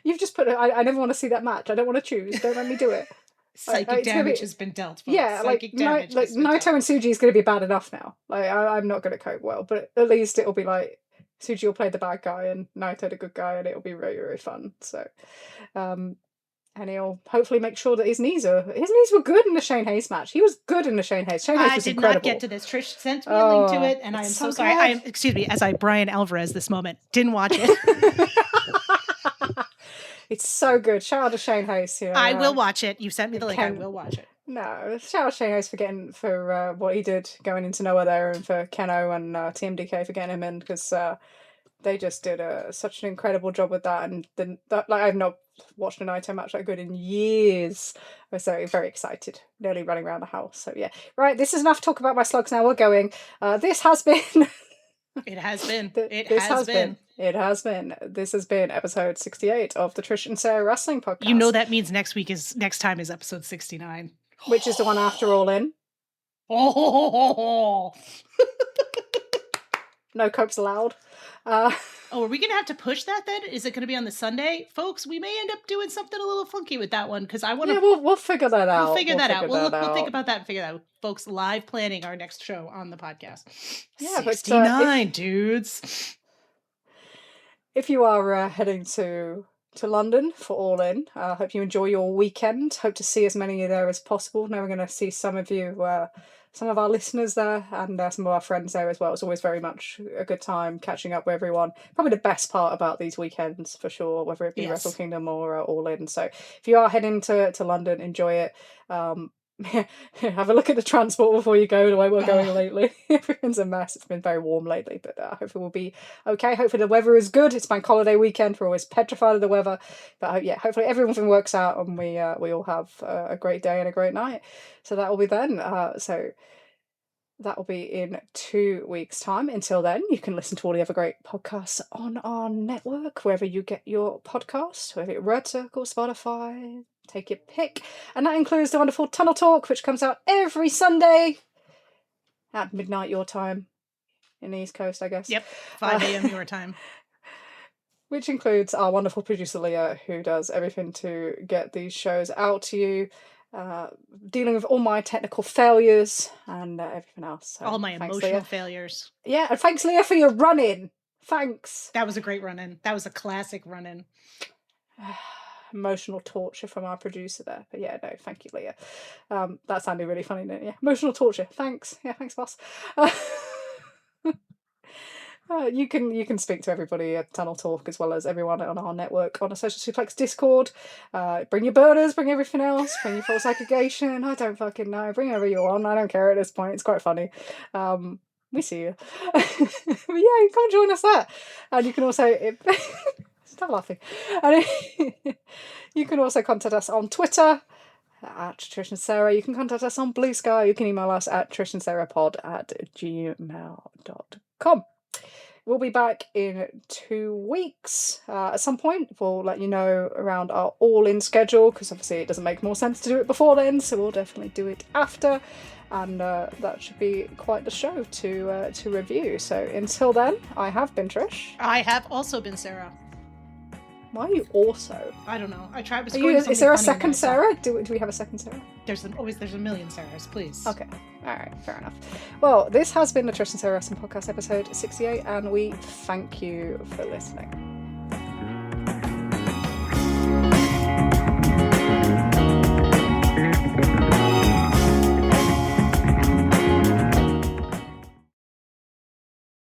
You've just put. I never want to see that match. I don't want to choose. Don't let me do it. Psychic damage has been dealt. Folks. Yeah, psychic damage. Like Naito and Tsuji is going to be bad enough now. Like I'm not going to cope well, but at least it'll be like Tsuji will play the bad guy and Naito the good guy, and it'll be very, very fun. So, and he'll hopefully make sure that his knees were good in the Shane Hayes match. He was good in the Shane Hayes. Shane Hayes was incredible. I did not get to this. Trish sent me a link to it, and I am so sorry. Excuse me, as I Brian Alvarez this moment, didn't watch it. It's so good. Shout out to Shane Hayes. I will watch it. You sent me the link. I will watch it. No, shout out to Shane Hayes for what he did going into Noah there, and for Keno and TMDK for getting him in, because they just did such an incredible job with that. And I've not watched a Naito match that good in years. I was very, very excited, nearly running around the house. So yeah, right. This is enough talk about my slugs. Now we're going. This has been. It has been. This has been. It has been. This has been episode 68 of the Trish and Sarah Wrestling Podcast. You know that means next time is episode 69. Which is the one after All In. Oh, No cokes allowed. are we going to have to push that then? Is it going to be on the Sunday? Folks, we may end up doing something a little funky with that one because I want to... Yeah, we'll figure that out. We'll figure that out. We'll think about that and figure that out. Folks, live planning our next show on the podcast. Yeah, 69, dudes. If you are heading to London for All In, hope you enjoy your weekend. Hope to see as many of you there as possible. Now we're going to see some of you... some of our listeners there and some of our friends there as well. It's always very much a good time catching up with everyone. Probably the best part about these weekends for sure, whether it be Wrestle Kingdom or All In. So if you are heading to London, enjoy it. Have a look at the transport before you go, the way we're going lately. Everything's a mess. It's been very warm lately, but hopefully we'll be okay. Hopefully the weather is good. It's bank holiday weekend. We're always petrified of the weather, but hopefully everything works out and we all have a great day and a great night. So that will be then. So that will be in 2 weeks' time. Until then, you can listen to all the other great podcasts on our network, wherever you get your podcasts, whether it's Red Circle, Spotify, take your pick. And that includes the wonderful Tunnel Talk, which comes out every Sunday at midnight your time in the East Coast, I guess. Yep, 5 a.m. your time. Which includes our wonderful producer Leah, who does everything to get these shows out to you. Dealing with all my technical failures and everything else. So all my emotional failures. Yeah, and thanks, Leah, for your run-in. Thanks. That was a great run-in. That was a classic run-in. Emotional torture from our producer there. But yeah, no, thank you, Leah. That sounded really funny, didn't it? Yeah, emotional torture. Thanks. Yeah, thanks, boss. You can speak to everybody at Tunnel Talk as well as everyone on our network on a Social Suplex Discord. Bring your burners, bring everything else, bring your false aggregation. I don't fucking know. Bring whatever you want. I don't care at this point. It's quite funny. We see you. But yeah, you come join us there. And you can also stop laughing. And you can also contact us on Twitter at Trish and Sarah. You can contact us on Blue Sky. You can email us at trishandsarahpod@gmail.com. We'll be back in 2 weeks at some point. We'll let you know around our all-in schedule because obviously it doesn't make more sense to do it before then, so we'll definitely do it after, and that should be quite the show to review. So until then, I have been Trish. I have also been Sarah. Why are you also? I don't know. I tried. Is there a second Sarah? Do we have a second Sarah? There's a million Sarahs, please. Okay. All right. Fair enough. Well, this has been the Trish and Sarah Wrestling Podcast episode 68, and we thank you for listening.